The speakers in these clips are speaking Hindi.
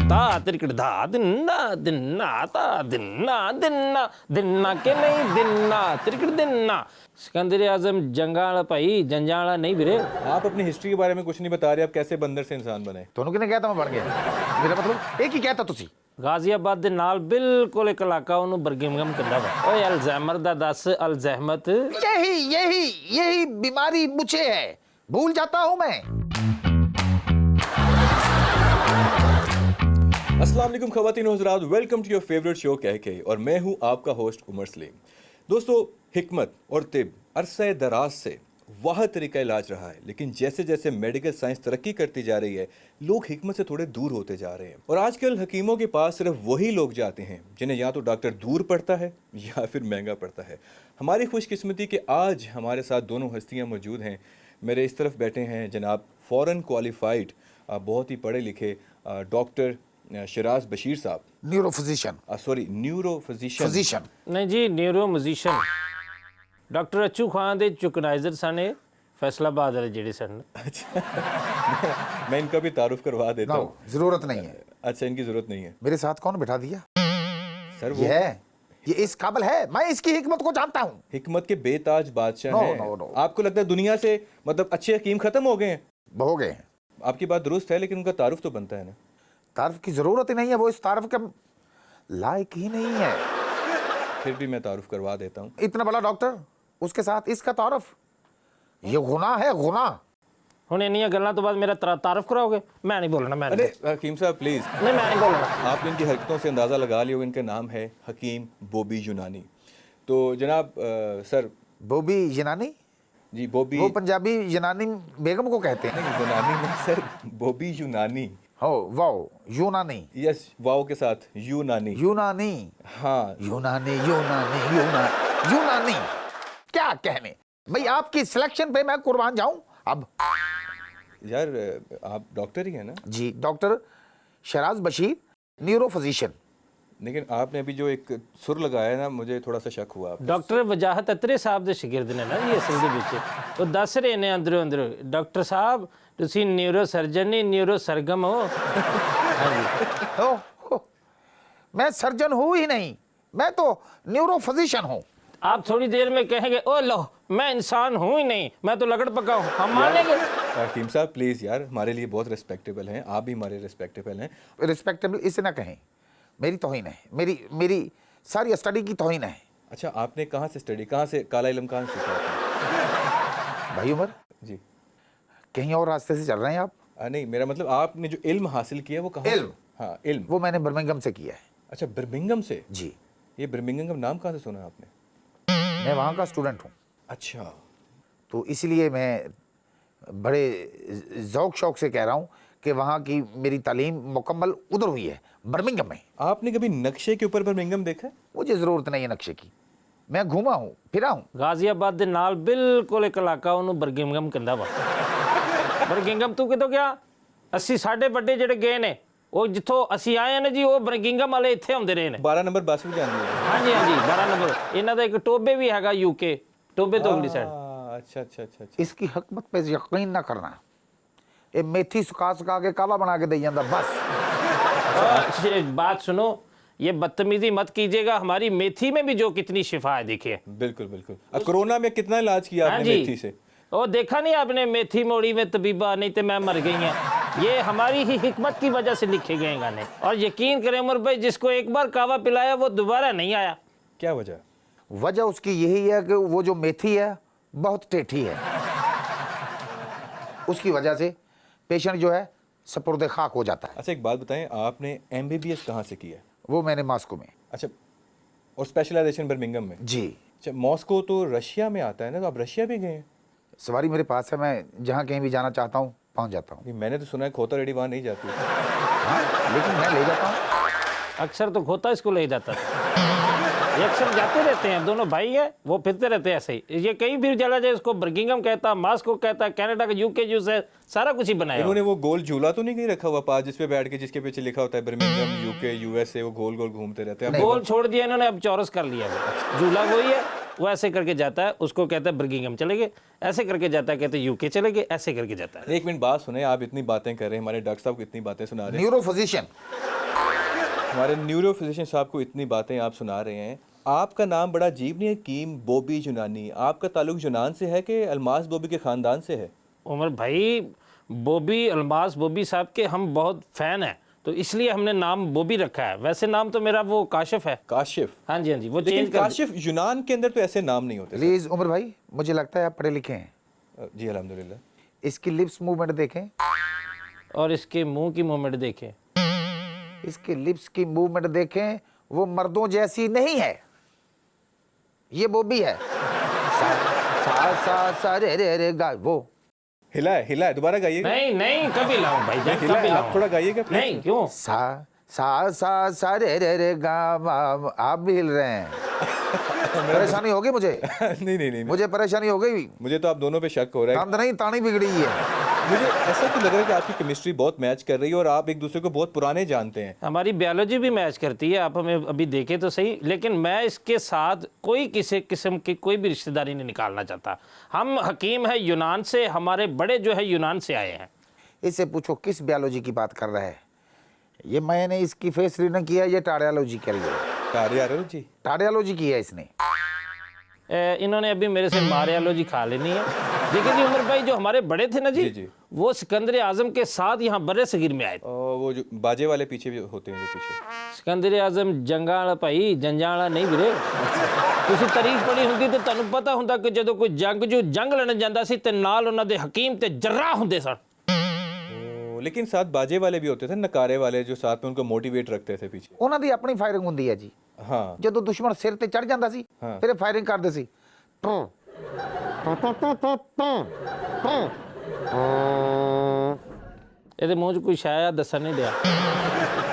ता तिरकड़ धा दिन्ना दिन्ना ता दिन्ना दिन्ना दिन्ना के नहीं दिन्ना तिरकड़ दिन्ना। सिकंदर आजम जंगा वाला भाई जंजा वाला नहीं वीरे। आप अपनी हिस्ट्री के बारे में कुछ नहीं बता रहे, आप कैसे बंदर से इंसान बने? ਤੁਹਾਨੂੰ ਕਿਹਨੇ ਕਹਿਤਾ ਮੈਂ ਬਣ ਗਿਆ? ਮੇਰਾ ਮਤਲਬ ਇਹ ਕੀ ਕਹਿਤਾ ਤੁਸੀਂ? गाजियाबाद ਦੇ ਨਾਲ ਬਿਲਕੁਲ ਇੱਕ ਇਲਾਕਾ ਉਹਨੂੰ ਬਰਗਿੰਗਮ ਕਹਿੰਦਾ ਵਾ। ਓਏ ਅਲਜ਼ਾਈਮਰ ਦਾ ਦੱਸ ਅਲਜ਼ਾਈਮਤ। यही बीमारी मुझे है, भूल जाता हूं मैं। अस्सलाम वालेकुम ख़वातीन व हज़रात, welcome to your favourite show कह के, और मैं हूं आपका होस्ट उमर सलीम। दोस्तों, हिकमत और तिब अरसे दराज से वाह तरीका इलाज रहा है, लेकिन जैसे जैसे मेडिकल साइंस तरक्की करती जा रही है, लोग हिकमत से थोड़े दूर होते जा रहे हैं। और आजकल हकीमों के पास सिर्फ वही लोग जाते हैं जिन्हें या तो डॉक्टर दूर पड़ता है या फिर महंगा पड़ता है। हमारी खुशकिस्मती कि आज हमारे साथ दोनों हस्तियाँ मौजूद हैं। मेरे इस तरफ बैठे हैं जनाब फ़ॉरेन क्वालिफाइड, बहुत ही पढ़े लिखे डॉक्टर शराज बशीर साहब, neuro physician. Sorry neuro physician. नहीं जी, न्यूरो म्यूजिशियन डॉक्टर अच्छू खान दे चुकनाइजर सन फैसलाबाद वाले जेडे सन। अच्छा मैं इनका भी तारुफ करवा देता हूँ। जरूरत नहीं है। अच्छा, इनकी जरूरत नहीं है। मेरे साथ कौन बिठा दिया? सर वो ये इस काबिल है, मैं इसकी हिकमत को जानता हूँ। हिकमत के बेताज बादशाह हैं। नो। आपको लगता है दुनिया से मतलब अच्छे हकीम खत्म हो गए हैं? हो गए हैं। आपकी बात दुरुस्त है, लेकिन उनका तारुफ तो बनता है ना। तारफ की जरूरत ही नहीं है, वो इस तारफ के लायक ही नहीं है। फिर भी मैं तारुफ करवा देता हूँ। इतना बड़ा डॉक्टर, उसके साथ इसका तारफ, ये गुनाह है, गुनाह। ਹੁਣ ਇੰਨੀਆਂ ਗੱਲਾਂ ਤੋਂ ਬਾਅਦ ਮੇਰਾ ਤਾਰਫ ਕਰਾਓਗੇ? मैं नहीं बोलना। मैं अरे हकीम साहब प्लीज, नहीं, मैं नहीं बोलना। आपने इनकी हरकतों से अंदाज़ा लगा लिया होगा, इनका नाम है हकीम बॉबी यूनानी। तो जनाब सर। बॉबी यूनानी? जी बॉबी। वो पंजाबी यूनानी बेगम को कहते हैं। नहीं यूनानी नहीं सर, बॉबी यूनानी। हो वाओ, यूनानी। यस, वाओ के साथ यूनानी। यूनानी। हाँ यूनानी यूनानी यूनानी। क्या कहने भाई, आपकी सिलेक्शन पे मैं कुर्बान जाऊं। अब यार आप डॉक्टर ही हैं ना? जी, doctor Sharaj Bashir, neuro physician. लेकिन आपने अभी जो एक सुर लगाया ना, मुझे थोड़ा सा शक हुआ। डॉक्टर वजाहत अतरे साहब ਦੇ ਸ਼ਾਗਿਰਦ ਨੇ ਨਾ ਜੀ ਅਸਲ ਦੇ ਵਿੱਚ। ਉਹ ਦੱਸ ਰਹੇ ਨੇ ਅੰਦਰੋਂ ਅੰਦਰ, ਡਾਕਟਰ ਸਾਹਿਬ ਤੁਸੀਂ ਨਿਊਰੋ ਸਰਜਨ ਨਹੀਂ ਨਿਊਰੋ ਸਰਗਮ ਹੋ। ਹਾਂਜੀ। हो, मैं सर्जन हूं ही नहीं, मैं तो न्यूरो फिजिशियन हूं। आप थोड़ी देर में कहेंगे ओ लो मैं इंसान हूं ही नहीं, मैं तो लकड़ पका हूं, हम मान लेंगे। हकीम साहब प्लीज़ यार, हमारे लिए बहुत रिस्पेक्टेबल हैं, आप भी हमारे रिस्पेक्टेबल हैं। रिस्पेक्टेबल इसे ना कहें, मेरी तौहीन है, मेरी सारी स्टडी की तौहीन है। अच्छा, आपने कहाँ से स्टडी, कहाँ से काला इल्म कहाँ से सीखा आपने? भाई उमर जी कहीं और रास्ते से चल रहे हैं आप? नहीं, मेरा मतलब आपने जो इल्म हासिल किया वो कहाँ? इल्म? हाँ इल्म। वो मैंने बर्मिंघम से किया है। अच्छा, बर्मिंघम से? जी। ये बर्मिंघम का नाम कहाँ से सुना आपने? मैं वहाँ का स्टूडेंट हूँ। अच्छा। तो इसलिए मैं बड़े ज़ौक शौक से कह रहा हूँ कि वहाँ की मेरी तालीम मुकम्मल उधर हुई है, बर्मिंघम में। आपने कभी नक्शे के ऊपर बर्मिंघम देखा है? मुझे ज़रूरत नहीं है नक्शे की, मैं घूमा हूँ फिरा हूँ। गाजियाबाद ਦੇ ਨਾਲ ਬਿਲਕੁਲ ਇੱਕ ਇਲਾਕਾ ਉਹਨੂੰ ਬਰਗਿੰਗਮ ਕਹਿੰਦਾ ਵਾ। ਬਰਗਿੰਗਮ ਤੂੰ ਕਿਤੋਂ ਗਿਆ? ਅਸੀਂ ਸਾਡੇ ਵੱਡੇ ਜਿਹੜੇ ਗਏ ਨੇ, ਉਹ ਜਿੱਥੋਂ ਅਸੀਂ ਆਏ ਨੇ ਜੀ, ਉਹ ਬਰਗਿੰਗਮ ਵਾਲੇ ਇੱਥੇ ਆਉਂਦੇ ਰਹੇ ਨੇ। 12 नंबर बस भी जानी है? ਹਾਂਜੀ ਹਾਂਜੀ 12 ਨੰਬਰ। ਇਹਨਾਂ ਦਾ ਇੱਕ ਟੋਬੇ ਵੀ ਹੈਗਾ यूके, ਟੋਬੇ ਤੋਂ ਅਗਲੀ ਸਾਈਡ। अच्छा अच्छा अच्छा अच्छा। इसकी हकमत पे यकीन ना करना, ये मेथी सुखा के काला बना के दे जाता बस। बात सुनो, ये बदतमीजी मत कीजिएगा, हमारी मेथी में भी जो कितनी शिफा है देखिए। बिल्कुल बिल्कुल। अब कोरोना में कितना इलाज किया हाँ आपने जी। मेथी से? वो देखा नहीं आपने, मेथी मोड़ी में तबीबा, नहीं तो मैं मर गई हैं। ये हमारी ही हिकमत की वजह से लिखे गए गाने। और यकीन करें उमर भाई, जिसको एक बार कावा पिलाया वो दोबारा नहीं आया। क्या वजह? वजह उसकी यही है कि वो जो मेथी है बहुत टेढ़ी है, उसकी वजह से पेशेंट जो है सपुर्दे खाक हो जाता है। अच्छा एक बात बताएं, आपने MBBS कहाँ से किया? वो मैंने मॉस्को में। अच्छा, और स्पेशलाइजेशन बर्मिंघम में? जी। अच्छा, मॉस्को तो रशिया में आता है ना, तो आप रशिया भी गए हैं? सवारी मेरे पास है, मैं जहाँ कहीं भी जाना चाहता हूँ पहुँच जाता हूँ। मैंने तो सुना है खोता रेडी वहाँ नहीं जाती है। हाँ, लेकिन मैं ले जाता हूँ। अक्सर तो खोता इसको ले जाता था। ये अक्सर जाते रहते हैं, दोनों भाई है, वो फिरते रहते हैं ऐसे ही। ये कहीं भी चला जाए, इसको बर्गिंगम कहता, मॉस्को कहता, कनाडा का यूके जूस है, सारा कुछ ही बनाया। इन्होंने वो गोल झूला तो नहीं कहीं रखा हुआ पास, जिसपे बैठ के जिसके पीछे लिखा होता है बर्मिंघम यूके USA, वो गोल गोल घूमते रहते हैं? गोल छोड़ दिया इन्होंने, अब चौरस कर लिया। झूला वही है। वो ऐसे करके जाता है, उसको कहता है बर्मिंघम चले गए, ऐसे करके जाता है कहते हैं यूके चले गए, ऐसे करके जाता है। एक मिनट बात सुने, आप इतनी बातें कर रहे हैं, हमारे डॉक्टर साहब को इतनी बातें सुना रहे हैं, न्यूरो फिजिशियन। हमारे न्यूरो फिजिशियन साहब को इतनी बातें आप सुना रहे हैं, आपका नाम बड़ा अजीब नहीं है, कीम बॉबी जुनानी, आपका ताल्लुक यूनान से है कि अल्मास बॉबी के ख़ानदान से है? उमर भाई, बॉबी अल्मास बॉबी साहब के हम बहुत फ़ैन हैं, तो इसलिए हमने नाम बॉबी रखा है। वैसे नाम तो मेरा वो काशिफ है। काशिफ? हाँ जी, हाँ जी, वो लेकिन चेंज कर। काशिफ यूनान के अंदर तो ऐसे नाम नहीं होते। प्लीज उमर भाई, मुझे लगता है आप पढ़े लिखे हैं। जी अल्हम्दुलिल्लाह। इसकी लिप्स मूवमेंट देखें, और इसके मुंह की मूवमेंट देखें। इसके लिप्स की मूवमेंट देखें, वो मर्दों जैसी नहीं है, ये बॉबी है। सा सा सा सा रे गा, वो हिला है, दोबारा गाइएगा। नहीं नहीं, कभी लाऊं भाई, हिला कभी है, आप लाऊं। थोड़ा गाइएगा please। नहीं, क्यों? सा सा सा सा रे गा, आप भी हिल रहे हैं। परेशानी हो गई मुझे, नहीं, मुझे परेशानी हो गई। मुझे तो आप दोनों पे शक हो रहा है। तांद नहीं, तानी बिगड़ी है। मुझे ऐसा तो लग रहा है कि आपकी केमिस्ट्री बहुत मैच कर रही है और आप एक दूसरे को बहुत पुराने जानते हैं। हमारी बायोलॉजी भी मैच करती है, आप हमें अभी देखें तो सही, लेकिन मैं इसके साथ कोई किसी किस्म की कोई भी रिश्तेदारी नहीं निकालना चाहता। हम हकीम है यूनान से, हमारे बड़े जो है यूनान से आए हैं। इससे पूछो किस बायोलॉजी की बात कर रहा है ये। मैंने इसकी फेस रीडिंग किया, ये टार्डियोलॉजी करी है। कार्डियोलॉजी? टार्डियोलॉजी की है इसने। इन्होंने अभी मेरे से मारियोलॉजी खा लेनी है। देखिए जी उमर भाई, जो हमारे बड़े थे ना जी, जी। वो सिकंदर आजम के साथ यहाँ बड़े सगीर में आए थे। और वो जो बाजे वाले पीछे भी होते हैं, जो पीछे सिकंदर आजम जंगा वाला भाई, जंजा वाला नहीं ਵੀਰੇ। ਤੁਸੀਂ ਤਾਰੀਖ ਪੜ੍ਹੀ ਹੁੰਦੀ ਤੇ ਤੁਹਾਨੂੰ ਪਤਾ ਹੁੰਦਾ ਕਿ ਜਦੋਂ ਕੋਈ ਜੰਗ ਲੜਨ ਜਾਂਦਾ ਸੀ ਤੇ ਨਾਲ ਉਹਨਾਂ ਦੇ ਹਕੀਮ ਤੇ ਜर्राह ਹੁੰਦੇ ਸਨ। लेकिन साथ बाजे वाले भी होते थे, नकारे वाले, जो साथ में उनको मोटिवेट रखते थे पीछे। ਉਹਨਾਂ ਦੀ ਆਪਣੀ ਫਾਇਰਿੰਗ ਹੁੰਦੀ ਹੈ ਜੀ। हाँ ਜਦੋਂ ਦੁਸ਼ਮਣ ਸਿਰ ਤੇ ਚੜ ਜਾਂਦਾ ਸੀ, ਹਾਂ। ਫਿਰ ਫਾਇਰਿੰਗ ਕਰਦੇ ਸੀ। ਇਹਦੇ ਮੂੰਹ 'ਚ ਕੋਈ ਸ਼ਾਇਦ ਦੱਸਣ नहीं दिया।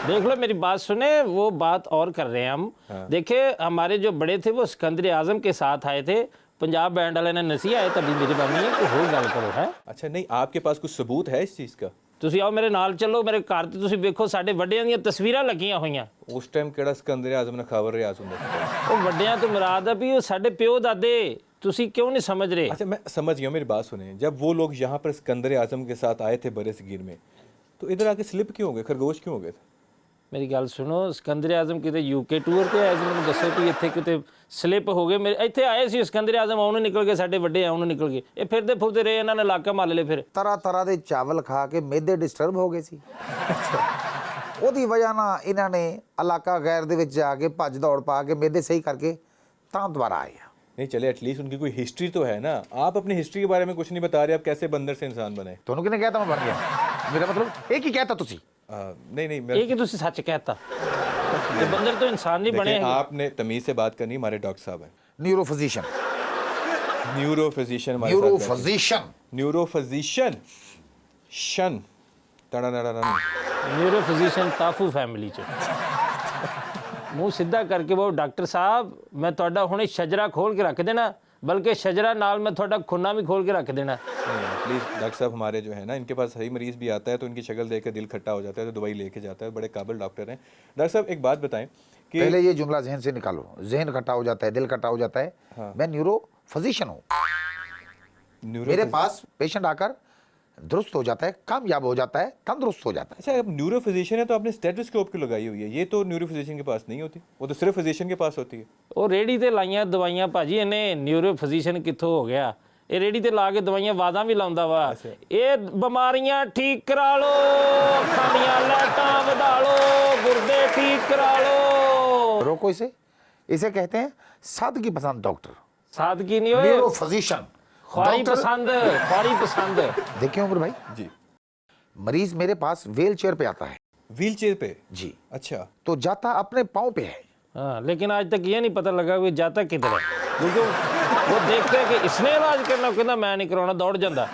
देख लो मेरी बात सुने, वो बात और कर रहे हैं हम। देखिए हमारे जो बड़े थे वो सिकंदर आजम के साथ आए थे, पंजाब बैंड वाले ने नसी आए, तभी मेरी बानी है कि होर गल करो है। अच्छा, नहीं आपके पास कुछ सबूत है इस चीज़ का? ਤੁਸੀਂ ਆਓ ਮੇਰੇ ਨਾਲ ਚੱਲੋ, ਮੇਰੇ ਘਰ ਤੇ ਤੁਸੀਂ ਵੇਖੋ ਸਾਡੇ ਵੱਡਿਆਂ ਦੀਆਂ ਤਸਵੀਰਾਂ ਲੱਗੀਆਂ ਹੋਈਆਂ। उस टाइम केड़ा सिकंदर आजम ने खबर रियाज होंगे? ਉਹ ਵੱਡਿਆਂ ਤੋਂ ਮੁਰਾਦ ਆ ਵੀ ਉਹ ਸਾਡੇ ਪਿਓ ਦਾਦੇ, ਤੁਸੀਂ क्यों नहीं समझ रहे? अच्छा, मैं समझ गया, मेरी बात सुने। जब वो लोग यहाँ पर सिकंदर आजम के साथ आए थे बड़े सगीर में, तो इधर आके स्लिप क्यों हो गए, खरगोश क्यों हो गए थे? ਮੇਰੀ ਗੱਲ ਸੁਣੋ, ਸਿਕੰਦਰ ਆਜ਼ਮ ਕਿਤੇ ਯੂਕੇ ਟੂਰ ਤੇ ਆਏ ਸੀ, ਮੈਨੂੰ ਦੱਸੋ ਵੀ ਇੱਥੇ ਕਿਤੇ ਸਲਿੱਪ ਹੋ ਗਏ। ਮੇਰੇ ਇੱਥੇ ਆਏ ਸੀ ਸਿਕੰਦਰ ਆਜ਼ਮ, ਆਉਣ ਨੂੰ ਨਿਕਲ ਗਏ, ਸਾਡੇ ਵੱਡੇ ਆਉਣ ਨੂੰ ਨਿਕਲ ਗਏ। ਇਹ ਫਿਰਦੇ ਫੁਰਦੇ ਰਹੇ, ਇਹਨਾਂ ਨੇ ਇਲਾਕਾ ਮੱਲ ਲਏ। ਫਿਰ ਤਰ੍ਹਾਂ ਤਰ੍ਹਾਂ ਦੇ ਚਾਵਲ ਖਾ ਕੇ ਮਿਹਦੇ ਡਿਸਟਰਬ ਹੋ ਗਏ ਸੀ। ਉਹਦੀ ਵਜ੍ਹਾ ਨਾਲ ਇਹਨਾਂ ਨੇ ਇਲਾਕਾ ਗੈਰ ਦੇ ਵਿੱਚ ਜਾ ਕੇ ਭੱਜ ਦੌੜ ਪਾ ਕੇ ਮਿਹਦੇ ਸਹੀ ਕਰਕੇ ਤਾਂ ਦੁਬਾਰਾ ਆਏ। नहीं चले, एटलीस्ट उनकी कोई हिस्ट्री तो है ना। आप अपनी हिस्ट्री के बारे में कुछ नहीं बता रहे, आप कैसे बंदर से इंसान बने? ਤੁਹਾਨੂੰ ਕਿਹਨੇ ਕਹਿਤਾ ਮੈਂ ਬਣ ਗਿਆ? ਮੇਰਾ ਮਤਲਬ ਇਹ ਕੀ ਕਹਿਤਾ ਤੁਸੀਂ? नहीं, ਇਹ ਕਿ ਤੁਸੀਂ ਸੱਚ ਕਹਿਤਾ ਕਿ ਬੰਦਰ ਤੋਂ ਇਨਸਾਨ ਨਹੀਂ ਬਣੇ देखिए, ਹੈਗੇ। आपने तमीज से बात करनी। हमारे डॉक्टर साहब हैं, neuro physician. Neuro physician. Neuro physician. Neuro physician शन तड़न। ਨਿਊਰੋ ਫਿਜ਼ੀਸ਼ੀਅਨ ਤਾਫੂ ਫੈਮਿਲੀ ਚ ਮੂੰਹ ਸਿੱਧਾ ਕਰਕੇ ਬਹੁ ਡਾਕਟਰ ਸਾਹਿਬ, ਮੈਂ ਤੁਹਾਡਾ ਹੁਣੇ ਸ਼ਜਰਾ ਖੋਲ ਕੇ ਰੱਖ ਦੇਣਾ, बल्कि शजरा नाल में थोड़ा खुन्ना भी खोल के रख देना। प्लीज़ डॉक्टर साहब, हमारे जो है ना, इनके पास सही मरीज़ भी आता है तो इनकी शक्ल देख कर दिल खट्टा हो जाता है, तो दवाई लेके जाता है। बड़े काबिल डॉक्टर हैं। डॉक्टर साहब एक बात बताएं कि पहले ये जुमला जहन से निकालो। जहन खट्टा हो जाता है, दिल खट्टा हो जाता है। हाँ। मैं न्यूरो फिजिशियन हूँ। मेरे पास पेशेंट आकर दुरुस्त हो जाता है, कामयाब हो जाता है, तंदुरुस्त हो जाता है। अच्छा, अब न्यूरो फिजिशियन है तो आपने स्टेथोस्कोप क्यों लगाई हुई है? ये तो न्यूरो फिजिशियन के पास नहीं होती, वो तो सिर्फ फिजिशियन के पास होती है। ਉਹ ਰੇੜੀ ਤੇ ਲਾਈਆਂ ਦਵਾਈਆਂ ਭਾਜੀ ਇਹਨੇ, ਨਿਊਰੋ ਫਿਜ਼ੀਸ਼ੀਅਨ ਕਿੱਥੋਂ ਹੋ ਗਿਆ? ਇਹ ਰੇੜੀ ਤੇ ਲਾ ਕੇ ਦਵਾਈਆਂ ਵਾਦਾਂ ਵੀ ਲਾਉਂਦਾ ਵਾ। ਇਹ ਬਿਮਾਰੀਆਂ ਠੀਕ ਕਰਾ ਲੋ, ਅੱਖਾਂ ਦੀਆਂ ਲਾਟਾਂ ਵਧਾ ਲੋ, ਗੁਰਦੇ ਠੀਕ ਕਰਾ ਲੋ। रोको इसे। इसे कहते हैं सादगी पसंद डॉक्टर, सादगी नहीं होए, न्यूरो फिजिशियन। ख्वारी पसंद, ख्वारी पसंद। देखिए उमर भाई जी, मरीज मेरे पास व्हील चेयर पे आता है व्हील चेयर पे? जी, अच्छा, तो जाता अपने पाँव पे है। हाँ, लेकिन आज तक ये नहीं पता लगा कि जाता किधर है, क्योंकि वो देखते हैं कि इसने इलाज करना, कहना मैं नहीं कराना, दौड़ जाता।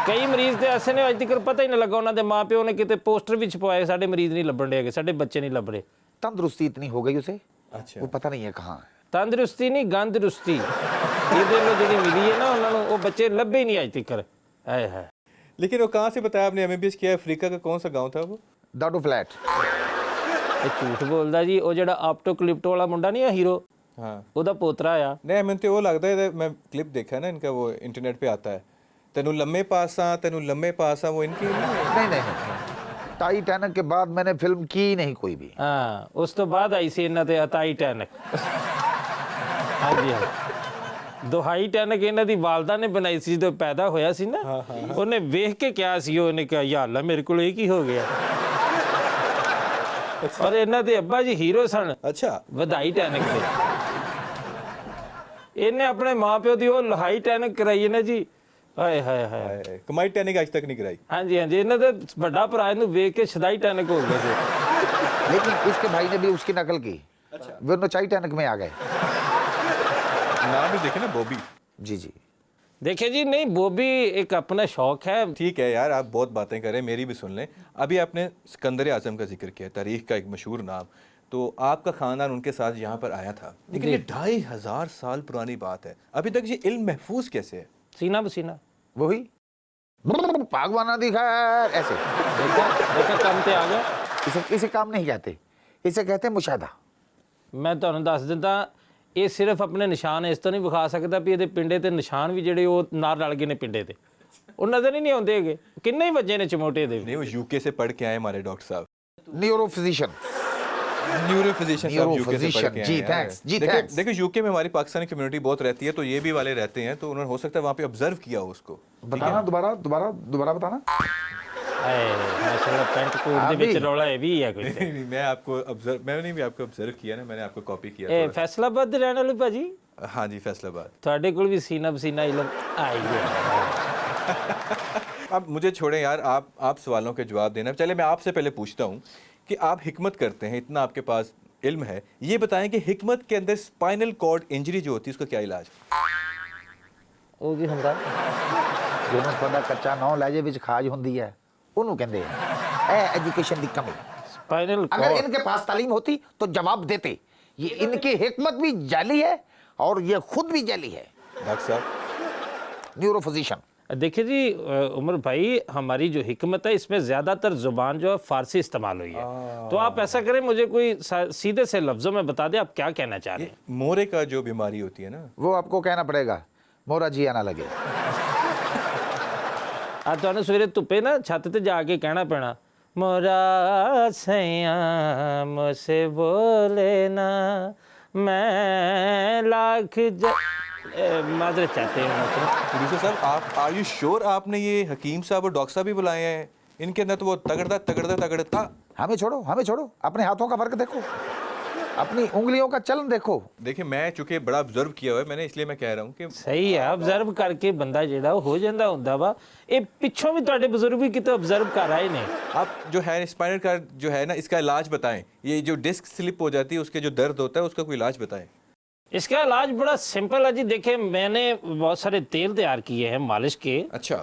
कई मरीज तो ऐसे ने अज तक पता ही नहीं लगा, उन्होंने माँ प्यो ने कितने पोस्टर भी छपवाए, साडे मरीज नहीं लभण डे, साडे बच्चे नहीं लभ रहे। तंदुरुस्ती इतनी हो गई उसे, अच्छा। वो पता नहीं है कहाँ है। तंदुरुस्ती नहीं, गंदरुस्ती ਇਹਦੇ ਨੂੰ ਜਿਹੜੀ ਮਿਲੀ ਹੈ ਨਾ, ਉਹਨਾਂ ਨੂੰ ਉਹ ਬੱਚੇ ਲੱਭੇ ਹੀ ਨਹੀਂ ਅੱਜ ਤੱਕ। ਆਏ ਹੈ। लेकिन वो कहाँ से बताया आपने? MBBS किया है, अफ्रीका का कौन सा गांव था वो? दाडो फ्लैट। ਇਹ ਝੂਠ ਬੋਲਦਾ ਜੀ। ਉਹ ਜਿਹੜਾ ਆਪਟੋ ਕਲਿਪਟੋ ਵਾਲਾ ਮੁੰਡਾ ਨਹੀਂ ਆ ਹੀਰੋ, हाँ ਉਹਦਾ ਪੋਤਰਾ ਆ। नहीं मैंने तो वो लगता है मैं क्लिप देखा है ना इनका, वो इंटरनेट पे आता है, तेनू लम्बे पासा वो इनकी नहीं है? नहीं नहीं नहीं, टाइटैनिक के बाद मैंने फिल्म की नहीं कोई भी। ਹਾਂ ਉਸ ਤੋਂ ਬਾਅਦ ਆਈ ਸੀ ਇਹਨਾਂ ਤੇ ਅਤਾਈ ਟੈਨਕ। ਹਾਂਜੀ ਹਾਂ, ਦੁਹਾਈ ਟੈਨਕ ਇਹਨਾਂ ਦੀ ਵਾਲਦਾ ਨੇ ਬਣਾਈ ਸੀ ਜਦੋਂ ਪੈਦਾ ਹੋਇਆ ਸੀ ਨਾ। ਉਹਨੇ ਵੇਖ ਕੇ ਕਿਹਾ ਸੀ, ਉਹਨੇ ਕਿਹਾ ਯਾ ਅੱਲਾ ਮੇਰੇ ਕੋਲ ਇਹ ਕੀ ਹੋ ਗਿਆ। ਔਰ ਇਹਨਾਂ ਦੇ ਅੱਬਾ ਜੀ ਹੀਰੋ ਸਨ अच्छा ਵਧਾਈ ਟੈਨਕ ਦੇ। ਇਹਨੇ ਆਪਣੇ ਮਾਪਿਓ ਦੀ ਉਹ ਲਹਾਈ ਟੈਨਕ ਕਰਾਈ ਹੈ ਨਾ ਜੀ। ਹਾਏ ਹਾਏ ਹਾਏ। कमाई टैनिक आज तक नहीं कराई। ਹਾਂਜੀ ਹਾਂਜੀ, ਇਹਨਾਂ ਦੇ ਵੱਡਾ ਭਰਾ ਇਹਨੂੰ ਵੇਖ ਕੇ ਸ਼ਦਾਈ ਟੈਨਕ ਹੋ ਗਿਆ ਸੀ। लेकिन इसके भाई ने भी उसकी नकल की। अच्छा। वो दोनों टाइटैनिक में आ गए। नाम भी देखे ना बॉबी। जी जी। देखिए जी, नहीं वो भी एक अपना शौक है। ठीक है यार, आप बहुत बातें करें, मेरी भी सुन लें। अभी आपने सिकंदर आजम का जिक्र किया, तारीख का एक मशहूर नाम, तो आपका ख़ानदान उनके साथ यहाँ पर आया था, लेकिन ये 2500 साल पुरानी बात है, अभी तक ये इल्म महफूज कैसे है? सीना पसीना वही भागवाना दिखा ऐसे। देखो देखो काम ते आ गया। इसे काम नहीं कहते, इसे कहते हैं मुशाहदा। मैं ਤੁਹਾਨੂੰ ਦੱਸ ਦਿੰਦਾ, ਇਹ ਸਿਰਫ ਆਪਣੇ ਨਿਸ਼ਾਨ ਇਸ ਤੋਂ ਨਹੀਂ ਵਿਖਾ ਸਕਦਾ ਵੀ ਇਹਦੇ ਪਿੰਡੇ ਤੇ ਨਿਸ਼ਾਨ ਵੀ ਜਿਹੜੇ ਉਹ ਨਾਲ ਰਲ ਗਏ ਨੇ ਪਿੰਡੇ ਤੇ, ਉਹ ਨਜ਼ਰ ਹੀ ਨਹੀਂ ਆਉਂਦੇ ਹੈਗੇ। ਕਿੰਨੇ ਹੀ ਵੱਜੇ ਨੇ ਚਮੋਟੇ ਦੇ। नहीं, वो यूके से पढ़ के आए हमारे डॉक्टर साहब, न्यूरो फिजिशियन। न्यूरो फिजिशियन साहब यूके से पढ़ के आए जी हैं। थैंक्स, जी देखिए थैंक्स। देखिए, यूके में हमारी पाकिस्तानी कम्युनिटी बहुत रहती है, तो ये भी वाले रहते हैं, तो उन्होंने हो सकता है वहाँ पे ऑब्जर्व किया हो उसको। बताना दोबारा दोबारा दोबारा बताना। ਹਾਏ ਮਾਸ਼ਾਅੱਲਾ, ਪੈਂਟ ਕੋਟ ਦੇ ਵਿੱਚ ਰੌਲਾ ਇਹ ਵੀ ਹੈ ਕੋਈ। नहीं, मैं आपको ऑब्जर्व, मैंने भी आपको ऑब्जर्व किया ना, मैंने आपको कॉपी किया ਇਹ ਫੈਸਲਾਬਾਦ ਦੇ ਰਹਿਣ ਵਾਲੇ ਭਾਜੀ, थोड़ा। हाँ जी, फैसलाबाद। ਤੁਹਾਡੇ ਕੋਲ ਵੀ ਸੀਨਾ ਪਸੀਨਾ ਇਲਮ ਆਈ ਹੈ। अब मुझे छोड़ें यार, आप सवालों के जवाब देना। चले मैं आपसे पहले पूछता हूँ कि आप हिकमत करते हैं, इतना आपके पास इल्म है, ये बताएं कि हिकमत के अंदर स्पाइनल कॉर्ड इंजरी जो होती है उसका क्या इलाज? ਉਹ ਕੀ ਹੁੰਦਾ? ਜਿਹਨੂੰ ਤੁਹਾਡਾ ਕੱਚਾ ਨੌਲੇਜ ਵਿੱਚ ਖਾਜ ਹੁੰਦੀ ਹੈ ਉਹਨੂੰ ਕਹਿੰਦੇ ਆ ਇਹ ਐਜੂਕੇਸ਼ਨ ਦੀ ਕਮੀ। स्पाइनल अगर कॉर्ड। इनके पास तालीम होती तो जवाब देते। ये इनकी हिकमत भी जाली है और ये खुद भी जाली है। डॉक्टर साहब, न्यूरो फिजिशियन। देखिए जी उमर भाई, हमारी जो हिकमत है इसमें ज़्यादातर ज़ुबान जो है फ़ारसी इस्तेमाल हुई है, तो आप ऐसा करें मुझे कोई सीधे से लफ्ज़ों में बता दें आप क्या कहना चाह रहे हैं। मोरे का जो बीमारी होती है ना, वो आपको कहना पड़ेगा, मोरा जी आना लगे। आ तो सवेरे धुप्पे ना छत ते जाके कहना पैना, मोरा सैया मुझसे बोले ना मैं लाख माजरत चाहते हैं। प्रोड्यूसर साहब, आप आर यू श्योर आपने ये हकीम साहब और डॉक्टर साहब भी बुलाए हैं? इनके अंदर तो वो तगड़ता। हमें छोड़ो, अपने हाथों का फर्क देखो, अपनी उंगलियों का चलन देखो। देखिए, मैं चूंकि बड़ा ऑब्जर्व किया हुआ है, मैंने इसलिए मैं कह रहा हूँ कि सही है, ऑब्जर्व करके बंदा ਜਿਹੜਾ ਹੋ ਜਾਂਦਾ ਹੁੰਦਾ ਵਾ। ਇਹ ਪਿੱਛੋਂ ਵੀ ਤੁਹਾਡੇ ਬਜ਼ੁਰਗ ਵੀ ਕਿਤੇ ऑब्जर्व ਕਰ ਰਹੇ ਨੇ। आप जो है स्पाइनल कार्ड जो है ना, इसका इलाज बताएं। ये जो डिस्क स्लिप हो जाती है, उसके जो दर्द होता है, उसका कोई इलाज बताएं। इसका इलाज बड़ा सिंपल है जी। देखिए मैंने बहुत सारे तेल तैयार किए हैं मालिश के, अच्छा,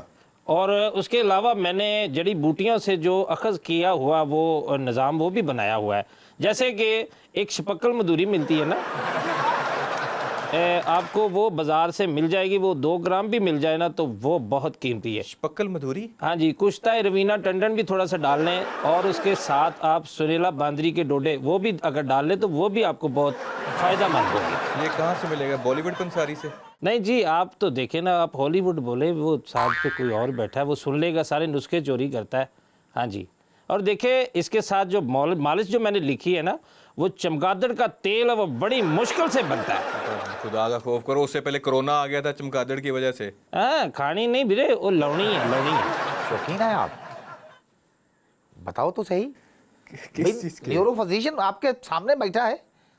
और उसके अलावा मैंने जड़ी बूटियों से जो अखज़ किया हुआ वो निज़ाम वो भी बनाया हुआ है। जैसे कि एक शपक्कल मधुरी मिलती है ना, आपको वो बाज़ार से मिल जाएगी, वो 2 ग्राम भी मिल जाए ना तो वो बहुत कीमती है। पक्कल मधुरी। हाँ जी, कुश्ता रवीना टंडन भी थोड़ा सा डाल लें, और उसके साथ आप सुरीला बांदरी के डोडे वो भी अगर डाल लें तो वो भी आपको बहुत फ़ायदेमंद होगी। ये कहाँ से मिलेगा? बॉलीवुड पंसारी से? नहीं जी, आप तो देखें ना, आप हॉलीवुड बोले, वो साथ पे कोई और बैठा है, वो सुन लेगा, सारे नुस्खे चोरी करता है। हाँ जी, और देखिए इसके साथ जो मालिश जो मैंने लिखी है ना, वो चमगादड़ का तेल है, वो बड़ी मुश्किल से बनता है। खुदा का खौफ करो, उससे पहले कोरोना आ गया था चमगादड़ की वजह से। हाँ, खानी नहीं भिरे, वो लवनी है। शौकीन है आप? बताओ तो सही। किस चीज़ की? न्यूरो फिजिशियन आपके सामने बैठा है,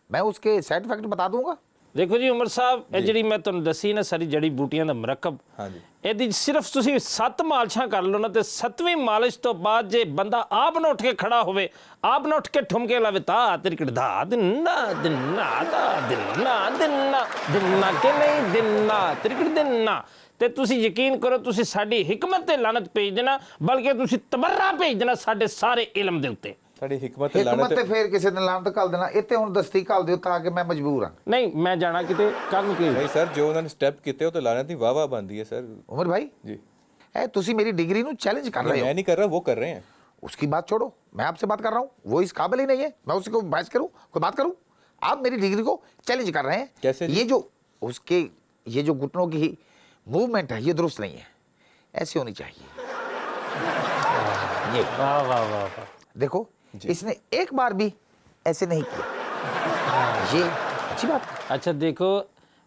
मैं उसके साइड इफेक्ट बता दूंगा। देखो जी उमर साहब, ਇਹ ਜਿਹੜੀ ਮੈਂ ਤੁਹਾਨੂੰ ਦੱਸੀ ਨਾ ਸਾਰੀ ਜੜੀ ਬੂਟੀਆਂ ਦਾ ਮਰਕਬ, ਹਾਂਜੀ, ਇਹਦੀ ਸਿਰਫ ਤੁਸੀਂ 7 ਮਾਲਿਸ਼ਾਂ ਕਰ ਲਓ ਨਾ, ਤੇ 7ਵੀਂ ਮਾਲਿਸ਼ ਤੋਂ ਬਾਅਦ ਜੇ ਬੰਦਾ ਆਪ ਨਾ ਉੱਠ ਕੇ ਖੜਾ ਹੋਵੇ, ਆਪ ਨਾ ਉੱਠ ਕੇ ਠੁਮਕੇ ਲਾਵੇ, ਤਾ ਤਿਰਕੜ ਦਾ ਦਿਨਾ ਦਿਨਾ ਦਾ ਦਿਨਾ ਕਿ ਨਹੀਂ ਦਿਨਾ ਤਿਰਕੜ ਦਿਨਾ, ਤੇ ਤੁਸੀਂ ਯਕੀਨ ਕਰੋ ਤੁਸੀਂ ਸਾਡੀ हिकमत ਤੇ ਲਾਨਤ ਭੇਜ ਦੇਣਾ, ਬਲਕਿ ਤੁਸੀਂ ਤਬਰਰਾ ਭੇਜ ਦੇਣਾ ਸਾਡੇ ਸਾਰੇ ਇਲਮ ਦੇ ਉੱਤੇ। साड़ी हिकमत हिकमत ते फिर किसी दिन लानत घल देना, इत्ते हुण दस्ती घल दिओ ताकि मैं मजबूर हां। नहीं मैं जाना किते कल ਨੂੰ ਕੀ। नहीं सर, जो उन्होंने स्टेप किए हो तो लानत ही वाह बनती है सर। उमर भाई जी, ए तुसी मेरी डिग्री नु चैलेंज कर रहे हो। मैं नहीं कर रहा, वो कर रहे हैं। उसकी बात छोड़ो, मैं आपसे बात कर रहा हूँ, वो इस काबिल ही नहीं है मैं उससे कोई बहस करूँ, कोई बात करूँ। आप मेरी डिग्री को चैलेंज कर रहे हैं। कैसे जी? ये जो उसके ये जो घुटनों की मूवमेंट है ये दुरुस्त नहीं है, ऐसी होनी चाहिए। ये वाह वाह वाह वाह। देखो इसने एक बार भी ऐसे नहीं किया, ये अच्छी बात है। ਅੱਛਾ ਦੇਖੋ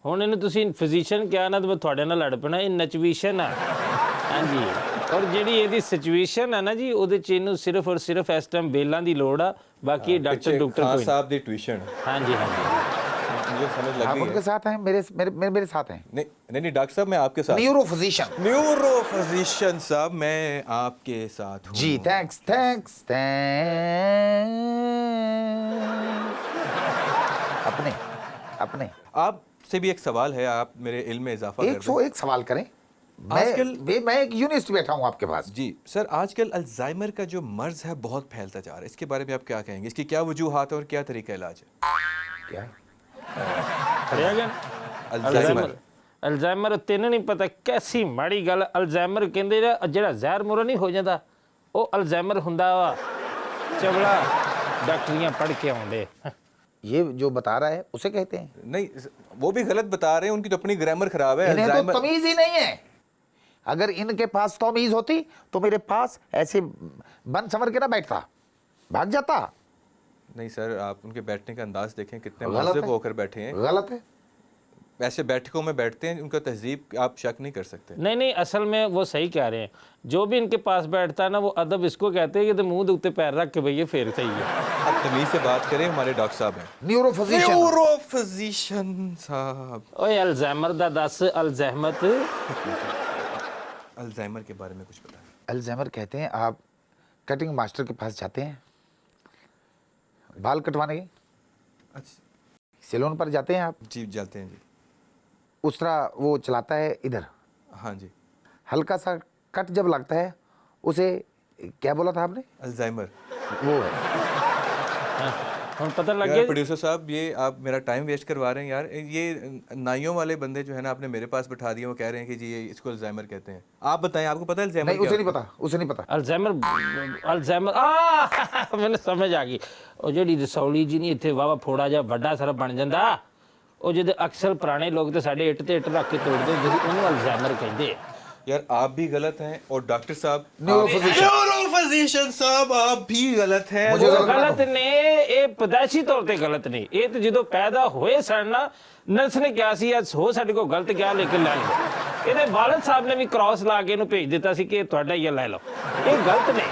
ਹੁਣ ਇਹਨੂੰ ਤੁਸੀਂ ਫਿਜ਼ੀਸ਼ੀਅਨ ਕਿਹਾ ਨਾ ਤੇ ਮੈਂ ਤੁਹਾਡੇ ਨਾਲ ਲੜ ਪੈਣਾ। ਇਹ ਨਚਵੀਸ਼ਨ ਆ ਹਾਂਜੀ। ਔਰ ਜਿਹੜੀ ਇਹਦੀ ਸਿਚੁਏਸ਼ਨ ਆ ਨਾ ਜੀ ਉਹਦੇ ਚ ਇਹਨੂੰ ਸਿਰਫ ਔਰ ਸਿਰਫ ਇਸ ਟਾਈਮ ਬੇਲਾਂ ਦੀ ਲੋੜ ਆ, ਬਾਕੀ ਡਾਕਟਰ ਡਾਕਟਰ खान ਕੋਈ साहब दी ट्यूशन ਹਾਂਜੀ ਹਾਂਜੀ। मुझे समझ लग आप गई उनके है। साथ हैं, मेरे साथ हैं। नहीं नहीं नहीं डॉक्टर साहब मैं आपके साथ न्यूरो फिजिशियन। न्यूरो फिजिशियन साहब मैं आपके साथ हूँ। जी थैंक्स थैंक्स अपने अपने आपसे भी एक सवाल है, आप मेरे इल्म में इजाफा कर दें। 101 सवाल करें। मैं एक यूनिस्ट बैठा हूं आपके पास। जी सर, आजकल अल्जाइमर का जो मर्ज है बहुत फैलता जा रहा है, इसके बारे में आप क्या कहेंगे? इसकी क्या वजूहात है और क्या तरीका इलाज है? क्या ਖੜਿਆ ਗਿਆ अल्जाइमर ਅਲਜ਼ਾਈਮਰ ਤੈਨੂੰ ਨਹੀਂ ਪਤਾ ਕੈਸੀ ਮਾੜੀ ਗੱਲ। ਅਲਜ਼ਾਈਮਰ ਕਹਿੰਦੇ ਜਿਹੜਾ ਜ਼ਹਿਰ ਮੁਰਾ ਨਹੀਂ ਹੋ ਜਾਂਦਾ ਉਹ ਅਲਜ਼ਾਈਮਰ ਹੁੰਦਾ ਵਾ। ਚਵਲਾ ਡਾਕਟਰੀਆਂ ਪੜ੍ਹ ਕੇ ਆਉਂਦੇ। ये जो बता रहा है उसे कहते हैं। नहीं, वो भी गलत बता रहे हैं, उनकी तो अपनी ग्रामर खराब है। इन्हें तो अल्जाइमर तमीज ही नहीं है। अगर इनके पास तमीज होती तो मेरे पास ऐसे बन संवर के ना बैठता, भाग जाता। नहीं सर, आप उनके बैठने का अंदाज देखें, कितने गलत महज़ब है। होकर बैठे हैं। गलत है। ऐसे बैठकों में बैठते हैं, उनका तहजीब आप शक नहीं कर सकते। नहीं नहीं, असल में वो सही कह रहे हैं। जो भी इनके पास बैठता है ना वो अदब इसको कहते हैं कि तो मुंह के उत्ते पैर रख के भैया फिर सही है। अब तमीज से बात करें, हमारे डॉक्टर साहब हैं। Neuro physician. न्यूरो फिजिशियन साहब, ओए अल्जाइमर दा दस अल्जाइमत। अल्जाइमर के बारे में कुछ बताएं। अल्जाइमर कहते हैं आप कटिंग मास्टर के पास जाते हैं बाल कटवाने के, अच्छा सैलून पर जाते हैं आप, जी, जाते हैं जी। उस तरह वो चलाता है इधर, हाँ जी। हल्का सा कट जब लगता है उसे क्या बोला था आपने? अल्जाइमर। वो है। हम पता लग यार गया। प्रोड्यूसर साहब, ये आप मेरा टाइम वेस्ट करवा रहे हैं यार। ये नाइयों वाले बंदे जो है ना, आपने मेरे पास बैठा दिए, वो कह रहे हैं कि जी ये इसको अल्जाइमर कहते हैं। आप बताएं, आपको पता है अल्जाइमर नहीं, क्या उसे नहीं होता पता, उसे नहीं पता। ਅਲਜ਼ਾਈਮਰ ਅਲਜ਼ਾਈਮਰ ਆ ਮੈਨੂੰ ਸਮਝ ਆ ਗਈ। ਉਹ ਜਿਹੜੀ ਰਸੌਲੀ ਜੀ ਨਹੀਂ ਇੱਥੇ ਵਾਵਾ ਫੋੜਾ ਜਿਹਾ ਵੱਡਾ ਸਾਰਾ ਬਣ ਜਾਂਦਾ, ਉਹ ਜਿਹਦੇ ਅਕਸਰ ਪੁਰਾਣੇ ਲੋਕ ਤੇ ਸਾਡੇ ਇੱਟ ਤੇ ਇੱਟ ਰੱਖ ਕੇ ਤੋੜਦੇ ਹੁੰਦੇ ਸੀ, ਉਹਨੂੰ ਅਲਜ਼ਾਈਮਰ ਕਹਿੰਦੇ ਆ। यार आप भी गलत हैं और डॉक्टर साहब न्यूरोफिजिशियन साहब आप भी गलत हैं। मुझे ਉਹ ਗਲਤ ਨੇ, ਇਹ ਪਦਾਇਸ਼ੀ ਤੌਰ ਤੇ ਗਲਤ ਨੇ। ਇਹ ਤੇ ਜਦੋਂ ਪੈਦਾ ਹੋਏ ਸਨ ਨਾ, ਨਰਸ ਨੇ ਕਿਹਾ ਸੀ ਅੱਜ ਹੋ ਸਾਡੇ ਕੋਲ ਗਲਤ ਗਿਆ ਲੇਕਿਨ ਲੈ ਲਓ। ਇਹਦੇ ਵਾਲਦ ਸਾਹਿਬ ਨੇ ਵੀ ਕ੍ਰਾਸ ਲਾ ਕੇ ਇਹਨੂੰ ਭੇਜ ਦਿੱਤਾ ਸੀ ਕਿ ਇਹ ਤੁਹਾਡਾ ਹੀ ਹੈ, ਲੈ ਲਓ। ਇਹ ਗਲਤ ਨੇ।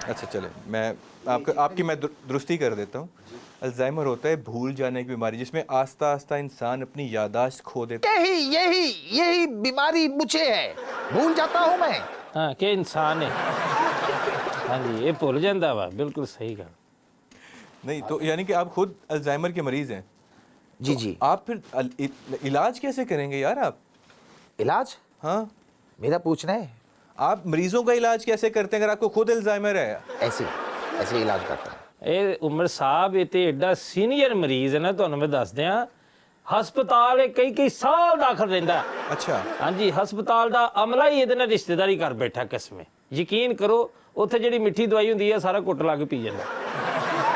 अच्छा चले, मैं आपकी मैं दुरुस्ती कर देता हूँ। अल्जाइमर होता है भूल जाने की बीमारी, जिसमें आस्ता आस्ता इंसान अपनी यादाश्त खो देता है। यही यही यही बीमारी मुझे है, भूल जाता हूं मैं। ਹਾਂ ਕਿ ਇਨਸਾਨ ਹੈ। ਹਾਂਜੀ ਇਹ ਭੁੱਲ ਜਾਂਦਾ ਵਾ, ਬਿਲਕੁਲ ਸਹੀ ਗੱਲ। नहीं तो यानी कि आप खुद अल्जाइमर के मरीज हैं। जी जी। आप फिर इलाज कैसे करेंगे यार आप? इलाज हाँ, मेरा पूछना है। आप मरीजों का इलाज कैसे करते हैं अगर आपको खुद अल्जाइमर है? ऐसे ऐसे इलाज करता है। ਇਹ ਉਮਰ ਸਾਹਿਬ ਇਹ ਤੇ ਐਡਾ ਸੀਨੀਅਰ ਮਰੀਜ਼ ਹੈ ਨਾ, ਤੁਹਾਨੂੰ ਮੈਂ ਦੱਸ ਦਿਆਂ ਹਸਪਤਾਲ ਇਹ ਕਈ ਕਈ ਸਾਲ ਦਾਖਲ ਰਹਿੰਦਾ। अच्छा, ਹਾਂਜੀ ਹਸਪਤਾਲ ਦਾ ਅਮਲਾ ਹੀ ਇਹਦੇ ਨਾਲ ਰਿਸ਼ਤੇਦਾਰੀ ਕਰ ਬੈਠਾ ਕਿਸਮੇ। ਯਕੀਨ ਕਰੋ ਉੱਥੇ ਜਿਹੜੀ ਮਿੱਠੀ ਦਵਾਈ ਹੁੰਦੀ ਹੈ ਸਾਰਾ ਕੁੱਟ ਲਾ ਕੇ ਪੀ ਜਾਂਦਾ।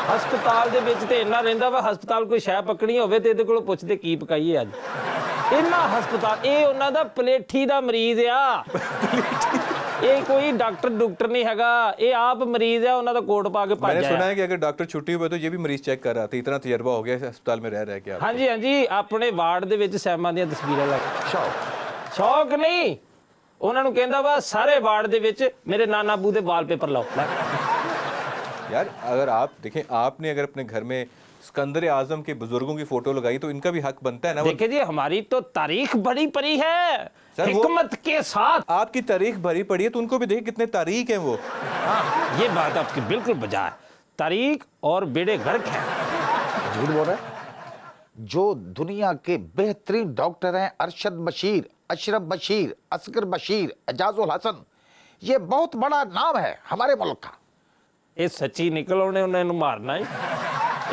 ਹਸਪਤਾਲ ਦੇ ਵਿੱਚ ਤੇ ਇੰਨਾ ਰਹਿੰਦਾ ਵਾ, ਹਸਪਤਾਲ ਕੋਈ ਸ਼ੈ ਪਕੜੀ ਹੋਵੇ ਤੇ ਇਹਦੇ ਕੋਲੋਂ ਪੁੱਛਦੇ ਕੀ ਪਕਾਈਏ ਅੱਜ। ਇੰਨਾ ਹਸਪਤਾਲ, ਇਹ ਉਹਨਾਂ ਦਾ ਪਲੇਠੀ ਦਾ ਮਰੀਜ਼ ਆ। ਇਹ ਕੋਈ ਡਾਕਟਰ ਡਾਕਟਰ ਨਹੀਂ ਹੈਗਾ, ਇਹ ਆਪ ਮਰੀਜ਼ ਆ, ਉਹਨਾਂ ਦਾ ਕੋਟ ਪਾ ਕੇ ਭੱਜ मैंने सुना ਆਇਆ। है कि अगर डॉक्टर छुट्टी हुई तो ये भी मरीज चेक कर रहा था, इतना तजर्बा हो गया है अस्पताल में रह के। आप ਹਾਂਜੀ ਹਾਂਜੀ, ਆਪਣੇ ਵਾਰਡ ਦੇ ਵਿੱਚ ਸੈਮਾਂ ਦੀਆਂ ਤਸਵੀਰਾਂ ਲੱਗ। शौक ਸ਼ੌਕ ਨਹੀਂ, ਉਹਨਾਂ ਨੂੰ ਕਹਿੰਦਾ ਵਾ ਸਾਰੇ ਵਾਰਡ ਦੇ ਵਿੱਚ ਮੇਰੇ ਨਾਨਾ ਬੂ ਦੇ ਵਾਲਪੇਪਰ ਲਾਓ। ਲੈ। यार अगर आप देखें, आपने अगर अपने घर में सिकंदर आजम के बुजुर्गों की फोटो लगाई तो इनका भी हक बनता है ना। वो देखिए जी हमारी तो तारीख बड़ी परी है सर, वो- हिकमत के साथ। आपकी तारीख भरी पड़ी है तो उनको भी देखिए कितने तारीख हैं वो। हाँ ये बात आपकी बिल्कुल बजा है, तारीख और बेड़े गर्क है। झूठ बोल रहा है। जो दुनिया के बेहतरीन डॉक्टर हैं, अरशद बशीर, अशरफ बशीर, असगर बशीर, एजाजुल हसन, ये बहुत बड़ा नाम है हमारे मुल्क का। ये सच्ची निकल उन्हें मारना ही,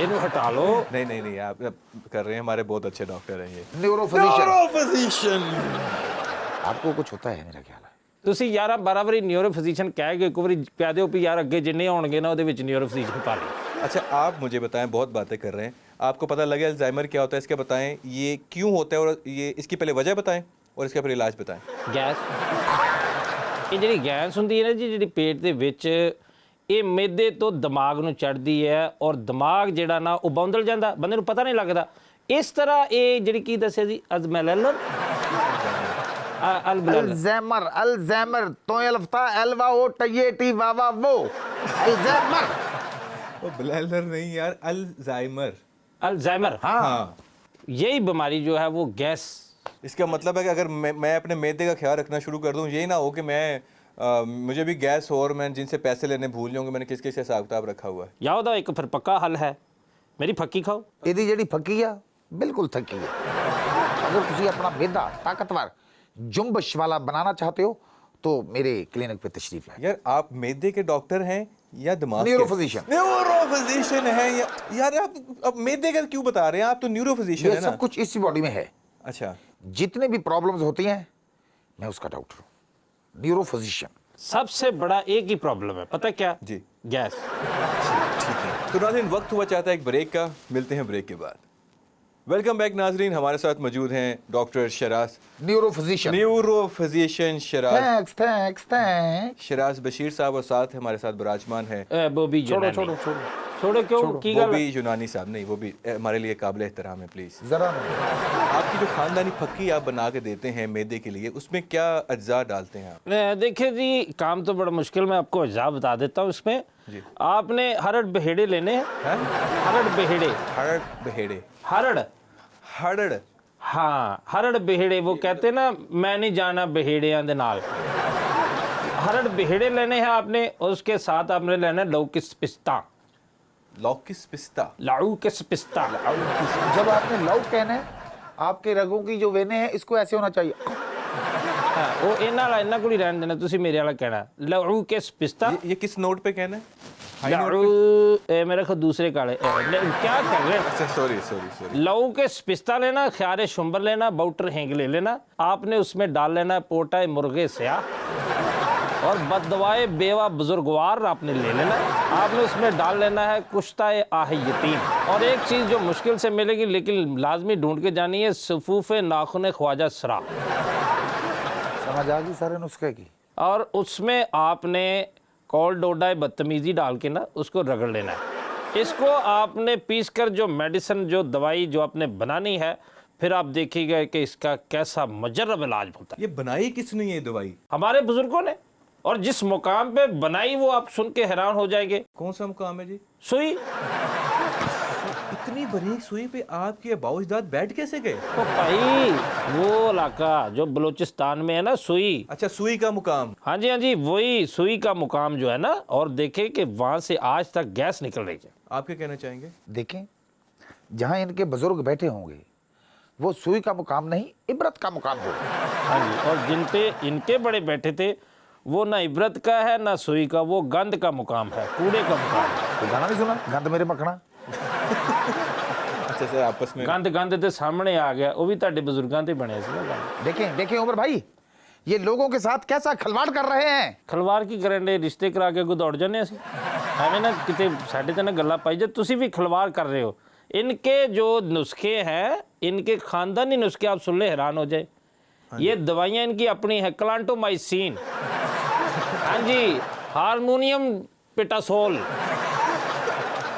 इन्हें हटा लो। नहीं नहीं नहीं, आप कर रहे हैं, हमारे बहुत अच्छे डॉक्टर हैं ये। न्यूरोफिजिशियन। आपको कुछ होता है मेरा ख्याल है। ਤੁਸੀਂ 11-12 ਵਾਰੀ ਨਿਊਰੋ ਫਿਜ਼ੀਸ਼ੀਅਨ ਕਹਿ ਕੇ ਇੱਕ ਵਾਰੀ ਪਿਆ ਦਿਓ ਵੀ ਯਾਰ ਅੱਗੇ ਜਿੰਨੇ ਆਉਣਗੇ ਨਾ ਉਹਦੇ ਵਿੱਚ ਨਿਊਰੋ ਫਿਜ਼ੀਸ਼ੀਅਨ ਪਾ ਲਈ। अच्छा आप मुझे बताएं, बहुत बातें कर रहे हैं, आपको पता लगे अल्जाइमर क्या होता है, इसके बताएं, ये क्यों होता है और ये इसकी पहले वजह बताएं और इसका फिर इलाज बताएं। ਗੈਸ ਇਹ ਜਿਹੜੀ ਗੈਸ ਹੁੰਦੀ ਹੈ ਨਾ ਜੀ, ਜਿਹੜੀ ਪੇਟ ਦੇ ਵਿੱਚ, ਇਹ ਮੈਦੇ ਤੋਂ ਦਿਮਾਗ ਨੂੰ ਚੜ੍ਹਦੀ ਹੈ ਔਰ ਦਿਮਾਗ ਜਿਹੜਾ ਨਾ ਉਹ ਬੌਂਦਲ ਜਾਂਦਾ, ਬੰਦੇ ਨੂੰ ਪਤਾ ਨਹੀਂ ਲੱਗਦਾ। ਇਸ ਤਰ੍ਹਾਂ ਇਹ ਜਿਹੜੀ ਕੀ ਦੱਸਿਆ ਜੀ, ਅਜ਼ਮੈਲਰ ਅਲਬਲਰ अल्जाइमर अल्जाइमर तो अल्फा एल्वा ओ टी टी वावा वो अल्जाइमर। वो ब्लैलर नहीं यार, अल्जाइमर। अल्जाइमर, हाँ, यही बीमारी जो है वो गैस। इसका मतलब है कि अगर मैं अपने मैदे का ख्याल रखना शुरू कर दूं, यही ना हो कि मुझे भी गैस हो और मैं जिनसे पैसे लेने भूल जाऊँ कि मैंने किस किस हिसाब किताब रखा हुआ है। या ਉਹਦਾ ਇੱਕ ਫਿਰ ਪੱਕਾ ਹੱਲ ਹੈ, ਮੇਰੀ ਫੱਕੀ ਖਾਓ। ਇਹਦੀ ਜਿਹੜੀ ਫੱਕੀ ਆ ਬਿਲਕੁਲ ਥੱਕੀ ਹੈ। अगर ਤੁਸੀਂ अपना मैदा ताकतवर जुम्बश वाला बनाना चाहते हो तो मेरे क्लिनिक पे तशरीफ लाएं। यार आप मैदे के डॉक्टर हैं या दिमाग न्यूरो फिजिशियन। न्यूरो फिजिशियन है यार आप अब मैदे का क्यों बता रहे हैं, आप तो न्यूरो फिजिशियन ये है ना। सब कुछ इसी बॉडी में है। अच्छा, जितने भी प्रॉब्लम्स होती हैं मैं उसका डॉक्टर हूँ, न्यूरो फिजिशियन। सबसे बड़ा एक ही प्रॉब्लम है, पता क्या जी, गैस। ठीक है। तो नाज़रीन वक्त हुआ चाहता है एक ब्रेक का, मिलते हैं ब्रेक के बाद। वेलकम बैक नाजरीन, हमारे साथ मौजूद हैं doctor Sharaz, neuro physician. Neuro physician thanks thanks thanks. Sharaz Bashir साहब, और साथ हमारे साथ विराजमान है वो भी छोड़ो यूनानी। छोड़ो छोड़ो छोड़ो क्यों की वो गल भी यूनानी साहब, नहीं वो भी हमारे लिए काबिल एहतराम है। प्लीज़, जरा नहीं। आपकी जो खानदानी फक्की आप बना के देते हैं मैदे के लिए, उसमें क्या अज्जा डालते हैं आप? देखिए जी, काम तो बड़ा मुश्किल, मैं आपको अज्जा बता देता हूँ इसमें। आपने हरड़ बहेड़े लेने हैं। हैं? हरड़ बहेड़े, हरड़ बहेड़े, हरड़, हरड़, हाँ हरड़ बहेड़े, वो कहते हैं ना मैं नहीं जाना बहेड़ियां दे नाल। हरड़ बहेड़े लेने हैं आपने, और उसके साथ आपने लेना है लौकिस पिस्ता। लौकिस पिस्ता, लौकिस पिस्ता। जब आपने लव कहना है, आपके रगों की जो वेने हैं इसको ऐसे होना चाहिए। हाँ, वो इन्ना वाला इन्ना कोई रहने देना, तुसी मेरे वाला कहना लौकिस पिस्ता। ये किस नोट पे कहना है? हाई नोट लौ मेरे को दूसरे काले क्या कर रहे हैं? अच्छा, सॉरी सॉरी सॉरी। लऊ के पिस्ता लेना, ख्यारे शुंबर लेना, बाउटर हेंग ले लेना। आपने उसमें डाल लेना है पोटा मुर्गे स्याह और बददवाए बेवा बुजुर्गवार आपने ले लेना। आपने उसमें डाल लेना है कुश्ता आह यतीम। और एक चीज़ जो मुश्किल से मिलेगी लेकिन लाजमी ढूंढ के जानी है, सफूफ़े नाखुन ख्वाजा सरा। समझ आ गई सारे नुस्खे की। और उसमें आपने कॉल डोडा बदतमीज़ी डाल के ना उसको रगड़ लेना है। इसको आपने पीस कर जो मेडिसिन, जो दवाई जो आपने बनानी है, फिर आप देखिएगा कि इसका कैसा मुजर्रब इलाज होता है। ये बनाई किसने ये दवाई? हमारे बुजुर्गों ने, और जिस मुकाम पे बनाई वो आप सुन के हैरान हो जाएंगे। कौन सा मुकाम है जी? सुई। इतनी बारीक सुई पे आपके अबाउजदाद बैठ कैसे गए? तो भाई वो इलाका जो बलूचिस्तान में है ना, सुई। अच्छा, सुई का मुकाम। हाँ जी, वही सुई का मुकाम जो है ना। और देखें कि वहाँ से आज तक गैस निकल रही है। आप क्या कहना चाहेंगे? देखें, जहाँ इनके बुजुर्ग बैठे होंगे वो सुई का मुकाम नहीं, इबरत का मुकाम होगा। हाँ जी, और जिन पे इनके बड़े बैठे थे वो ना इबरत का है ना सुई का, वो गंद का मुकाम है, कूड़े का मुकाम है। तो गाना नहीं सुना, गंद मेरे मखना। अच्छा सर, आपस में गंद गंद ते सामने आ गया, वो भी ताड़े बुजुर्गों ते बने सी ना गंद। देखें देखें उमर भाई, ये लोगों के साथ कैसा खिलवाड़ कर रहे हैं। खलवार की करें डे, रिश्ते करा के को दौड़ जाने ਅਸੀਂ ਐਵੇਂ ਨਾ ਕਿਤੇ ਸਾਡੇ ਤੇ ਨਾ ਗੱਲਾਂ ਪਾਈ ਜੇ। ਤੁਸੀਂ भी खिलवाड़ कर रहे हो। इनके जो नुस्खे हैं, इनके खानदानी नुस्खे आप सुन ले हैरान हो जाए। ये दवाइयाँ इनकी अपनी है, क्लांटोमाइसिन, हाँ जी, हारमोनियम पिटासोल।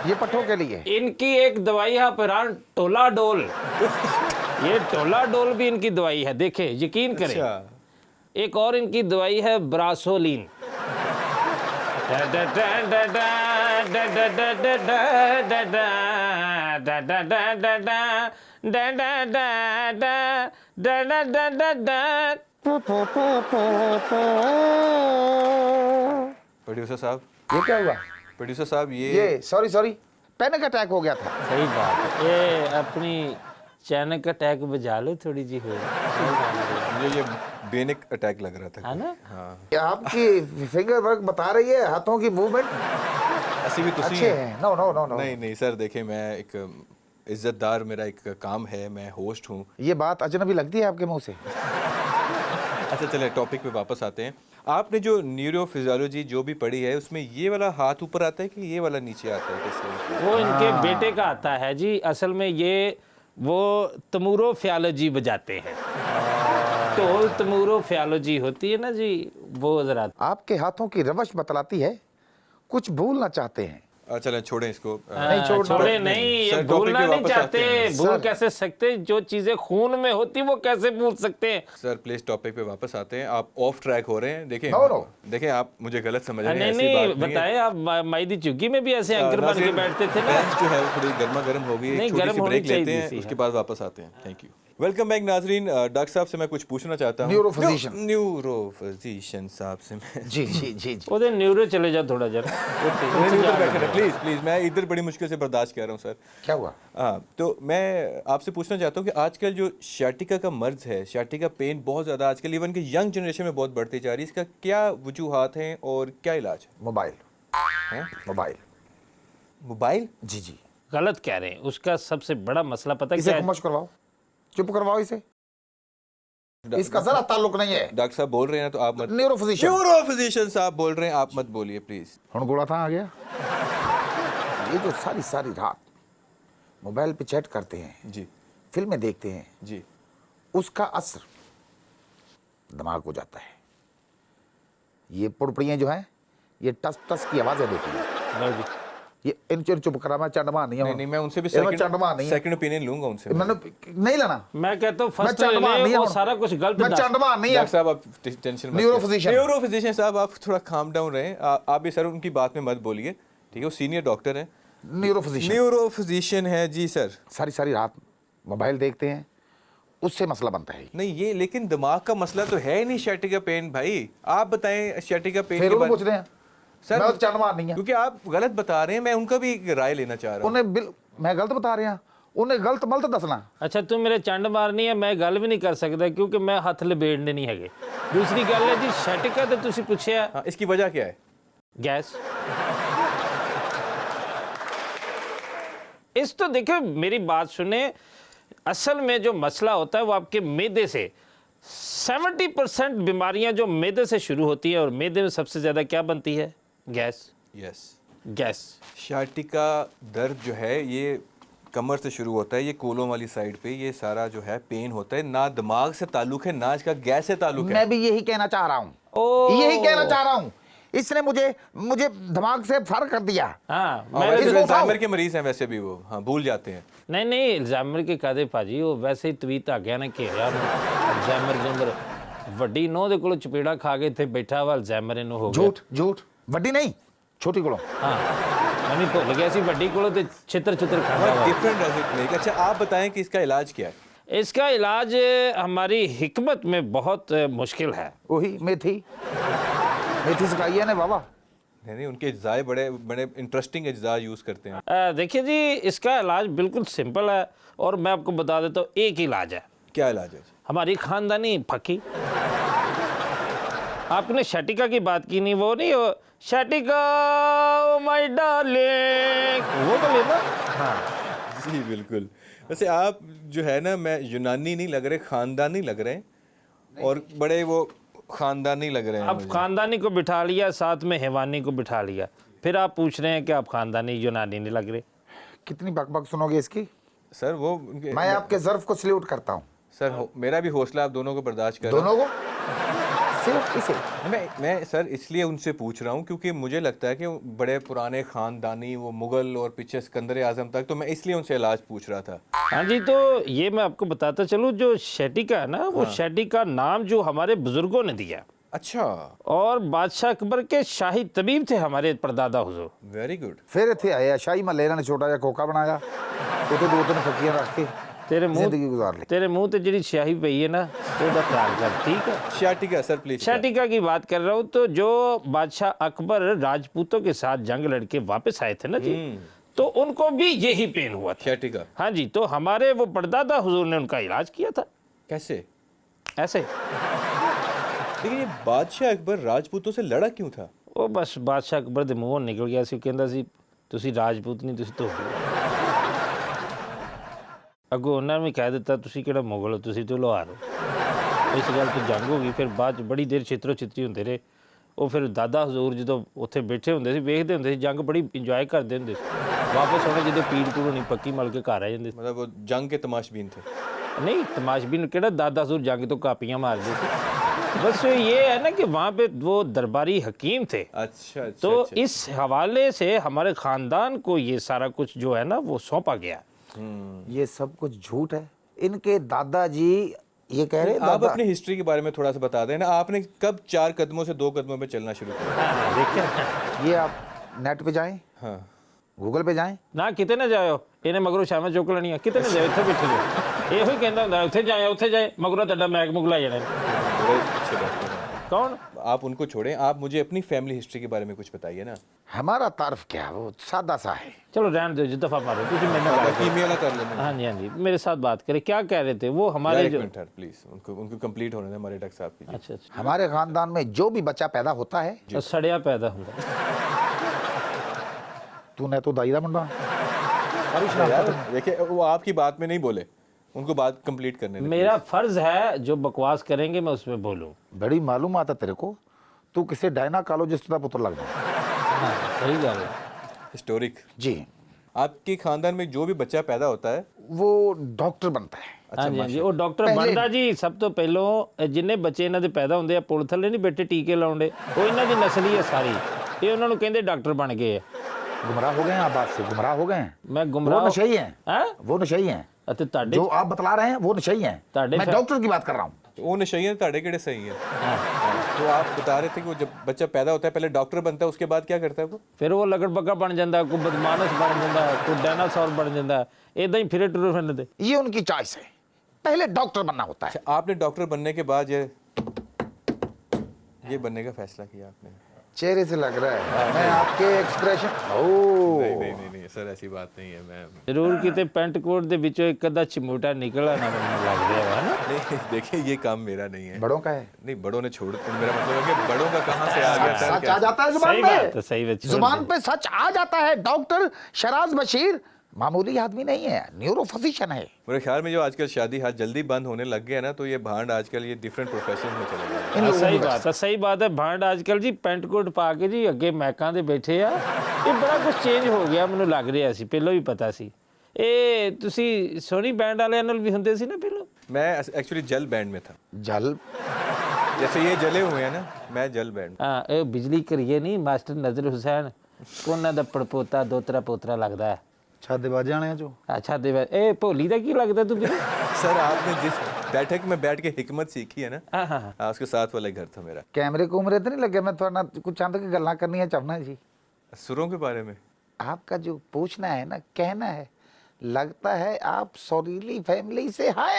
ये पट्टों के लिए। इनकी एक दवाई है परान टोला डोल। ये टोला डोल भी इनकी दवाई है, देखे यकीन करें। एक और इनकी दवाई है ब्रासोलिन। प्रोड्यूसर साहब, ये क्या हुआ? प्रोड्यूसर साहब, ये सॉरी पैनिक अटैक हो गया था। सही बात है, ये अपनी चैनक अटैक बजा लो थोड़ी जी हो। मुझे ये बेनिक अटैक लग रहा था। है ना? हाँ, ये आपकी फिंगर वर्क बता रही है, हाथों की मूवमेंट ऐसी भी तुसी अच्छे हैं। हैं। नो नो नो नो, नहीं सर, देखें मैं एक इज्जतदार, मेरा एक काम है, मैं होस्ट हूँ। ये बात अजनबी लगती है आपके मुंह से। अच्छा चले टॉपिक पे वापस आते हैं। आपने जो न्यूरोफिजियोलॉजी जो भी पढ़ी है उसमें ये वाला हाथ ऊपर आता है कि ये वाला नीचे आता है कैसे? वो इनके बेटे का आता है जी। असल में ये वो तमूरोफियालॉजी बजाते हैं। ढोल तमूरोफियालॉजी होती है ना जी, वो जरा। आपके हाथों की रवश बतलाती है कुछ भूलना चाहते हैं। चलें छोड़ें इसको। नहीं, छोड़ दो। छोड़े नहीं, ये सर, टॉपिक भूलना पे नहीं वापस आते चाहते। हैं। भूल सर। कैसे सकते? जो चीजें खून में होती वो कैसे भूल सकते हैं? सर प्लीज टॉपिक पे वापस आते हैं। आप ऑफ ट्रैक हो रहे हैं। देखें No, no. देखें आप मुझे गलत समझ रहे हैं, नहीं ऐसी नहीं, बात नहीं है। बताए आप माइदी चुग्गी में भी ऐसे एंकर बन के नाज़रीन, बैठते थे ना। बेंच जो है वो थोड़ी गर्मा गर्म हो गई। नहीं, एक छोटी गर्म सी होनी ब्रेक लेते चाहिए हैं, थी, उसके हाँ। बाद वापस आते हैं। Thank you. वेलकम बैक नाजरीन। डॉक्टर साहब से मैं कुछ पूछना चाहता हूँ। न्यूरोफिजिशियन। न्यूरोफिजिशियन साहब से मैं जी जी जी जी। ओदे न्यूरो चले जा थोड़ा जरा। प्लीज प्लीज, मैं इधर बड़ी मुश्किल से बर्दाश्त कर रहा हूँ सर। क्या हुआ? हाँ, तो मैं आपसे पूछना चाहता हूँ कि आजकल जो शाटिका का मर्ज है, शाटिका पेन बहुत ज़्यादा आजकल इवन कि यंग जनरेशन में बहुत बढ़ती जा रही है, इसका क्या वजूहात हैं और क्या इलाज मोबाइल है? मोबाइल। मोबाइल? जी जी। गलत कह रहे हैं। उसका सबसे बड़ा मसला पता इसे क्या है? खामोश करवाओ, चुप करवाओ इसे। इसका जरा ताल्लुक नहीं है। डॉक्टर साहब बोल रहे हैं तो आप मत। न्यूरोफिजिशियन। न्यूरोफिजिशियन साहब बोल रहे हैं, आप मत बोलिए प्लीज। हुण गोला था आ गया। ये जो सारी सारी रात मोबाइल पे चैट करते हैं, जी फिल्में देखते हैं, जी। उसका असर दिमाग को जाता है। ये पुड़पुड़ियाँ जो हैं ये टस टस की आवाज़ें देती हैं। लो जी। ये इन चुप करा, मैं चंडमा नहीं हूँ। नहीं मैं उनसे भी चंडमा नहीं सेकंड ओपिनियन लूंगा उनसे। मैंने नहीं लेना। मैं कहता हूँ मैं फर्स्ट ले चंडमा नहीं ले, वो हूँ। सारा कुछ गलत मैं दस। चंडमा नहीं डॉक्टर है। साहब आप टेंशन मत। न्यूरोफिजिशियन। न्यूरोफिजिशियन साहब आप थोड़ा काम डाउन रहें। आप भी सर उनकी बात में मत बोलिए, ठीक है? वो सीनियर डॉक्टर हैं। न्यूरोफिजिशियन न्यूरोफिजिशियन है जी सर। सारी सारी रात मोबाइल देखते हैं, उससे मसला बनता है। नहीं ये लेकिन दिमाग का मसला तो है नहीं शाटिका पेन भाई। आप बताएं शाटिका पेन फिर के उन्हें बारे पूछते हैं सर, मैं चंडमा नहीं है। क्योंकि आप गलत बता रहे हैं, मैं उनका भी एक राय लेना चाह रहा हूँ। उन्हें मैं गलत बता रहा, उन्हें गलत मलत दसना। अच्छा तू मेरे चंड मारनी है, मैं गल भी नहीं कर सकता क्योंकि मैं हथ लबेड़ने नहीं है। दूसरी गल है जी, शैटिका तो तुसी पूछया हाँ, इसकी वजह क्या है? गैस। इस तो देखो मेरी बात सुने, असल में जो मसला होता है वो आपके मैदे से। 70% बीमारियां जो मैदे से शुरू होती है, और मैदे में सबसे ज्यादा क्या बनती है? गैस। यस। गैस। शाटिका दर्द जो है ये कमर से शुरू होता है, ये कोलों वाली साइड पे ये सारा जो है पेन होता है। ना दिमाग से ताल्लुक है ना इसका गैस से ताल्लुक है। मैं भी यही कहना चाह रहा हूँ, ओह। यही कहना चाह रहा हूँ। इसने मुझे दिमाग से फर्क कर दिया। हाँ और मैं वैसे इसको भी अल्जाइमर उठाओ। के मरीज हैं वैसे भी वो, हाँ भूल जाते हैं। नहीं इल्जामर के कादे भाजी, वो वैसे ही तवीत आ गया ना घेरिया अल्जाइमर जमर ਵੱਡੀ ਨੋਹ ਦੇ ਕੋਲ ਚਪੇੜਾ ਖਾ ਕੇ ਇੱਥੇ ਬੈਠਾ ਵਾ ਅਲਜ਼ਾਈਮਰ ਇਹਨੂੰ ਹੋ ਗਿਆ। झूठ झूठ, वड्डी नहीं छोटी कोलों। हाँ मैं भी भुल गया सी ਵੱਡੀ ਕੋਲੋਂ ਤੇ छितर छितर खाता वा। Different does it make? अच्छा आप बताएं कि इसका इलाज क्या है? इसका इलाज हमारी हिकमत में बहुत मुश्किल है। वही मेथी सिखाई है ने बाबा। नहीं उनके अज्जाए बड़े बड़े इंटरेस्टिंग अज्जा यूज़ करते हैं। देखिए जी, इसका इलाज बिल्कुल सिंपल है और मैं आपको बता देता हूँ। एक ही इलाज है। क्या इलाज है? हमारी खानदानी फकी। आपने शटिका की बात की नहीं, वो नहीं, वो शटिका माय डार्लिंग, वो तो लेना। हाँ जी बिल्कुल। वैसे आप जो है ना, मैं यूनानी नहीं लग रहे, खानदानी लग रहे हैं और बड़े वो खानदानी लग रहे हैं अब मुझे। खानदानी को बिठा लिया, साथ में हैवानी को बिठा लिया, फिर आप पूछ रहे हैं कि आप खानदानी यूनानी नहीं लग रहे। कितनी बकबक सुनोगे इसकी? सर वो मैं आपके ज़र्फ को सल्यूट करता हूँ। सर मेरा भी हौसला आप दोनों को बर्दाश्त कर दोनों को सिर्फ इसे। मैं सर इसलिए उनसे पूछ रहा हूँ क्योंकि मुझे लगता है कि वो बड़े पुराने खानदानी, वो मुगल और पीछे सिकंदर आजम तक, तो मैं इसलिए उनसे इलाज पूछ रहा था। हाँ जी, तो ये मैं आपको बताता चलूँ, जो शटिका है ना, वो शटिका नाम जो हमारे बुजुर्गों ने दिया। अच्छा, और बादशाह अकबर के शाही तबीब थे हमारे परदादा हुजूर। Very good. फिर इतने आया शाही महल ने छोटा जिहा खोखा बनाया, उते दो तीन फकीर रख के तेरे जिंदगी गुजार मुंह ली। तेरे मुंह ते जिहड़ी स्याही पई है ना, ਉਹਦਾ ख्याल कर, ठीक है? शाटिका सर प्लीज। शटिका की बात कर रहा हूँ। तो जो बादशाह अकबर राजपूतों के साथ जंग लड़के वापस आए थे ना जी, तो उनको भी यही पेन हुआ था। शाटिका हाँ जी, तो हमारे वो परदादा हुजूर ने उनका इलाज किया था कैसे? ऐसे। लेकिन ये बादशाह अकबर राजपूतों से लड़ा क्यों था? ਉਹ ਬਸ ਬਾਦਸ਼ਾਹ ਅਕਬਰ ਦੇ ਮੂੰਹੋਂ ਨਿਕਲ ਗਿਆ ਸੀ, ਕਹਿੰਦਾ ਸੀ ਤੁਸੀਂ ਰਾਜਪੂਤ ਨਹੀਂ, ਤੁਸੀਂ ਧੋਬੀ। ਅੱਗੋਂ ਉਹਨਾਂ ਨੇ ਵੀ ਕਹਿ ਦਿੱਤਾ ਤੁਸੀਂ ਕਿਹੜਾ ਮੁਗਲ ਹੋ, ਤੁਸੀਂ ਤਾਂ ਲੋਹਾਰ ਹੋ। ਇਸ ਗੱਲ ਤੋਂ ਜੰਗ ਹੋ ਗਈ। ਫਿਰ ਬਾਅਦ 'ਚ ਬੜੀ ਦੇਰ ਛਿੱਤਰੋ ਛਿੱਤਰੀ ਹੁੰਦੇ ਰਹੇ। ਉਹ ਫਿਰ ਦਾਦਾ ਹਜ਼ੂਰ ਜਦੋਂ ਉੱਥੇ ਬੈਠੇ ਹੁੰਦੇ ਸੀ, ਵੇਖਦੇ ਹੁੰਦੇ ਸੀ, ਜੰਗ ਬੜੀ ਇੰਜੋਏ ਕਰਦੇ ਹੁੰਦੇ ਸੀ। ਵਾਪਸ ਆਉਣੇ ਜਦੋਂ ਪੀੜ ਪੂੜ ਹੋਣੀ ਪੱਕੀ ਮਲ ਕੇ ਘਰ ਆ ਜਾਂਦੇ ਸੀ। मतलब वो जंग के तमाशबीन थे। नहीं तमाशबीन किहड़ा दादा हजूर जंग तो कापियां मारते थे। बस ये है ना कि वहाँ पे वो दरबारी हकीम थे। अच्छा तो इस हवाले से हमारे खानदान को ये सारा कुछ जो है ना वो सौंपा गया। ये सब कुछ झूठ है। इनके दादाजी ये कह रहे आप दादा अपनी हिस्ट्री के बारे में थोड़ा सा बता दें ना, आपने कब 4 कदमों से 2 कदमों पे चलना शुरू किया? देखें ये आप नेट पे जाएं, हाँ, गूगल पे जाएं, ना किते ना जाओ, ਇਹਨੇ ਮਗਰੋਂ ਸ਼ਾਮਾਂ ਚੁੱਕ ਲੈਣੀਆਂ, ਕਿਤੇ ਨਾ ਜਾਓ, ਇੱਥੇ ਬੈਠੇ ਜਾਓ। ਇਹੋ ਹੀ ਕਹਿੰਦਾ ਹੁੰਦਾ ਉੱਥੇ ਜਾਏ ਮਗਰੋਂ ਤੁਹਾਡਾ ਮੈਕ ਮੁਗਲਾ ਜਾਣਾ। बड़े अच्छे डॉक्टर हैं। कौन? आप उनको छोड़ें, आप मुझे अपनी फैमिली हिस्ट्री के बारे में कुछ बताइए ना। हमारा तारफ क्या है, वो सादा सा है। चलो रहने दो जी, दफा मारो तुझे मैंने बात बाकी ईमेल ना कर लेना। हाँ जी हाँ जी, मेरे साथ बात करें। क्या कह रहे थे वो हमारे एक जो? मिनट है प्लीज, उनको कंप्लीट होने दें हमारे डॉक्टर साहब की। अच्छा अच्छा, हमारे खानदान में जो भी बच्चा पैदा होता है, तो सड़िया पैदा होगा। तूने तो दाई दा मुंडा यार देखिए, वो आपकी बात में नहीं बोले, उनको बात कंप्लीट करने दें। मेरा फर्ज है जो बकवास करेंगे मैं उसमें बोलूं। बड़ी मालूम आता तेरे को, तू किसी डायनाकोलॉजिस्ट का पुत्र लगता है। हाँ सही गल है। हिस्टोरिक। जी, आपके खानदान में जो भी बच्चा पैदा होता है, वो डॉक्टर बनता है। हाँ जी हाँ जी, वो डॉक्टर पहले- बनता जी। सब तो पहलों जिन्ने बच्चे ਇਹਨਾਂ ਦੇ ਪੈਦਾ ਹੁੰਦੇ ਆ ਪੁਲ ਥੱਲੇ ਨਹੀਂ ਬੈਠੇ ਟੀਕੇ ਲਾਉਂਦੇ, ਉਹ ਇਹਨਾਂ ਦੀ ਨਸਲੀ ਹੈ ਸਾਰੀ। ਇਹ ਉਹਨਾਂ ਨੂੰ ਕਹਿੰਦੇ ਡਾਕਟਰ ਬਣ ਗਏ ਆ। गुमराह हो गए हैं आप, बात से गुमराह हो गए हैं। मैं वो गुमराह नशेई हैं, हैं? वो नशेई हैं। ਅਤੇ ਤੁਹਾਡੇ जो आप बतला रहे हैं वो नशेई हैं। ताड़े मैं फै- डॉक्टर की बात कर रहा हूँ। वो नशे ताड़े केड़े सही है। हाँ। तो आप बता रहे थे कि वो जब बच्चा पैदा होता है पहले डॉक्टर बनता है, उसके बाद क्या करता है वो? ਫਿਰ ਉਹ ਲਗੜ ਬੱਗਾ ਬਣ ਜਾਂਦਾ, ਕੋਈ ਬਦਮਾਨਸ ਬਣ ਜਾਂਦਾ, ਕੋਈ ਡਾਇਨਾਸੌਰ ਬਣ ਜਾਂਦਾ, ਇਦਾਂ ਹੀ ਫਿਰੇ ਟੁਰੇ ਫਿਰਦੇ। ये उनकी चॉइस है, पहले डॉक्टर बनना होता है। आपने डॉक्टर बनने के बाद ये बनने का फैसला किया आपने? चेहरे से लग रहा है, मैं आपके एक्सप्रेशन नहीं सर, ऐसी बात नहीं है। मैं ਜ਼ਰੂਰ ਕਿਤੇ ਪੈਂਟ ਕੋਟ ਦੇ ਵਿੱਚੋਂ ਇੱਕ ਅੱਧਾ ਚਿਮੂਟਾ ਨਿਕਲਾ ਨਾ ਮੈਨੂੰ ਲੱਗ ਰਿਹਾ ਵਾ ਨਾ। नहीं देखिए, ये काम मेरा नहीं है। बड़ों का है। नहीं, बड़ों ने छोड़, मेरा मतलब है कि बड़ों का कहाँ से आ गया सर? सच आ जाता है सही जुबान बात है, पे, सही बात। जुबान पे सच आ जाता है। डॉक्टर शराज बशीर मामूली आदमी नहीं है, न्यूरो फिजिशियन है। मेरे ख्याल में जो आजकल शादी हाथ जल्दी बंद होने लग गया ना, तो ये भांड आजकल ये डिफरेंट प्रोफेशन में चले गए। इन हाँ, लोगों सही का बात है, सही बात है। ਭਾਂਡ ਅੱਜਕੱਲ ਜੀ ਪੈਂਟ ਕੋਟ ਪਾ ਕੇ ਜੀ ਅੱਗੇ ਮੈਕਾਂ ਦੇ ਬੈਠੇ ਆ। ਇਹ ਬੜਾ ਕੁਝ ਚੇਂਜ ਹੋ ਗਿਆ, ਮੈਨੂੰ ਲੱਗ ਰਿਹਾ ਸੀ, ਪਹਿਲਾਂ ਵੀ ਪਤਾ ਸੀ। ਇਹ ਤੁਸੀਂ ਸੋਨੀ ਬੈਂਡ ਵਾਲਿਆਂ ਨਾਲ ਵੀ ਹੁੰਦੇ ਸੀ ਨਾ ਪਹਿਲਾਂ? मैं एक्चुअली जल बैंड में था। जल जैसे ये जले हुए हैं ना, मैं जल बैंड। ਹਾਂ, ਇਹ ਬਿਜਲੀ ਕਰੀਏ ਨਹੀਂ ਮਾਸਟਰ ਨਜ਼ਰ ਹੁਸੈਨ, ਉਹਨਾਂ ਦਾ ਪੜਪੋਤਾ ਦੋਤਰਾ ਪੋਤਰਾ ਲੱਗਦਾ ਹੈ। छादे बाजे आने जो ਅੱਛਾ ਦੇ ਇਹ ਭੋਲੀ ਦਾ ਕੀ ਲੱਗਦਾ ਤੂੰ ਵੀਰੇ? सर आपने जिस बैठक में बैठ के हिकमत सीखी है ना, ਹਾਂ ਹਾਂ हाँ, उसके साथ वाला घर था मेरा। कैमरे कुमरे तो नहीं लगे? मैं थोड़ा कुछ चंद की गल्ला करनी है चाहना जी। सुरों के बारे में आपका जो पूछना है ना, कहना है, लगता है आप सौरीली फैमिली से है।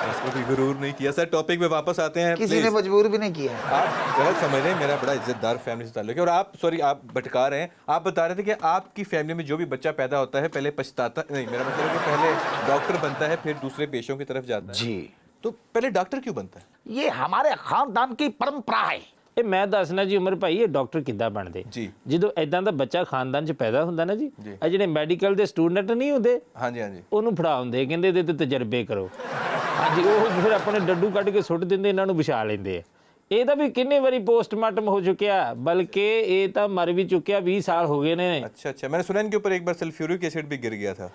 उसको भी गुरूर नहीं किया। सर टॉपिक पे वापस आते हैं किसी ने please। मजबूर भी नहीं किया है। आप गलत समझ रहे हैं, मेरा बड़ा इज्जतदार फैमिली से ताल्लुक है। और आप सॉरी, आप भटका रहे हैं। आप बता रहे थे कि आपकी फैमिली में जो भी बच्चा पैदा होता है पहले पछताता नहीं, मेरा मतलब है कि पहले डॉक्टर बनता है फिर दूसरे पेशों की तरफ जाता है। जी, तो पहले डॉक्टर क्यों बनता है? ये हमारे खानदान की परंपरा है। ਇਹ ਮੈਂ ਦੱਸਣਾ ਜੀ ਉਮਰ ਭਾਈ, ਇਹ ਡਾਕਟਰ ਕਿੱਦਾਂ ਬਣਦੇ? ਜੀ। ਜਦੋਂ ਐਦਾਂ ਦਾ ਬੱਚਾ ਖਾਨਦਾਨ 'ਚ ਪੈਦਾ ਹੁੰਦਾ ਨਾ ਜੀ, ਜੀ। ਇਹ ਜਿਹੜੇ ਮੈਡੀਕਲ ਦੇ ਸਟੂਡੈਂਟ ਨਹੀਂ ਹੁੰਦੇ, हाँ जी, हाँ जी। ਉਹਨੂੰ ਫੜਾਉਂਦੇ, ਕਹਿੰਦੇ ਇਹਦੇ ਤੇ ਤਜਰਬੇ ਕਰੋ। ਹਾਂਜੀ, ਉਹ ਫਿਰ ਆਪਣੇ ਡੱਡੂ ਕੱਢ ਕੇ ਸੁੱਟ ਦਿੰਦੇ, ਇਹਨਾਂ ਨੂੰ ਵਿਛਾ ਲੈਂਦੇ ਆ। ਇਹਦਾ ਵੀ ਕਿੰਨੇ ਵਾਰੀ ਪੋਸਟਮਾਰਟਮ ਹੋ ਚੁੱਕਿਆ, ਬਲਕਿ ਇਹ ਤਾਂ ਮਰ ਵੀ ਚੁੱਕਿਆ, 20 ਸਾਲ ਹੋ ਗਏ ਨੇ। अच्छा, मैंने सुना इनके ऊपर एक बार सल्फ्यूरिक एसिड भी गिर गया था।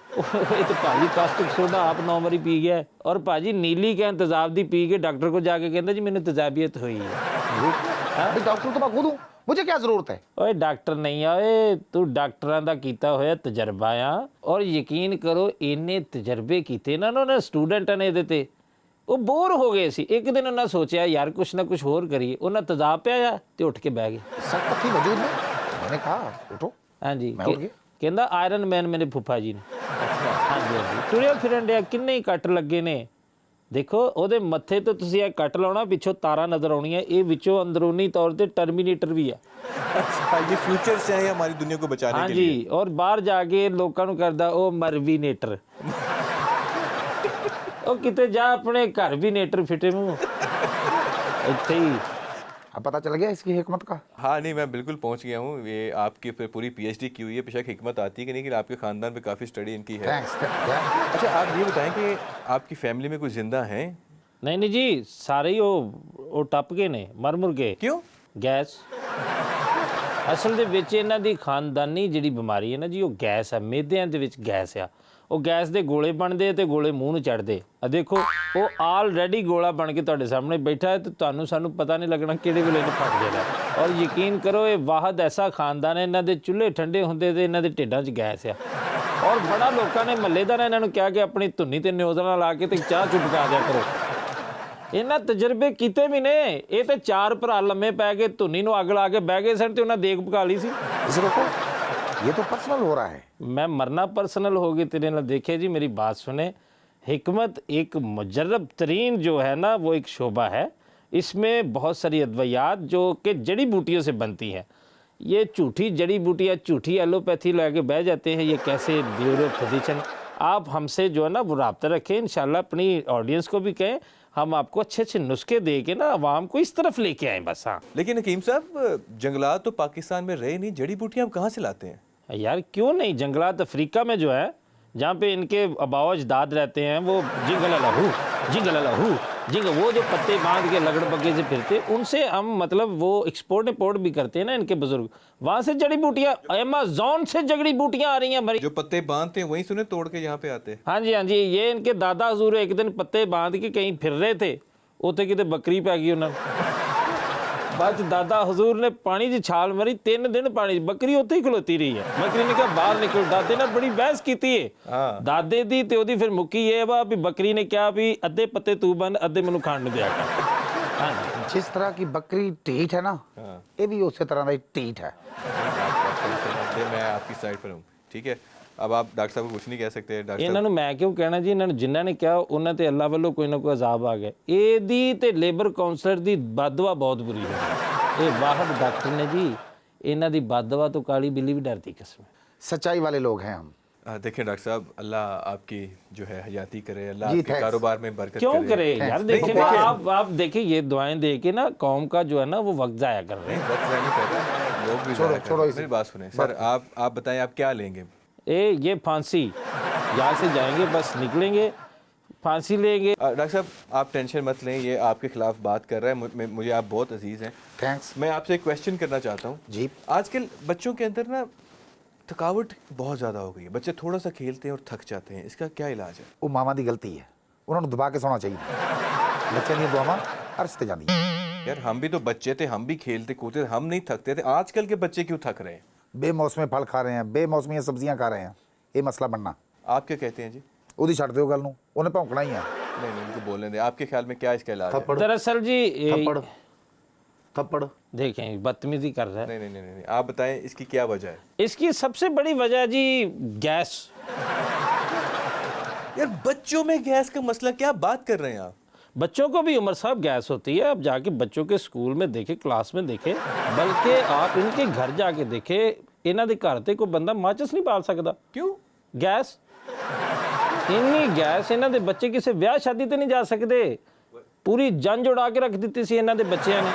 ਇਹ ਤਾਂ ਭਾਜੀ ਕਾਸਟਿਕ ਸੋਡਾ ਆਪ 9 ਵਾਰੀ ਪੀ ਗਿਆ, ਔਰ ਭਾਜੀ ਨੀਲੀ ਕਹਿਣ ਤੇਜ਼ਾਬ ਦੀ ਪੀ ਕੇ ਡਾਕਟਰ ਕੋਲ ਜਾ ਕੇ ਕਹਿੰਦਾ ਜੀ ਮੈਨੂੰ ਤੇਜ਼ਾਬੀਅਤ ਹੋਈ ਹੈ। अभी डॉक्टर तो मैं खुद हूँ, मुझे क्या जरूरत है? ਓਏ ਡਾਕਟਰ ਨਹੀਂ ਆ, ਓਏ ਤੂੰ ਡਾਕਟਰਾਂ ਦਾ ਕੀਤਾ ਹੋਇਆ ਤਜਰਬਾ ਆ। ਔਰ ਯਕੀਨ ਕਰੋ ਇੰਨੇ ਤਜਰਬੇ ਕੀਤੇ ਨਾ ਉਹਨਾਂ ਨੇ ਸਟੂਡੈਂਟਾਂ ਨੇ ਇਹਦੇ ਤੇ, ਉਹ ਬੋਰ ਹੋ ਗਏ ਸੀ। ਇੱਕ ਦਿਨ ਉਹਨਾਂ ਸੋਚਿਆ ਯਾਰ ਕੁਛ ਨਾ ਕੁਛ ਹੋਰ ਕਰੀਏ, ਉਹਨਾਂ ਤੇਜ਼ਾਬ ਪਿਆ ਤੇ ਉੱਠ ਕੇ ਬਹਿ ਗਏ। सब कथी वजूद में, मैंने कहा उठो। ਹਾਂਜੀ ਮੈਂ ਉੱਠ ਗਿਆ। ਕਹਿੰਦਾ ਆਇਰਨ ਮੈਨ ਮੇਰੇ ਫੁੱਫਾ ਜੀ ਨੇ। ਹਾਂਜੀ ਹਾਂਜੀ, ਤੁਰਿਆ ਫਿਰਨ ਡਿਆ, ਕਿੰਨੇ ਹੀ ਕੱਟ ਲੱਗੇ ਨੇ। ਦੇਖੋ ਉਹਦੇ ਮੱਥੇ ਤੋਂ ਤੁਸੀਂ ਇਹ ਕੱਟ ਲਾਉਣਾ, ਪਿੱਛੋਂ ਤਾਰਾਂ ਨਜ਼ਰ ਆਉਣੀਆਂ, ਇਹ ਵਿੱਚੋਂ ਅੰਦਰੂਨੀ ਤੌਰ ਤੇ ਟਰਮੀਨੇਟਰ ਵੀ ਆ। अच्छा, ये फ्यूचर से है हमारी दुनिया को बचाने के लिए। ਹਾਂਜੀ, ਔਰ ਬਾਹਰ ਜਾ ਕੇ ਲੋਕਾਂ ਨੂੰ ਕਰਦਾ ਉਹ ਮਰਵੀਨੇਟਰ। ਉਹ ਕਿਤੇ ਜਾ ਆਪਣੇ ਘਰ ਵੀ ਨੇਟਰ ਫਿੱਟੇ ਮੂੰਹ ਇੱਥੇ ਹੀ। अब पता चल गया इसकी हिकमत का। हाँ नहीं, मैं बिल्कुल पहुंच गया हूँ। ये आपकी फिर पूरी PhD की हुई है, बेशक हिकमत आती है कि नहीं, कि आपके ख़ानदान पे काफ़ी स्टडी इनकी है। थैंक्स। क्या? अच्छा, आप ये बताएं कि आपकी फैमिली में कोई ज़िंदा हैं? नहीं नहीं जी, सारे ही ਉਹ ਟੱਪ ਗਏ ਨੇ, ਮਰ ਮੁਰ ਗਏ। क्यों? ਗੈਸ ਅਸਲ ਦੇ ਵਿੱਚ ਇਹਨਾਂ ਦੀ ਖਾਨਦਾਨੀ ਜਿਹੜੀ ਬਿਮਾਰੀ ਹੈ ਨਾ ਜੀ, ਉਹ ਗੈਸ ਹੈ, ਮਿਹਦਿਆਂ ਦੇ ਵਿੱਚ ਗੈਸ ਆ। ਉਹ ਗੈਸ ਦੇ ਗੋਲੇ ਬਣਦੇ ਤੇ ਗੋਲੇ ਮੂੰਹ ਨੂੰ ਚੜਦੇ ਆ। ਦੇਖੋ ਉਹ ਆਲਰੇਡੀ ਗੋਲਾ ਬਣ ਕੇ ਤੁਹਾਡੇ ਸਾਹਮਣੇ ਬੈਠਾ ਹੈ ਤੇ ਤੁਹਾਨੂੰ ਸਾਨੂੰ ਪਤਾ ਨਹੀਂ ਲੱਗਣਾ ਕਿਹੜੇ ਵੇਲੇ ਇਹਨੇ ਫਟ ਜਾਣਾ। ਔਰ ਯਕੀਨ ਕਰੋ ਇਹ ਵਾਹਦ ਐਸਾ ਖਾਨਦਾਨ ਹੈ, ਇਹਨਾਂ ਦੇ ਚੁੱਲ੍ਹੇ ਠੰਡੇ ਹੁੰਦੇ ਤੇ ਇਹਨਾਂ ਦੇ ਢਿੱਡਾਂ 'ਚ ਗੈਸ ਆ। ਔਰ ਬੜਾ ਲੋਕਾਂ ਨੇ ਮਹੱਲੇਦਾਰਾਂ ਇਹਨਾਂ ਨੂੰ ਕਿਹਾ ਕਿ ਆਪਣੀ ਧੁੰਨੀ ਤੇ ਨਿਓਜ਼ਲਾਂ ਲਾ ਕੇ ਤੇ ਚਾਹ ਚੁੱਪ ਕਰਾ ਦਿਆ ਕਰੋ। ਇਹਨਾਂ ਤਜਰਬੇ ਕੀਤੇ ਵੀ ਨੇ। ਇਹ ਤੇ 4 ਭਰਾ ਲੰਮੇ ਪੈ ਕੇ ਧੁੰਨੀ ਨੂੰ ਅੱਗ ਲਾ ਕੇ ਬਹਿ ਗਏ ਸਨ ਤੇ ਉਹਨਾਂ ਦੇਖ ਪਕਾ ਲਈ ਸੀ। इसे रोको, ये तो पर्सनल हो रहा है। मैं मरना पर्सनल होगी तेरे ना। देखिए जी मेरी बात सुने, हिकमत एक मुजर्रब तरीन जो है ना वो एक शोबा है। इसमें बहुत सारी अद्वियात जो कि जड़ी बूटियों से बनती हैं। ये झूठी जड़ी बूटियाँ, झूठी एलोपैथी लगा के बह जाते हैं। ये कैसे ब्यूरो फिजिशियन, आप हमसे जो है ना वो रब्ता रखें। इंशाल्लाह अपनी ऑडियंस को भी कहें हम आपको अच्छे अच्छे नुस्खे दे के ना आवाम को इस तरफ लेके आएँ बस। हाँ लेकिन हकीम साहब, जंगलात तो पाकिस्तान में रहे नहीं, जड़ी बूटियाँ आप कहाँ से लाते हैं? यार क्यों नहीं, जंगलात अफ्रीका में जो है जहाँ पे इनके आबाओ अजदाद रहते हैं, वो जिंगला लहू जिंग, वो जो पत्ते बांध के लगड़ बग्गे से फिरते, उनसे हम मतलब वो एक्सपोर्ट इंपोर्ट भी करते हैं ना इनके बुजुर्ग। वहाँ से जड़ी बूटियाँ, अमेज़न से जड़ी बूटियाँ आ रही हैं भरी। जो पत्ते बांधते हैं वहीं सुने तोड़ के यहाँ पे आते हैं। हाँ जी, ये इनके दादा हजूर एक दिन पत्ते बांध के कहीं फिर रहे थे, उत्थे किते बकरी पै गई उन्होंने। बाद दादा हजूर ने पानी च छाल मारी, 3 दिन पानी, बकरी उत्थे ही खलोती रही है। बकरी ने कहा बाहर निकल। दादे ने बड़ी बहस की है दादे दी ते ओदी। फिर मुक्की ये वा भी बकरी ने क्या भी अद्धे पत्ते तू बन, अद्धे मैनू खाण नूं दिया कर। हाँ जी, जिस तरह की बकरी टीठ है ना, ये भी उसी तरह का टीठ है। मैं आपकी साइड पर हूँ, ठीक है। अब आप डॉक्टर साहब को कुछ नहीं कह सकते। डॉक्टर ਇਹਨਾਂ ਨੂੰ ਮੈਂ ਕਿਉਂ ਕਹਿਣਾ ਜੀ, ਇਹਨਾਂ ਨੂੰ ਜਿਨ੍ਹਾਂ ਨੇ ਕਿਹਾ ਉਹਨਾਂ ਤੇ ਅੱਲਾਹ ਵੱਲੋਂ ਕੋਈ ਨਾ ਕੋਈ ਅਜ਼ਾਬ ਆ ਗਿਆ। ਇਹਦੀ ਤੇ ਲੇਬਰ ਕਾਉਂਸਲਰ ਦੀ ਬਦਦੁਆ ਬਹੁਤ ਬੁਰੀ ਹੈ। ਇਹ ਵਾਹਦ ਡਾਕਟਰ ਨੇ ਜੀ, ਇਹਨਾਂ ਦੀ ਬਦਦੁਆ ਤੋਂ ਕਾਲੀ ਬਿੱਲੀ ਵੀ ਡਰਦੀ ਕਿਸਮ। सच्चाई वाले लोग हैं हम। देखिए डॉक्टर साहब, अल्लाह आपकी जो है हयाती करे, अल्लाह जी, आपके thanks। कारोबार में बरकत क्यों करे करे। यार, देखिए ना आप देखिए ये दुआएं दे के ना कौम का जो है ना वो वक्त जाया कर रहे हैं। वक्त ज़ाया नहीं कर रहे हैं, लोग भी ज़ाया कर रहे हैं। मेरी बात सुने सर, आप बताएं आप क्या लेंगे? ये फांसी, यहाँ से जाएंगे बस निकलेंगे, फांसी लेंगे। डॉक्टर साहब आप टेंशन मत लें, ये आपके खिलाफ बात कर रहा है, मुझे आप बहुत अजीज़ हैं। थैंक्स। मैं आपसे एक क्वेश्चन करना चाहता हूँ जी। आजकल बच्चों के अंदर ना थकावट बहुत ज़्यादा हो गई है, बच्चे थोड़ा सा खेलते हैं और थक जाते हैं, इसका क्या इलाज है? वो मामा की गलती है, उन्होंने दबा के सोना चाहिए। बच्चे नहीं दुआमा अर्श ते जाती है। यार हम भी तो बच्चे थे, हम भी खेलते कूदते थे, हम नहीं थकते थे। आजकल के बच्चे क्यों थक रहे हैं? बेमौसमी फल खा रहे हैं, बेमौसमी सब्जियां खा रहे हैं, ये मसला बनना। आप क्या कहते हैं जी? ਉਹਦੀ ਛੱਡ ਦਿਓ ਗੱਲ ਨੂੰ, ਉਹਨੇ ਭੌਂਕਣਾ ਹੀ ਆ। नहीं नहीं उनको बोलने दें। आपके ख्याल में क्या इसका इलाज है? थप्पड़ दरअसल जी थप्पड़ थप्पड़। देखें बदतमीजी कर रहा है। नहीं नहीं नहीं नहीं आप बताएं इसकी क्या वजह है? इसकी सबसे बड़ी वजह जी गैस। यार बच्चों में गैस का मसला, क्या बात कर रहे हैं आप? बच्चों को भी उमर साहब गैस होती है। अब जाके बच्चों के स्कूल में देखे, क्लास में देखे, बल्कि आप इनके घर जाके देखे, इन्हों के घर ते कोई बंदा माचिस नहीं बाल सकता। क्यों? गैस, इन्नी गैस इन्हों के बच्चे किसी ब्याह शादी ते नहीं जा सकते। पूरी जंज उड़ा के रख दी सी इन्हों के बच्चों ने।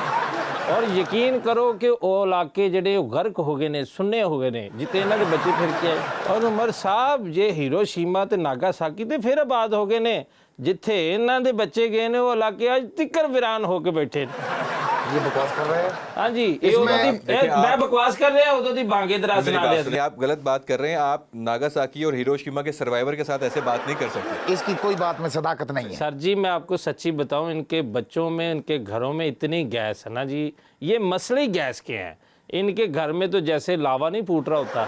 और यकीन करो कि वो इलाके ਜਿਹੜੇ ਉਹ ਗਰਕ ਹੋ ਗਏ ਨੇ, ਸੁੰਨੇ ਹੋ ਗਏ ਨੇ, ਜਿੱਥੇ ਇਹਨਾਂ ਦੇ ਬੱਚੇ ਫਿਰ ਕੇ ਆਏ। ਔਰ ਉਮਰ ਸਾਹਿਬ ਜੇ ਹੀਰੋਸ਼ੀਮਾ ਤੇ ਨਾਗਾਸਾਕੀ ਤੇ ਫਿਰ ਆਬਾਦ ਹੋ ਗਏ ਨੇ, ਜਿੱਥੇ ਇਹਨਾਂ ਦੇ ਬੱਚੇ ਗਏ ਨੇ ਉਹ ਇਲਾਕੇ ਅੱਜ ਤਿੱਕਰ ਵੀਰਾਨ ਹੋ ਕੇ ਬੈਠੇ ਨੇ। ये बकवास कर रहे हैं। हाँ जी, ये उधर दी मैं बकवास कर रहा उधर दी बांगे दराज मेरी सुना बात दे। सुनिए, आप गलत बात कर रहे हैं। आप नागासाकी और हिरोशिमा के सर्वाइवर के साथ ऐसे बात नहीं कर सकते। इसकी कोई बात में सदाकत नहीं है। सर जी मैं आपको सच्ची बताऊं, इनके बच्चों में, इनके घरों में इतनी गैस है ना जी, ये मसले गैस के हैं। इनके घर में तो जैसे लावा नहीं फूट रहा होता,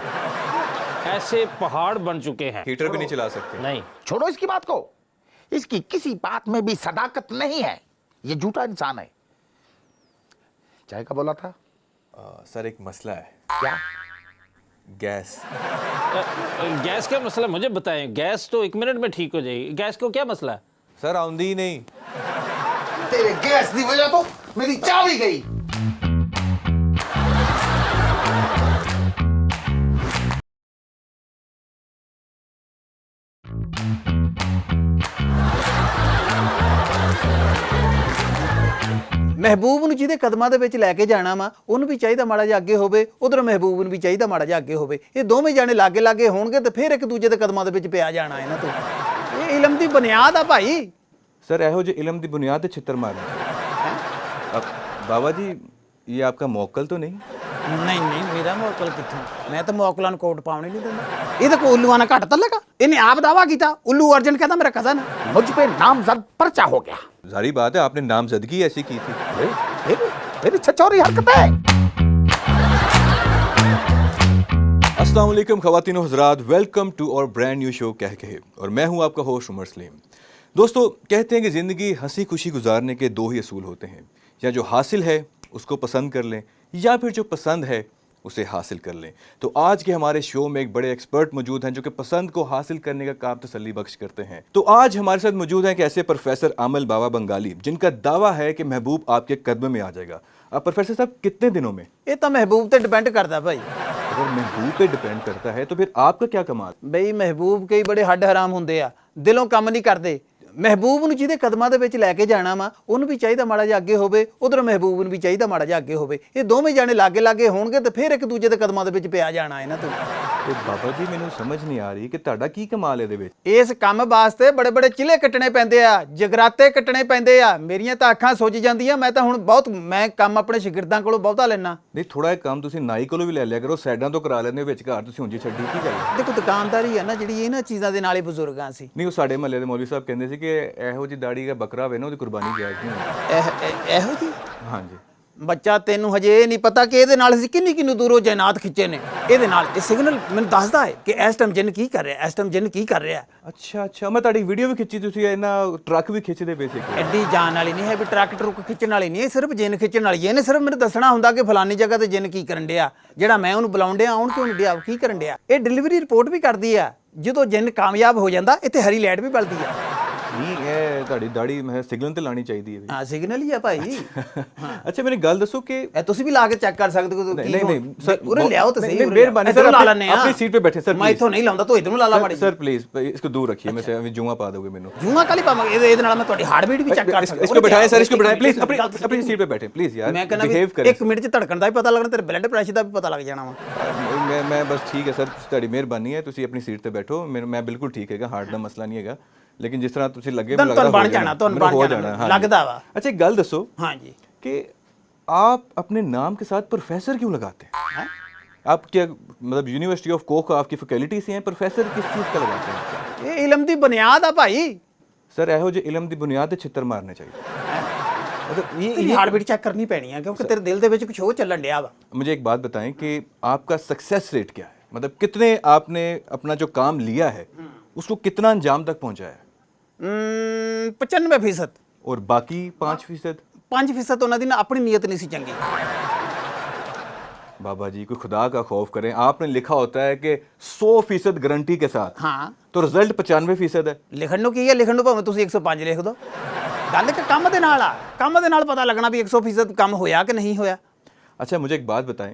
ऐसे पहाड़ बन चुके हैं। हीटर भी नहीं चला सकते। नहीं, छोड़ो इसकी बात को, इसकी किसी बात में भी सदाकत नहीं है। ये झूठा इंसान है। चाय का बोला था? सर एक मसला है। क्या? गैस। गैस का मसला मुझे बताएं। गैस तो 1 मिनट में ठीक हो जाएगी, गैस को क्या मसला है? सर आउंदी ही नहीं। तेरे गैस की वजह तो मेरी चाबी गई। ਮਹਿਬੂਬ ਨੂੰ ਜਿਹਦੇ ਕਦਮਾਂ ਦੇ ਵਿੱਚ ਲੈ ਕੇ ਜਾਣਾ ਵਾ, ਉਹਨੂੰ ਵੀ ਚਾਹੀਦਾ ਮਾੜਾ ਜਿਹਾ ਅੱਗੇ ਹੋਵੇ, ਉਧਰ ਮਹਿਬੂਬ ਨੂੰ ਵੀ ਚਾਹੀਦਾ ਮਾੜਾ ਜਿਹਾ ਅੱਗੇ ਹੋਵੇ। ਇਹ ਦੋਵੇਂ ਜਾਣੇ ਲਾਗੇ ਲਾਗੇ ਹੋਣਗੇ ਤੇ ਫਿਰ ਇੱਕ ਦੂਜੇ ਦੇ ਕਦਮਾਂ ਦੇ ਵਿੱਚ ਪਿਆ ਜਾਣਾ ਇਹਨਾਂ ਤੋਂ। ਇਹ ਇਲਮ ਦੀ ਬੁਨਿਆਦ ਆ ਭਾਈ। सर ਇਹੋ ਜਿਹੇ इलम की बुनियाद ਤੇ ਛਿੱਤਰ ਮਾਰਨਾ। बाबा जी ये आपका मौकल तो नहीं? ਨਹੀਂ ਨਹੀਂ ਮੇਰਾ ਮੌਕਲ ਕਿੱਥੋਂ, ਮੈਂ ਤਾਂ ਮੌਕਲਾਂ ਨੂੰ ਕੋਟ ਪਾਉਣ ਹੀ ਨਹੀਂ ਦਿੰਦਾ। ਇਹ ਤਾਂ ਕੋਈ ਉੱਲੂਆਂ ਨਾਲ ਘੱਟ ਤੱਲੇਗਾ, ਇਹਨੇ ਆਪ ਦਾਵਾ ਕੀਤਾ ਉੱਲੂ ਅਰਜਨ ਕਹਿੰਦਾ ਮੇਰਾ ਕਜ਼ਨ ਹੈ। मुझ पे नामजद पर्चा हो गया। जारी बात है, आपने नामजदगी ऐसी की थी। मेरी छछोरी हरकतें। अस्सलाम वालेकुम ख़वातीन और हज़रात, वेलकम टू और ब्रांड न्यू शो कह कहे, और मैं हूं आपका होस्ट उमर सलीम। दोस्तों, कहते हैं कि ज़िंदगी हंसी खुशी गुजारने के दो ही असूल होते हैं, या जो हासिल है उसको पसंद कर लें, या फिर जो पसंद है उसे हासिल कर लें। तो आज के हमारे शो में एक बड़े एक्सपर्ट मौजूद हैं जो कि पसंद को हासिल करने का काम तसल्ली बख्श करते हैं। तो आज हमारे साथ मौजूद हैं एक ऐसे प्रोफेसर आमल बाबा बंगाली जिनका दावा है कि महबूब आपके कदम में आ जाएगा। अब प्रोफेसर साहब, कितने दिनों में? ਇਹ ਤਾਂ ਮਹਿਬੂਬ ਤੇ ਡਿਪੈਂਡ ਕਰਦਾ ਭਾਈ। अगर महबूब पे डिपेंड करता है तो फिर आपका क्या कमाल? ਬਈ ਮਹਿਬੂਬ ਕਈ ਬੜੇ ਹੱਡ ਹਰਾਮ ਹੁੰਦੇ ਆ, ਦਿਲੋਂ ਕੰਮ ਨਹੀਂ ਕਰਦੇ। ਮਹਿਬੂਬ ਨੂੰ ਜਿਹਦੇ ਕਦਮਾਂ ਦੇ ਵਿੱਚ ਲੈ ਕੇ ਜਾਣਾ ਵਾ ਉਹਨੂੰ ਵੀ ਚਾਹੀਦਾ ਮਾੜਾ ਜਿਹਾ ਅੱਗੇ ਹੋਵੇ, ਉਧਰ ਮਹਿਬੂਬ ਨੂੰ ਵੀ ਚਾਹੀਦਾ ਮਾੜਾ ਜਿਹਾ ਅੱਗੇ ਹੋਵੇ। ਇਹ ਦੋਵੇਂ ਜਾਣੇ ਲਾਗੇ ਲਾਗੇ ਹੋਣਗੇ ਤੇ ਫਿਰ ਇੱਕ ਦੂਜੇ ਦੇ ਕਦਮਾਂ ਦੇ ਵਿੱਚ ਪਿਆ ਜਾਣਾ ਇਹਨਾਂ ਤੋਂ। ਤੇ ਬਾਬਾ ਜੀ, ਮੈਨੂੰ ਸਮਝ ਨਹੀਂ ਆ ਰਹੀ ਕਿ ਤੁਹਾਡਾ ਕੀ ਕਮਾਲ ਇਹਦੇ ਵਿੱਚ? ਇਸ ਕੰਮ ਵਾਸਤੇ ਬੜੇ ਬੜੇ ਚਿਲੇ ਕੱਟਣੇ ਪੈਂਦੇ ਆ, ਜਗਰਾਤੇ ਕੱਟਣੇ ਪੈਂਦੇ ਆ। ਮੇਰੀਆਂ ਤਾਂ ਅੱਖਾਂ ਸੁੱਜ ਜਾਂਦੀਆਂ। ਮੈਂ ਤਾਂ ਹੁਣ ਮੈਂ ਕੰਮ ਆਪਣੇ ਸ਼ਾਗਿਰਦਾਂ ਕੋਲੋਂ ਬਹੁਤਾ ਲੈਣਾ। ਨਹੀਂ, ਥੋੜਾ ਜਿਹਾ ਕੰਮ ਤੁਸੀਂ ਨਾਈ ਕੋਲੋਂ ਵੀ ਲੈ ਲਿਆ ਕਰੋ, ਸਾਈਡਾਂ ਤੋਂ ਕਰਾ ਲੈਂਦੇ ਹੋ, ਵਿੱਚ ਘਰ ਤੁਸੀਂ ਉਂਝ ਛੱਡੀ ਕੀ ਗੱਲ? ਦੇਖੋ ਦੁਕਾਨਦਾਰੀ ਆ ਨਾ ਜਿਹੜੀ, ਇਹਨਾਂ ਚੀਜ਼ਾਂ ਦੇ ਨਾਲ ਹੀ ਬਜ਼ੁਰਗਾਂ ਸੀ। ਨਹੀਂ, ਉਹ ਸਾਡੇ ਮਹੱਲੇ ਦੇ ਮੌਲਵੀ ਸਾਹਿਬ ਕਹਿੰਦੇ ਸੀ ਕਿ ਇਹੋ ਜੀ ਦਾੜੀ ਦਾ ਬੱਕਰਾ ਹੋਵੇ ਨਾ, ਉਹਦੀ ਕੁਰਬਾਨੀ ਜਾਇਜ਼ ਨਹੀਂ ਹੁੰਦੀ। ਇਹੋ ਜੀ ਹਾਂਜੀ। ਬੱਚਾ, ਤੈਨੂੰ ਹਜੇ ਇਹ ਨਹੀਂ ਪਤਾ ਕਿ ਇਹਦੇ ਨਾਲ ਅਸੀਂ ਕਿੰਨੀ ਦੂਰੋਂ ਜੈਨਾਤ ਖਿੱਚੇ ਨੇ। ਇਹਦੇ ਨਾਲ ਇਹ ਸਿਗਨਲ ਮੈਨੂੰ ਦੱਸਦਾ ਹੈ ਕਿ ਇਸ ਟਾਈਮ ਜਿੰਨ ਕੀ ਕਰ ਰਿਹਾ, ਇਸ ਟਾਈਮ ਜਿੰਨ ਕੀ ਕਰ ਰਿਹਾ। ਅੱਛਾ, ਮੈਂ ਤੁਹਾਡੀ ਵੀਡੀਓ ਵੀ ਖਿੱਚੀ, ਤੁਸੀਂ ਇਹਨਾਂ ਟਰੱਕ ਵੀ ਖਿੱਚਦੇ ਪਏ ਸੀ। ਐਡੀ ਜਾਨ ਵਾਲੀ ਨਹੀਂ ਹੈ ਵੀ ਟਰੱਕ ਟਰੁੱਕ ਖਿੱਚਣ ਵਾਲੀ ਨਹੀਂ ਹੈ, ਸਿਰਫ ਜਿੰਨ ਖਿੱਚਣ ਵਾਲੀ ਹੈ। ਇਹਨੇ ਸਿਰਫ ਮੈਨੂੰ ਦੱਸਣਾ ਹੁੰਦਾ ਕਿ ਫਲਾਨੀ ਜਗ੍ਹਾ ਤੇ ਜਿੰਨ ਕੀ ਕਰਨ ਡਿਆ, ਜਿਹੜਾ ਮੈਂ ਉਹਨੂੰ ਬੁਲਾਉਣ ਡਿਆ ਆਉਣ ਕਿਉਂ ਨਹੀਂ ਡਿਆ, ਕੀ ਕਰਨ ਡਿਆ। ਇਹ ਡਿਲੀਵਰੀ ਰਿਪੋਰਟ ਵੀ ਕਰਦੀ ਆ। ਜਦੋਂ ਜਿੰਨ ਕਾਮਯਾਬ ਹੋ ਜਾਂਦਾ ਇੱਥੇ ਹਰੀ ਲਾਈਟ ਵੀ ਬਲਦੀ ਆ। ਨਹੀਂ, ਇਹ ਤੁਹਾਡੀ ਦਾੜੀ ਮੈਂ ਸਿਗਨਲ ਤੇ ਲਾਣੀ ਚਾਹੀਦੀ ਹੈ। ਹਾਂ, ਸਿਗਨਲ ਹੀ ਆ ਭਾਈ। ਅੱਛਾ, ਮੈਨੂੰ ਗੱਲ ਦੱਸੋ ਕਿ ਇਹ ਤੁਸੀਂ ਵੀ ਲਾ ਕੇ ਚੈੱਕ ਕਰ ਸਕਦੇ ਹੋ। ਨਹੀਂ ਸਰ, ਉਰੇ ਲਿਆਓ ਤੁਸੀਂ। ਮਿਹਰਬਾਨੀ ਸਰ, ਲਾ ਲੈਣੇ ਆ। अपनी सीट पे बैठे सर। मैं इथों नहीं लाऊंगा तो इधर ਨੂੰ ਲਾ ਲਾ ਮਾੜੀ। सर प्लीज इसको दूर रखिए, मैं से जुआ पा दोगे मेनू। ਜੂਆਂ ਕਾਲੀ ਪਾਵਾਂਗੇ ਇਹਦੇ ਨਾਲ मैं ਤੁਹਾਡੀ ਹਾਰਟ ਬੀਟ ਵੀ ਚੈੱਕ ਕਰ ਸਕਦਾ। इसको बैठाएं सर, इसको बैठाएं प्लीज, अपनी सीट पे बैठे प्लीज यार। मैं कहना बिहेव करें। 1 ਮਿੰਟ ਚ ਧੜਕਣ ਦਾ ਵੀ ਪਤਾ ਲੱਗਣਾ, ਤੇਰੇ ਬਲੱਡ ਪ੍ਰੈਸ਼ਰ ਦਾ ਵੀ ਪਤਾ ਲੱਗ ਜਾਣਾ ਵਾ। मैं बस ठीक है सर, ਤੁਹਾਡੀ ਮਿਹਰਬਾਨੀ ਹੈ, ਤੁਸੀਂ ਆਪਣੀ ਸੀਟ ਤੇ ਬੈਠੋ। ਮੈਂ ਬਿਲਕੁਲ ਠੀਕ ਹੈਗਾ, ਹਾਰਟ ਦਾ ਮਸਲਾ ਨਹੀਂ ਹੈਗਾ, लेकिन जिस तरह तुझे लगे ਤੁਹਾਨੂੰ ਬਣ ਜਾਣਾ, ਤੁਹਾਨੂੰ ਬਣ ਜਾਣਾ ਲੱਗਦਾ ਵਾ। अच्छा, एक गल दसो हाँ जी, कि आप अपने नाम के साथ प्रोफेसर क्यों लगाते हैं? आप क्या मतलब यूनिवर्सिटी ऑफ कोक आपकी फैकल्टी से हैं? प्रोफेसर किस चीज़ का लगाते हैं? ਇਹ ਇਲਮ ਦੀ ਬੁਨਿਆਦ ਆ ਭਾਈ। सर ਇਹੋ ਜਿਹੇ इलम ਦੀ ਬੁਨਿਆਦ ਤੇ ਛਿੱਤਰ ਮਾਰਨੇ ਚਾਹੀਦੇ। मतलब ਇਹ ਹਾਰਟ ਬੀਟ ਚੈੱਕ ਕਰਨੀ ਪੈਣੀ ਆ ਕਿਉਂਕਿ ਤੇਰੇ ਦਿਲ ਦੇ ਵਿੱਚ ਕੁਝ ਹੋਰ ਚੱਲਣ ਡਿਆ ਵਾ। मुझे एक बात बताएं कि आपका सक्सेस रेट क्या है? मतलब कितने आपने अपना जो काम लिया है उसको कितना अंजाम तक पहुंचाया है? 95%। और बाकी 5%? 5% ਉਹਨਾਂ ਦੀ ਨਾ ਆਪਣੀ ਨੀਅਤ ਨਹੀਂ ਸੀ ਚੰਗੀ। बाबा जी, कोई खुदा का खौफ करें। आपने लिखा होता है कि 100% गारंटी के साथ, ਹਾਂ, तो रिजल्ट 95% है। ਲਿਖਣ ਨੂੰ ਕੀ ਹੈ, ਲਿਖਣ ਨੂੰ ਭਾਵੇਂ ਤੁਸੀਂ 105 ਲਿਖ ਦਿਓ। ਗੱਲ ਕਿ ਕੰਮ ਦੇ ਨਾਲ ਆ, ਕੰਮ ਦੇ ਨਾਲ ਪਤਾ ਲੱਗਣਾ ਵੀ 100% ਕੰਮ ਹੋਇਆ ਕਿ ਨਹੀਂ ਹੋਇਆ। अच्छा, मुझे एक बात बताएं,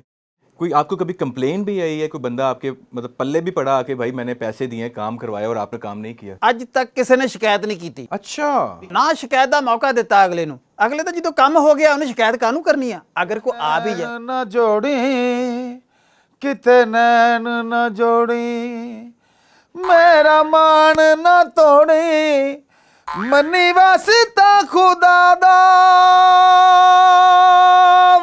कोई आपको कभी कंप्लेन भी आई है? कोई बंदा आपके मतलब पल्ले भी पड़ा कि भाई मैंने पैसे दिए, काम करवाया और आपने काम नहीं किया? ਅੱਜ ਤੱਕ ਕਿਸੇ ਨੇ ਸ਼ਿਕਾਇਤ ਨਹੀਂ ਕੀਤੀ, अच्छा, ਨਾ ਸ਼ਿਕਾਇਤ ਦਾ ਮੌਕਾ ਦਿੱਤਾ ਅਗਲੇ ਨੂੰ। ਅਗਲੇ ਤਾਂ ਜਦੋਂ ਕੰਮ ਹੋ ਗਿਆ ਉਹਨੇ ਸ਼ਿਕਾਇਤ ਕਾਹਨੂੰ ਕਰਨੀ ਆ? ਅਗਰ ਕੋਈ ਆ ਵੀ ਜਾ ਨਾ ਜੋੜੀ ਕਿਤੇ ਨੈਣ ਨਾ ਜੋੜੀ, ਮੇਰਾ ਮਾਣ ਨਾ ਤੋੜੀ, ਮੰਨੀ ਵਾਸਤਾ ਖੁਦਾ ਦਾ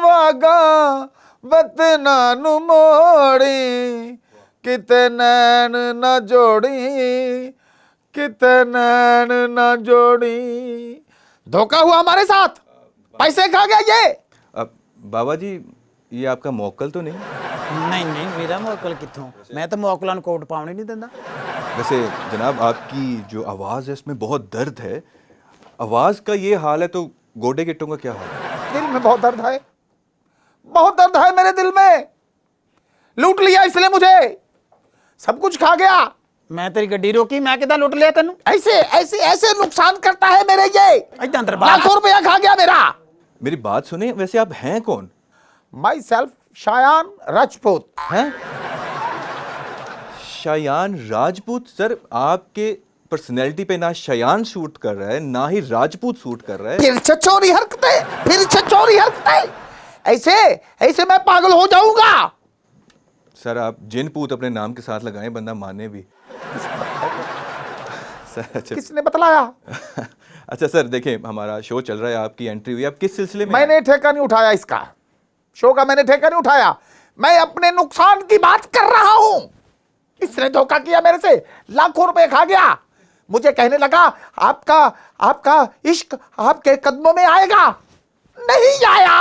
ਵਾਗਾ ਵਤਨਾਂ ਨੂੰ ਮੋੜੀ, ਕਿਤੇ ਨੈਣ ਨਾ ਜੋੜੀ, किते नैन न जोड़ी। धोखा हुआ हमारे साथ, पैसे खा गया ये। अब बाबा जी, ये आपका मौकल तो नहीं? ਨਹੀਂ ਨਹੀਂ, ਮੇਰਾ ਮੌਕਲ ਕਿੱਥੋਂ, ਮੈਂ ਤਾਂ ਮੌਕਲਾਂ ਨੂੰ ਕੋਟ ਪਾਉਣ ਹੀ ਨਹੀਂ ਦਿੰਦਾ। वैसे जनाब, आपकी जो आवाज़ है इसमें बहुत दर्द है। आवाज़ का ये हाल है तो गोडे गिट्टों का क्या हाल है? दिल में बहुत दर्द है, बहुत दर्द है मेरे दिल में। लूट लिया इसलिए मुझे, सब कुछ खा गया। ਮੈਂ ਤੇਰੀ ਗੱਡੀ ਰੋਕੀ, मैं ਕਿਦਾਂ ਲੁੱਟ ਲਿਆ ਤੈਨੂੰ? ऐसे ऐसे ऐसे नुकसान करता है मेरे ये। ਇਦਾਂ ਅੰਦਰ ਬਾਹਰ लाखों रुपया खा गया मेरा। मेरी बात सुने, वैसे आप हैं कौन? Myself Shayan Rajput. हैं? शायान राजपूत? सर, आपके पर्सनैलिटी पे ना शायान सूट कर रहा है, ना ही राजपूत सूट कर रहा है। फिर छचोरी हरकतें, फिर छचोरी हरकतें। ऐसे ऐसे मैं पागल हो जाऊंगा। सर, आप जिन पूत अपने नाम के साथ लगाएं, बंदा माने भी। सर, अच्छा, किसने बतलाया? अच्छा सर, देखें हमारा शो चल रहा है, आपकी एंट्री हुई, आप किस सिलसिले में? मैंने ठेका नहीं उठाया इसका शो का, मैंने ठेका नहीं उठाया। मैं अपने नुकसान की बात कर रहा हूं। इसने धोखा किया मेरे से, लाखों रुपए खा गया। मुझे कहने लगा आपका इश्क आपके कदमों में आएगा, नहीं आया।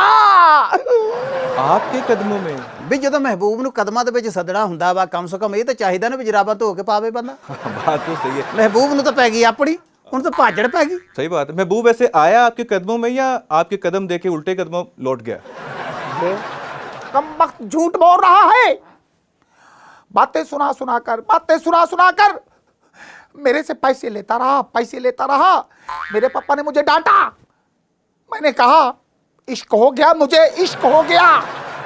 आपके कदमों में? ਵੀ ਜਦੋਂ ਮਹਿਬੂਬ ਨੂੰ ਕਦਮਾਂ ਦੇ ਵਿੱਚ ਸੱਦਣਾ ਹੁੰਦਾ ਵਾ, ਕਮ ਸੇ ਕਮ ਇਹ ਤਾਂ ਚਾਹੀਦਾ ਨਾ ਵੀ ਜਰਾਬਾਂ ਧੋ ਕੇ ਪਾਵੇ ਬੰਦਾ। बात तो सही है। ਮਹਿਬੂਬ ਨੂੰ ਤਾਂ ਪੈ ਗਈ ਆਪਣੀ, ਹੁਣ ਤਾਂ ਭਾਜੜ ਪੈ ਗਈ। सही बात है। महबूब वैसे आया आपके कदमों में या आपके कदम देके उल्टे कदमों लौट गया? ये कमबख्त झूठ बोल रहा है। बातें सुना सुना कर मेरे से पैसे लेता रहा। मेरे पापा ने मुझे डांटा। मैंने कहा इश्क हो गया, मुझे इश्क हो गया।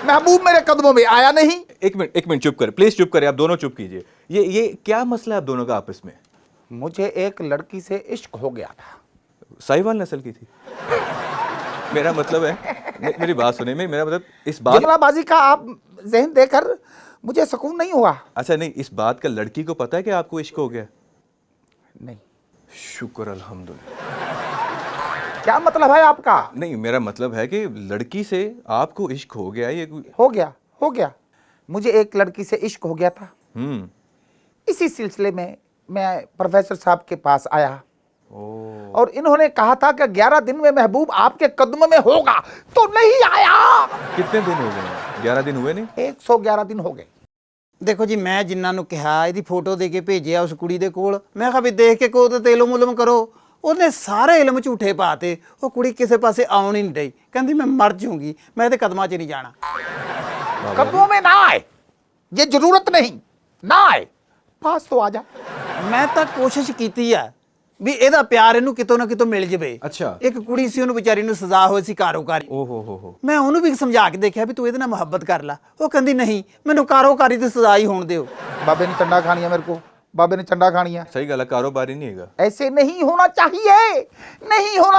महबूब मेरे कदमों में आया नहीं। एक मिनट चुप करें, प्लीज चुप करें, आप दोनों चुप कीजिए। ये क्या मसला है आप दोनों का आपस में? मुझे एक लड़की से इश्क हो गया था। साहिवाल नस्ल की थी? मेरा मतलब है, मेरी बात सुने, मेरा मतलब इस बात, जुमलाबाजी का आप जहन देकर मुझे सुकून नहीं हुआ। अच्छा नहीं, इस बात का लड़की को पता है कि आपको इश्क हो गया? नहीं। शुक्र अल्हम्दुलिल्लाह। क्या मतलब है आपका? नहीं, मेरा मतलब है कि लड़की से आपको इश्क हो गया, ये हो गया। मुझे एक लड़की से इश्क हो गया था। इसी सिलसिले में मैं प्रोफेसर साहब के पास आया और इन्होंने कहा था कि 11 दिन में महबूब आपके कदमों में होगा, तो नहीं आया। कितने दिन हो गए? 11 दिन हुए नहीं? 111 दिन हो गए। ਦੇਖੋ ਜੀ, ਮੈਂ ਜਿਨ੍ਹਾਂ ਨੂੰ ਕਿਹਾ ਇਹਦੀ ਫੋਟੋ ਦੇ ਕੇ ਭੇਜਿਆ ਉਸ ਕੁੜੀ ਦੇ ਕੋਲ, ਮੈਂ ਕਿਹਾ ਵੀ ਦੇਖ ਕੇ ਕੋ ਤੇ ਤੇਲੋ ਮੁਲਮ ਕਰੋ। ਉਹਨੇ ਸਾਰੇ ਇਲਮ ਝੂਠੇ ਪਾਤੇ। ਉਹ ਕੁੜੀ ਕਿਸੇ ਪਾਸੇ ਆਉਣ ਹੀ ਨਹੀਂ ਡਈ, ਕਹਿੰਦੀ ਮੈਂ ਮਰ ਜਾਊਂਗੀ, ਮੈਂ ਇਹਦੇ ਕਦਮਾਂ 'ਚ ਨਹੀਂ ਜਾਣਾ। कदमों में ना आए, ये जरूरत नहीं, ना आए, पास तो आ जा। ਮੈਂ ਤਾਂ ਕੋਸ਼ਿਸ਼ ਕੀਤੀ ਆ ਵੀ ਇਹਦਾ ਪਿਆਰ ਇਹਨੂੰ ਕਿਤੋਂ ਨਾ ਕਿਤੋਂ ਮਿਲ ਜਵੇ। ਅੱਛਾ। ਇੱਕ ਕੁੜੀ ਸੀ, ਉਹਨੂੰ ਵਿਚਾਰੀ ਨੂੰ ਸਜ਼ਾ ਹੋਈ ਸੀ ਕਾਰੋਕਾਰੀ। ओहो। ਮੈਂ ਉਹਨੂੰ ਵੀ ਸਮਝਾ ਕੇ ਦੇਖਿਆ ਵੀ ਤੂੰ ਇਹਦੇ ਨਾਲ ਮੁਹੱਬਤ ਕਰ ਲੈ। ਉਹ ਕਹਿੰਦੀ ਨਹੀਂ, ਮੈਨੂੰ ਕਾਰੋਕਾਰੀ ਤੇ ਸਜ਼ਾ ਹੀ ਹੋਣ ਦਿਓ। बाबे ने चंडा खानी है मेरे को, बाबे ने चंडा खानी है। सही गला, कारोबारी नहीं है। ऐसे नहीं होना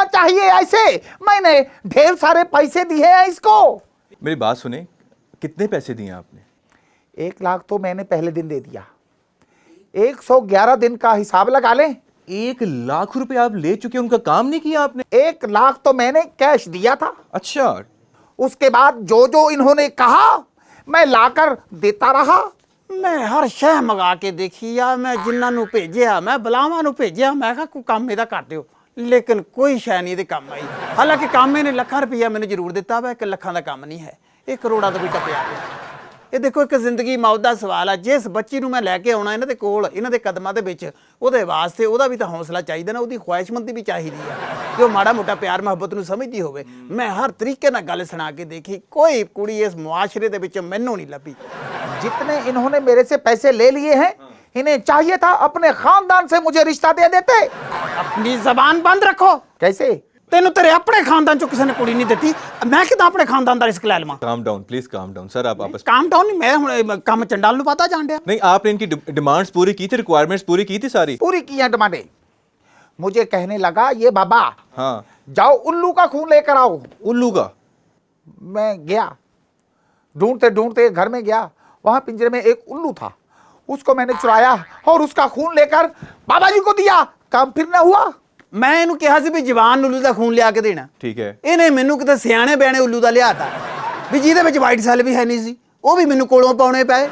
चाहिए ऐसे। मैंने ढेर सारे पैसे दिए हैं इसको। मेरी बात सुने, कितने पैसे दिए आपने? 1 लाख तो मैंने पहले दिन दे दिया। 111 दिन का हिसाब लगा लें। 1 लाख रुपए आप ले चुके, उनका काम नहीं किया आपने? 1 लाख तो मैंने कैश दिया था। अच्छा। उसके बाद जो इन्होंने कहा मैं लाकर देता रहा। ਮੈਂ ਹਰ ਸ਼ੈ ਮੰਗਾ ਕੇ ਦੇਖੀ ਆ, ਮੈਂ ਜਿਨ੍ਹਾਂ ਨੂੰ ਭੇਜਿਆ, ਮੈਂ ਬਲਾਵਾਂ ਨੂੰ ਭੇਜਿਆ, ਮੈਂ ਕਿਹਾ ਕੋਈ ਕੰਮ ਇਹਦਾ ਕਰ ਦਿਓ, ਲੇਕਿਨ ਕੋਈ ਸ਼ੈ ਨਹੀਂ ਇਹਦੇ ਕੰਮ ਆਈ। ਹਾਲਾਂਕਿ ਕੰਮ ਇਹਨੇ ਲੱਖਾਂ ਰੁਪਈਆ ਮੈਨੂੰ ਜ਼ਰੂਰ ਦਿੱਤਾ ਵਾ, 1 ਲੱਖਾਂ ਦਾ ਕੰਮ ਨਹੀਂ ਹੈ, ਇਹ ਕਰੋੜਾਂ ਦਾ ਵੀ ਟੱਪਿਆ ਪਿਆ। ਇਹ ਦੇਖੋ, ਇੱਕ ਜ਼ਿੰਦਗੀ ਮੌਤ ਦਾ ਸਵਾਲ ਆ। ਜਿਸ ਬੱਚੀ ਨੂੰ ਮੈਂ ਲੈ ਕੇ ਆਉਣਾ ਇਹਨਾਂ ਦੇ ਕੋਲ, ਇਹਨਾਂ ਦੇ ਕਦਮਾਂ ਦੇ ਵਿੱਚ, ਉਹਦੇ ਵਾਸਤੇ ਉਹਦਾ ਵੀ ਤਾਂ ਹੌਸਲਾ ਚਾਹੀਦਾ ਨਾ, ਉਹਦੀ ਖੁਆਇਸ਼ਮੰਦੀ ਵੀ ਚਾਹੀਦੀ ਆ ਕਿ ਉਹ ਮਾੜਾ ਮੋਟਾ ਪਿਆਰ ਮੁਹੱਬਤ ਨੂੰ ਸਮਝਦੀ ਹੋਵੇ। ਮੈਂ ਹਰ ਤਰੀਕੇ ਨਾਲ ਗੱਲ ਸੁਣਾ ਕੇ ਦੇਖੀ, ਕੋਈ ਕੁੜੀ ਇਸ ਮੁਆਸ਼ਰੇ ਦੇ ਵਿੱਚ ਮੈਨੂੰ ਨਹੀਂ ਲੱਭੀ। जितने इन्होंने मेरे से पैसे ले लिए हैं, इन्हें चाहिए था अपने खानदान से मुझे रिश्ता दे देते। अपनी जबान बंद रखो। कैसे? ਤੈਨੂੰ ਤੇਰੇ ਆਪਣੇ ਖਾਨਦਾਨ ਚੋਂ ਕਿਸੇ ਨੇ ਕੁੜੀ ਨਹੀਂ ਦਿੱਤੀ, ਮੈਂ ਕਿਦਾਂ ਆਪਣੇ ਖਾਨਦਾਨ ਦਾ ਰਿਸਕ ਲੈ ਲਵਾਂ? Calm down please, calm down sir. आप आपस काम डाउन नहीं, मैं ਹੁਣ ਕੰਮ ਚੰਡਾਲ ਨੂੰ ਪਤਾ ਜਾਣ ਡਿਆ। नहीं, आपने इनकी डिमांड्स पूरी की थी, रिक्वायरमेंट्स पूरी की थी सारी? पूरी की हैं डिमांडें। मुझे कहने लगा ये बाबा हाँ। जाओ उल्लू का खून लेकर आओ। उल्लू का? मैं गया, ढूंढते घर में गया, वहां पिंजरे में एक उल्लू था, उसको मैंने चुराया और उसका खून लेकर बाबा जी को दिया। काम फिर ना हुआ। ਮੈਂ ਇਹਨੂੰ ਕਿਹਾ ਸੀ ਵੀ ਜਵਾਨ ਉੱਲੂ ਦਾ ਖੂਨ ਲਿਆ ਕੇ ਦੇਣਾ, ठीक है। ਇਹਨੇ ਮੈਨੂੰ ਕਿਤੇ ਸਿਆਣੇ ਬਿਆਣੇ ਉੱਲੂ ਦਾ ਲਿਆਤਾ ਵੀ ਜਿਹਦੇ ਵਿੱਚ ਵਾਈਟ ਸੈੱਲ ਵੀ ਹੈ ਨਹੀਂ ਸੀ, ਉਹ ਵੀ ਮੈਨੂੰ ਕੋਲੋਂ ਪਾਉਣੇ ਪਏ।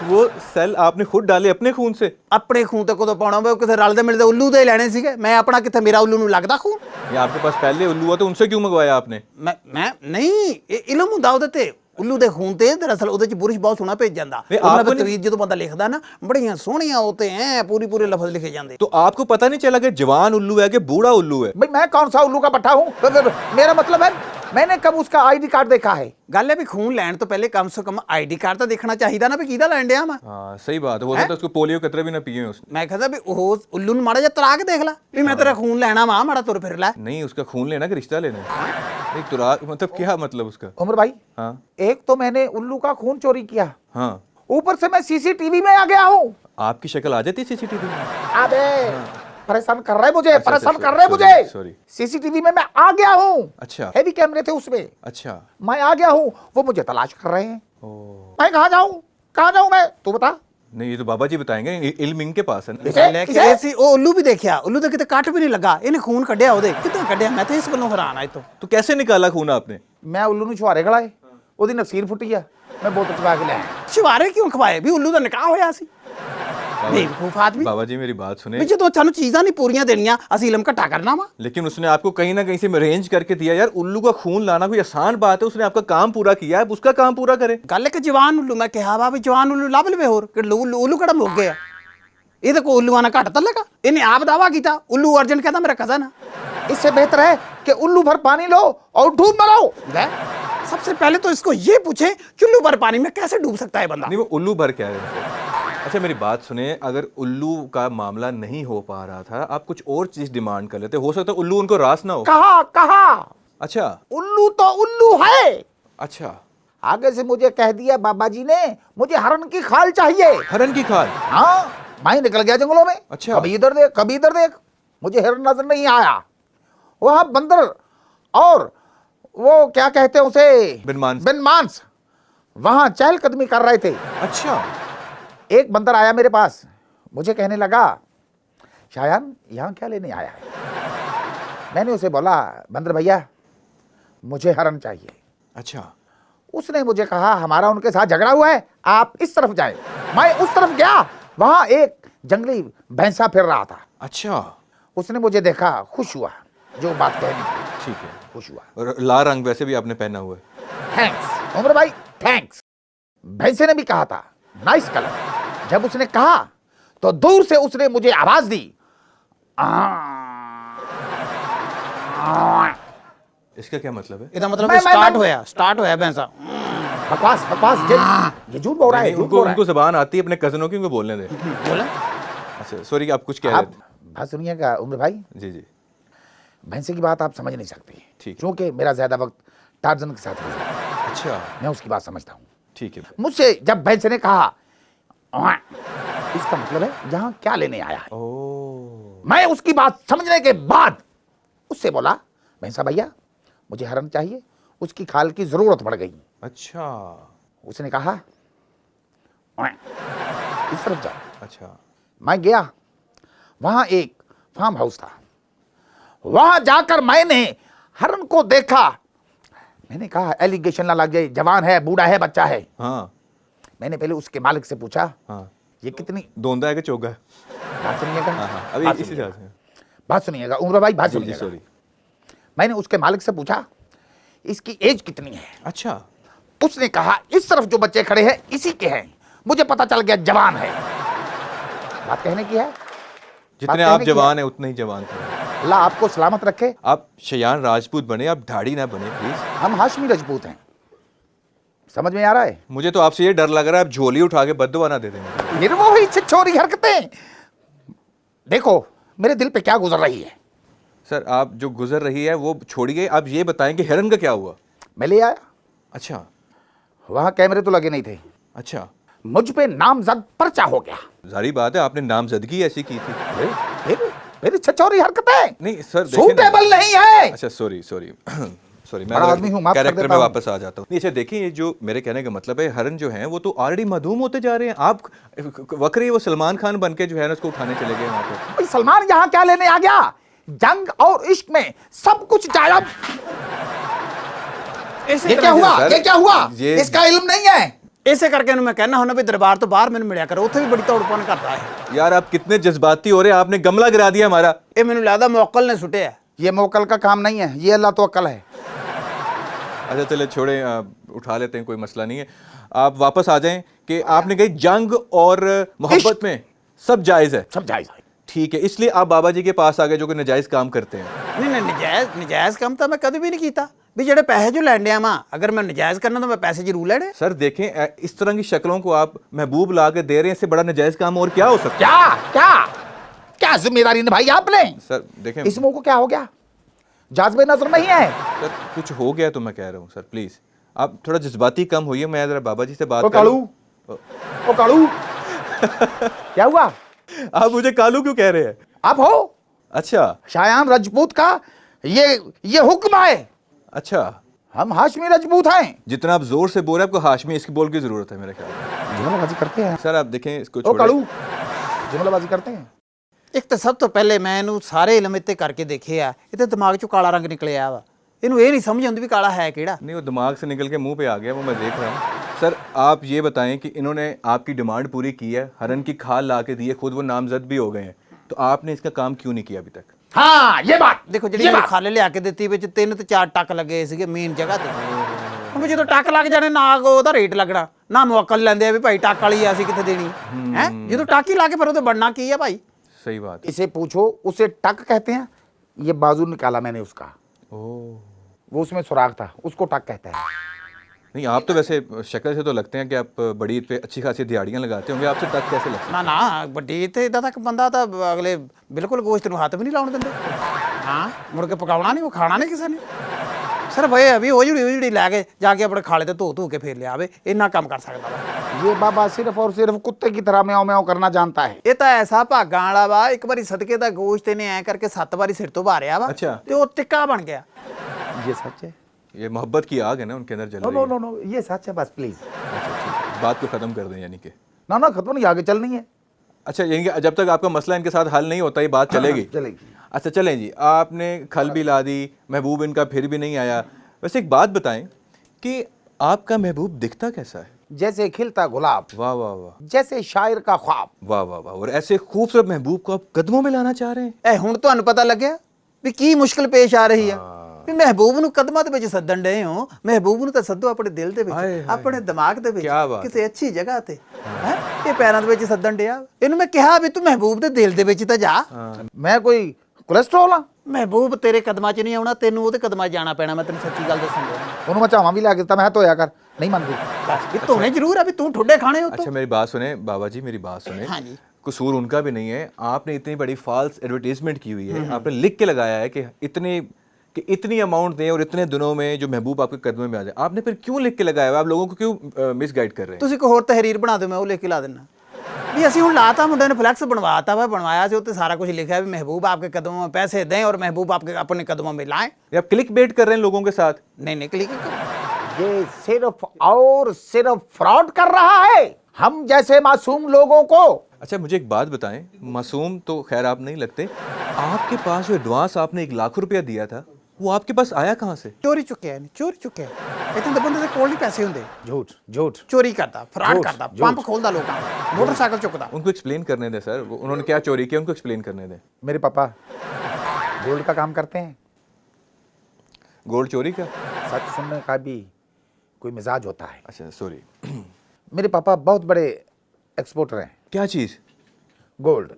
वो सेल आपने खुद डाले अपने खून से? ਆਪਣੇ ਖੂਨ ਤੇ ਕਦੋਂ ਪਾਉਣਾ, ਉਹ ਕਿਸੇ ਰਲਦੇ ਮਿਲਦੇ ਉੱਲੂ ਦੇ ਲੈਣੇ ਸੀਗੇ। ਮੈਂ ਆਪਣਾ ਕਿੱਥੇ, ਮੇਰਾ ਉੱਲੂ ਨੂੰ ਲੱਗਦਾ ਖੂਨ? ये आपके पास पहले उल्लू हुआ तो उनसे क्यों मंगवाया आपने? ਮੈਂ ਨਹੀਂ, ਇਹ ਇਲਮ ਹੁੰਦਾ ਉਹਦੇ ਤੇ, ਉੱਲੂ ਦੇ ਖੂਨ ਤੇ। ਦਰਅਸਲ ਉਹਦੇ ਚ ਬੁਰਸ਼ ਬਹੁਤ ਸੋਹਣਾ ਭੇਜ ਜਾਂਦਾ। ਉਹਨਾਂ ਦਾ ਤਵੀਤ ਜਦੋਂ ਬੰਦਾ ਲਿਖਦਾ ਨਾ, ਬੜੀਆਂ ਸੋਹਣੀਆਂ ਉਹ ਤੇ ਐ ਪੂਰੇ लफ्ज लिखे जाते। तो आपको पता नहीं चला कि जवान उल्लू है कि बूढ़ा उल्लू है? भाई मैं कौन सा उल्लू का पट्टा हूँ? मेरा मतलब है मैंने कब उसका आईडी कार्ड देखा है? ਗੱਲ ਹੈ ਵੀ ਖੂਨ ਲੈਣ ਤੋਂ ਪਹਿਲੇ ਕਮ ਸੇ ਕਮ ਆਈਡੀ ਕਾਰਡ ਤਾਂ ਦੇਖਣਾ ਚਾਹੀਦਾ ਨਾ ਵੀ ਕਿਹਦਾ ਲੈਣ ਡਿਆ ਮੈਂ। हाँ सही बात है। हो सकता है उसको पोलियो कतरे भी ना पिए उसने। ਮੈਂ ਕਹਿੰਦਾ ਵੀ ਉਹ ਉੱਲੂ ਨੂੰ ਮਾੜਾ ਜਿਹਾ ਤਰਾ ਕੇ ਦੇਖ ਲੈ ਵੀ ਮੈਂ ਤੇਰਾ ਖੂਨ ਲੈਣਾ ਵਾ, ਮਾੜਾ ਤੁਰ ਫਿਰ ਲੈ। नहीं, उसका खून लेना कि रिश्ता लेना है? एक तुरा मतलब क्या मतलब उसका? उमर भाई, हाँ एक तो मैंने उल्लू का खून चोरी किया, हाँ। ऊपर से मैं सीसीटीवी में आ गया हूँ। आपकी शक्ल आ जाती सीसीटीवी में? अबे परेशान कर रहे मुझे, अच्छा, परेशान अच्छा, कर रहे sorry, मुझे। sorry। सीसीटीवी में मैं आ गया हूँ। अच्छा। हैवी कैमरे थे उसमें, अच्छा। मैं आ गया हूँ, वो मुझे तलाश कर रहे हैं। ओ। मैं कहाँ जाऊँ मैं? तू बता। नहीं, ये तो बाबा जी बताएंगे, इल्म इनके पास है ना। ਲੈ ਕੇ ਆਏ ਸੀ ਉਹ ਉੱਲੂ ਵੀ ਦੇਖਿਆ, ਉੱਲੂ ਦਾ ਕਿਤੇ ਕੱਟ ਵੀ ਨਹੀਂ ਲੱਗਾ, ਇਹਨੇ ਖੂਨ ਕੱਢਿਆ ਉਹਦੇ, ਕਿੱਦਾਂ ਕੱਢਿਆ? ਮੈਂ ਤਾਂ ਇਸ ਗੱਲੋਂ ਹੈਰਾਨ ਆ ਇਹ ਤੋਂ। तो कैसे निकाला खून आपने? मैं उल्लू ਨੂੰ ਛੁਹਾਰੇ ਖੜਾਏ, ਉਹਦੀ ਨਫਸੀਰ ਫੁੱਟੀ ਆ, ਮੈਂ ਬੋਤਲ ਚਵਾ ਕੇ ਲੈ ਆਇਆ। ਸ਼ਿਵਾਰੇ ਕਿਉਂ ਖਵਾਏ ਵੀ ਉੱਲੂ ਦਾ ਨਿਕਾਹ ਹੋਇਆ ਸੀ? ਬੇਵਕੂਫ ਆਦਮੀ। बाबा जी मेरी बात सुने, ਵੀ ਜਦੋਂ ਸਾਨੂੰ ਚੀਜ਼ਾਂ ਨਹੀਂ ਪੂਰੀਆਂ ਦੇਣੀਆਂ ਅਸੀਂ ਇਲਮ ਘਟਾ करना वा। लेकिन उसने आपको कहीं ना कहीं से अरेंज करके दिया यार। उल्लू का खून लाना कोई आसान बात है, उसने आपका काम पूरा किया है, अब उसका काम पूरा करें। ਗੱਲ ਇੱਕ ਜਵਾਨ ਉੱਲੂ, ਮੈਂ ਕਿਹਾ ਵਾ ਵੀ ਜਵਾਨ ਉੱਲੂ ਲੱਭ ਲਵੇ ਹੋਰ ਕਿ ਉੱਲੂ ਕਿਹੜਾ ਮੁੱਕ ਗਿਆ? ਇਹਦੇ ਕੋ ਉੱਲੂਆਂ ਨਾਲ ਘੱਟ ਤਾਂ ਲੱਗਾ। ਇਹਨੇ ਆਪ ਦਾਵਾ ਕੀਤਾ ਉੱਲੂ ਅਰਜਨ ਕਹਿੰਦਾ ਮੇਰਾ ਕਜ਼ਨ ਆ। इससे बेहतर है कि उल्लू भर पानी लो और डूब मरो। सबसे पहले तो इसको ये पूछे चुल्लू भर पानी में कैसे डूब सकता है बंदा? नहीं, वो उल्लू भर क्या है? अच्छा मेरी बात सुने, अगर उल्लू का मामला नहीं हो पा रहा था, आप कुछ और चीज डिमांड कर लेते, हो सकता है उल्लू उनको रास ना हो। कहा अच्छा उल्लू तो उल्लू है। अच्छा, आगे से मुझे कह दिया बाबा जी ने, मुझे हरण की खाल चाहिए। हरन की खाल? हाँ, मैं निकल गया जंगलों में। अच्छा। कभी इधर देख कभी इधर देख, मुझे हिरन नजर नहीं आया। वहां बंदर और वो क्या कहते हैं उसे, बिनमांस वहां चहलकदमी कर रहे थे। अच्छा। एक बंदर आया मेरे पास, मुझे कहने लगा शायान यहाँ क्या लेने आया है? मैंने उसे बोला बंदर भैया मुझे हरण चाहिए। अच्छा। उसने मुझे कहा हमारा उनके साथ झगड़ा हुआ है, आप इस तरफ जाए। मैं उस तरफ गया, वहां एक जंगली भैंसा फिर रहा था। अच्छा। उसने मुझे देखा, खुश हुआ, जो बात कहनी थी, ठीक है। खुश हुआ। और लाल रंग वैसे भी आपने पहना हुआ है। थैंक्स उमर भाई, थैंक्स। भैंसे ने भी कहा था नाइस कलर। जब उसने कहा तो दूर से उसने मुझे आवाज दी। इसका क्या मतलब है? ਇਹਦਾ ਮਤਲਬ मैं- स्टार्ट होया भैंसा। बकवास बकवास, ये झूठ बोल रहा है, झूठ उनको बोल रहा उनको जबान आती है अपने कजनों की, उनको बोलने दे। बोला अच्छा सॉरी, आप कुछ कह है। रहे आप बात सुनिएगा उमर भाई, थे। जी जी भैंसे की बात आप समझ नहीं सकते, ठीक है। क्योंकि मेरा ज्यादा वक्त टार्जन के साथ गुजरा, अच्छा मैं उसकी बात समझता हूँ। ठीक है। मुझसे जब भैंसे ने कहा "ऑय", इसका मतलब है यहाँ क्या लेने आया है। ओ मैं उसकी बात समझने के बाद उससे बोला भैंसा भैया मुझे हरण चाहिए, उसकी खाल की जरूरत पड़ गई। अच्छा उसने कहा "ऑय", इस तरफ जाओ। अच्छा। मैं गया, वहां एक फार्म हाउस था, वहां जाकर मैंने हरण को देखा। मैंने कहा एलिगेशन ना लग जाए, जवान है, बूढ़ा है, बच्चा है। हाँ मैंने पहले उसके मालिक से पूछा हाँ। ये कितनी, दोंदा है कि चोगा है? बात सुनिएगा, हाँ हाँ, अभी बात इसी सुनिएगा, साथ है। बात सुनिएगा उमर भाई, बात जी जी सुनिएगा। सॉरी। मैंने उसके मालिक से पूछा इसकी एज कितनी है। अच्छा। उसने कहा इस तरफ जो बच्चे खड़े हैं इसी के हैं। मुझे पता चल गया जवान है। बात कहने की है, जितने आप जवान है उतने ही जवान थे। अल्लाह आपको सलामत रखे। आप शयान राजपूत बने, आप दाढ़ी ना बने प्लीज। हम हाशमी राजपूत हैं, समझ में आ रहा है? मुझे तो आपसे ये डर लग रहा है आप झोली उठा के बद्दुआ ना दे देंगे। निर्मोही छिछोरी हरकतें। देखो मेरे दिल पे क्या गुजर रही है। सर आप जो गुजर रही है वो छोड़िए, आप ये बताएं कि हिरन का क्या हुआ? मैं ले आया, अच्छा वहां कैमरे तो लगे नहीं थे, अच्छा। मुझ पे नामजद पर्चा हो गया। जारी बात है आपने नामजदगी ऐसी की थी। मेरी छिछोरी हरकतें नहीं सर देखें ना। सूटेबल नहीं है। अच्छा सॉरी सॉरी बड़ा आदमी हूं, माफ कर कैरेक्टर देता में हूं। वापस आ जाता हूँ। अच्छा देखिए, ये जो मेरे कहने का मतलब है, हरन जो हैं वो तो ऑलरेडी मधूम होते जा रहे हैं। आप वक्री वो सलमान खान बन के जो है ना उसको उठाने चले गए वहाँ पे। भाई सलमान यहाँ क्या लेने आ गया? जंग और इश्क में सब कुछ गायब। ये क्या हुआ? सर, ये क्या हुआ? ये- इसका इल्म नहीं है। ਇਸੇ ਕਰਕੇ ਇਹਨੂੰ ਮੈਂ ਕਹਿਣਾ ਹੁੰਦਾ ਵੀ ਦਰਬਾਰ ਤੋਂ ਬਾਹਰ ਮੈਨੂੰ ਮਿਲਿਆ ਕਰੋ, ਉੱਥੇ ਵੀ ਬੜੀ ਤੌੜਪਣ ਕਰਦਾ ਹੈ। यार आप कितने जज्बाती हो रहे हैं, आपने गमला गिरा दिया हमारा। ਇਹ ਮੈਨੂੰ ਲੱਗਦਾ ਮੌਕਲ ਨੇ ਸੁੱਟਿਆ। ये मोकल का काम नहीं है, ये अल्लाह तो अक्ल है। अच्छा चले छोड़े, उठा लेते हैं, कोई मसला नहीं है। आप वापस आ जाएं कि आपने कही जंग और मोहब्बत में सब जायज़ है। सब जायज है। ठीक है, इसलिए आप बाबा जी के पास आ गए जो कि नजायज़ काम करते हैं। ਨਹੀਂ ਨਜਾਇਜ਼ ਕੰਮ ਤਾਂ ਮੈਂ ਕਦੇ ਵੀ ਨਹੀਂ ਕੀਤਾ ਵੀ ਜਿਹੜੇ ਪੈਸੇ ਜੋ ਲੈਣ ਡਿਆ ਵਾਂ, ਅਗਰ ਮੈਂ ਨਜਾਇਜ਼ करना तो मैं पैसे जरूर लेने। सर देखें, इस तरह की शक्लों को आप महबूब ला के दे रहे हैं, इससे बड़ा नजायज़ काम और क्या हो सकता क्या क्या क्या जिम्मेदारी निभाई आपने? है? सर देखें इस मुंह को क्या हो गया? जाज़बे नजर नहीं है। सर कुछ हो गया तो मैं कह रहा हूँ सर, प्लीज़ आप थोड़ा जज्बाती कम होइए। मैं ज़रा बाबा जी से बात ओ कर लूं। कालू, ओ कालू क्या हुआ? आप मुझे कालू क्यों कह रहे हैं? आप हो अच्छा शायान राजपूत का ये हुक्म है। अच्छा, हम हाशमी राजपूत हैं। जितना आप जोर से बोल रहे हैं आपको हाशमी इसकी बोल की जरूरत है मेरे ख्याल में। जुमलाबाजी करते हैं सर आप देखें इसको ओ छोड़ें। कालू जुमलाबाजी करते हैं। ਇੱਕ ਤਾਂ ਸਭ ਤੋਂ ਪਹਿਲੇ ਮੈਂ ਇਹਨੂੰ ਸਾਰੇ ਇਲਮ ਇੱਥੇ ਕਰਕੇ ਦੇਖੇ ਆ, ਇਹਦੇ ਦਿਮਾਗ 'ਚੋਂ ਕਾਲਾ ਰੰਗ ਨਿਕਲਿਆ ਵਾ। ਇਹਨੂੰ ਇਹ ਨਹੀਂ समझ आती भी काला है केड़ा। नहीं, वो दिमाग से निकल के मुंह पे आ गया, वो मैं देख रहा हूँ। सर आप ये बताएं कि इन्होंने आपकी डिमांड पूरी की है, हरन की खाल ला के दी है, खुद वो नामजद भी हो गए हैं, तो आपने इसका काम क्यों नहीं किया अभी तक? हाँ ये बात ਦੇਖੋ ਜਿਹੜੀ ਮੈਨੂੰ ਖਾਲੇ ਲਿਆ ਕੇ ਦਿੱਤੀ ਵਿੱਚ 3 ਤੇ 4 ਟੱਕ ਲੱਗੇ ਸੀਗੇ ਮੇਨ ਜਗ੍ਹਾ ਤੇ। ਹੁਣ ਜਦੋਂ ਟੱਕ ਲੱਗ ਜਾਣੇ ਨਾ ਉਹਦਾ ਰੇਟ ਲੱਗਣਾ ਨਾ ਮੁਅੱਕਲ ਲੈਂਦੇ ਆ ਵੀ ਭਾਈ ਟੱਕ ਵਾਲੀ ਆ ਅਸੀਂ ਕਿੱਥੇ ਦੇਣੀ ਹੈ। ਜਦੋਂ ਟੱਕ ਹੀ ਲਾ ਕੇ ਫਿਰ ਉਹਦੇ ਬਣਨਾ ਕੀ ਆ ਭਾਈ। सही बात है। इसे पूछो, उसे टक कहते हैं। ये बाजू निकाला मैंने उसका, ओह वो उसमें सुराख था, उसको टक कहते हैं। नहीं, आप तो वैसे शक्ल से तो लगते हैं कि आप बड़ी ईद पे अच्छी खासी दिहाड़ियाँ लगाते होंगे, आपसे टक कैसे लगता है? ਨਾ ਨਾ ਵੱਡੀ ਤੇ ਇਦਾਂ ਤੱਕ ਬੰਦਾ ਤਾਂ ਅਗਲੇ ਬਿਲਕੁਲ ਗੋਸ਼ਤ ਨੂੰ ਹੱਥ ਵੀ ਨਹੀਂ ਲਾਉਣ ਦਿੰਦੇ। ਹਾਂ ਮੁੜ ਕੇ ਪਕਾਉਣਾ ਨਹੀਂ, ਉਹ ਖਾਣਾ ਨਹੀਂ ਕਿਸੇ ਨੇ। ਸਿਰਫ ਇਹ ਆ ਵੀ ਉਹ ਜਿਹੜੀ ਲੈ ਕੇ ਜਾ ਕੇ ਆਪਣੇ ਖਾਲੇ ਤੇ ਧੋ ਕੇ ਫੇਰ ਲਿਆਵੇ, ਇੰਨਾ ਕੰਮ ਕਰ ਸਕਦਾ ਵਾ। ये बाबा सिर्फ और सिर्फ कुत्ते की तरह म्याऊं म्याऊं करना जानता है। ਇਹ ਤਾਂ ਐਸਾ ਭਾਗਾਂ ਵਾਲਾ ਵਾ, ਇੱਕ ਵਾਰੀ ਸਦਕੇ ਦਾ ਗੋਸ਼ਤ ਇਹਨੇ ਐ ਕਰਕੇ 7 ਵਾਰੀ ਸਿਰ ਤੋਂ ਭਾਰਿਆ ਵਾ ਅੱਛਾ। ਤੇ ਉਹ ਟਿੱਕਾ ਬਣ ਗਿਆ। ये सच है। ये मोहब्बत की आग है ना उनके अंदर जल नो रही नो है। नो नो ये सच है बस प्लीज। अच्छा ठीक, बात को ख़त्म कर दें यानी कि। ना ना खत्म नहीं, आगे चलनी है। अच्छा यानी कि जब तक आपका मसला इनके साथ हल नहीं होता ये बात चलेगी? चलेगी। अच्छा चलें जी, आपने खल भी ला दी, महबूब इनका फिर भी नहीं आया। वैसे एक बात बताएं कि आपका महबूब दिखता कैसा है? जैसे खिलता गुलाब, वाह वाह वाह, जैसे शायर का ख्वाब। वाह वाह वाह। और ऐसे खूबसूरत महबूब को आप कदमों में लाना चाह रहे हैं? ਇਹ ਹੁਣ ਤੁਹਾਨੂੰ ਪਤਾ ਲੱਗਿਆ ਵੀ ਕੀ ਮੁਸ਼ਕਲ ਪੇਸ਼ ਆ ਰਹੀ ਆ ਵੀ ਮਹਿਬੂਬ ਨੂੰ ਕਦਮਾਂ ਦੇ ਵਿੱਚ ਸੱਦਣ ਡਏ ਹੋ। ਮਹਿਬੂਬ ਨੂੰ ਤਾਂ ਸੱਦੋ ਆਪਣੇ ਦਿਲ ਦੇ ਹਾਏ ਵਿੱਚ, ਹਾਏ। ਆਪਣੇ ਦਿਮਾਗ ਦੇ ਵਿੱਚ, ਕਿਆ ਬਾਤ ਕਿਸੇ ਅੱਛੀ ਜਗ੍ਹਾ ਤੇ ਹੈ। ਇਹ ਪੈਰਾਂ ਦੇ ਵਿੱਚ ਸੱਦਣ ਡਿਆ। ਇਹਨੂੰ ਮੈਂ ਕਿਹਾ ਵੀ ਤੂੰ ਮਹਿਬੂਬ ਦੇ ਦਿਲ ਦੇ ਵਿੱਚ ਤਾਂ ਜਾ। मैं कोई कोलेस्ट्रॉल हाँ? ਮਹਿਬੂਬ ਤੇਰੇ ਕਦਮਾਂ 'ਚ ਨਹੀਂ ਆਉਣਾ, ਤੈਨੂੰ ਉਹਦੇ ਕਦਮਾਂ 'ਚ ਜਾਣਾ ਪੈਣਾ। ਮੈਂ ਤੈਨੂੰ ਸੱਚੀ ਗੱਲ ਦੱਸਾਂ ਉਹਨੂੰ ਮੈਂ ਚਾਵਾਂ ਵੀ ਲੈ ਕੇ ਦਿੱਤਾ, ਮੈਂ ਧੋਇਆ ਕਰ, ਨਹੀਂ ਮੰਨਦੀ। ਵੀ ਧੋਣੇ ਜ਼ਰੂਰ ਆ ਵੀ ਤੂੰ ਠੁੱਡੇ ਖਾਣੇ ਹੋ अच्छा मेरी बात सुने बाबा जी, मेरी बात सुने। हाँ जी। कसूर उनका भी नहीं है, आपने इतनी बड़ी फॉल्स एडवर्टीजमेंट की हुई है, आपने लिख के लगाया है कि इतनी अमाउंट दें और इतने दिनों में जो महबूब आपके कदमों में आ जाए। आपने फिर क्यों लिख के लगाया हुआ? आप लोगों को क्यों मिसगाइड कर रहे हैं? ਤੁਸੀਂ ਕੋਈ ਹੋਰ ਤਹਿਰੀਰ ਬਣਾ ਦਿਓ, ਮੈਂ ਉਹ ਲਿਖ ਕੇ ਲਾ ਦਿੰਦਾ ਵੀ ਅਸੀਂ ਹੁਣ ਲਾਤਾ। ਮੁੰਡੇ ਨੇ ਫਲੈਕਸ ਬਣਵਾਤਾ ਵਾ, ਬਣਵਾਇਆ ਸੀ ਉੱਤੇ ਸਾਰਾ ਕੁਝ ਲਿਖਿਆ ਵੀ महबूब आपके कदमों में पैसे दें और महबूब आपके अपने कदमों में लाएं। ये आप क्लिक बेट कर रहे हैं लोगों के साथ। नहीं नहीं क्लिक ये सिर्फ और सिर्फ फ्रॉड कर रहा है हम जैसे मासूम लोगों को। अच्छा मुझे एक बात बताएं, मासूम तो खैर आप नहीं लगते, आपके पास जो एडवांस आपने 1 लाख रुपया दिया था वो आपके पास आया कहाँ से? ਚੋਰੀ ਚੁੱਕਿਆ ਨੇ, ਚੋਰੀ ਚੁੱਕਿਆ। ਇਦਾਂ ਦੇ ਬੰਦੇ ਦੇ ਕੋਲ ਨਹੀਂ ਪੈਸੇ ਹੁੰਦੇ। झूठ झूठ। ਚੋਰੀ ਕਰਦਾ, ਫਰਾਡ झूठ, ਕਰਦਾ, झूठ। ਪੰਪ ਖੋਲਦਾ लोगों मोटरसाइकिल चुकदा। उनको एक्सप्लेन करने दें सर, उन्होंने क्या चोरी किया उनको एक्सप्लेन करने दें। मेरे पापा गोल्ड का काम करते हैं। गोल्ड चोरी का? सच सुनने का भी कोई मिजाज होता है। अच्छा सॉरी। मेरे पापा बहुत बड़े एक्सपोर्टर हैं। क्या चीज़? गोल्ड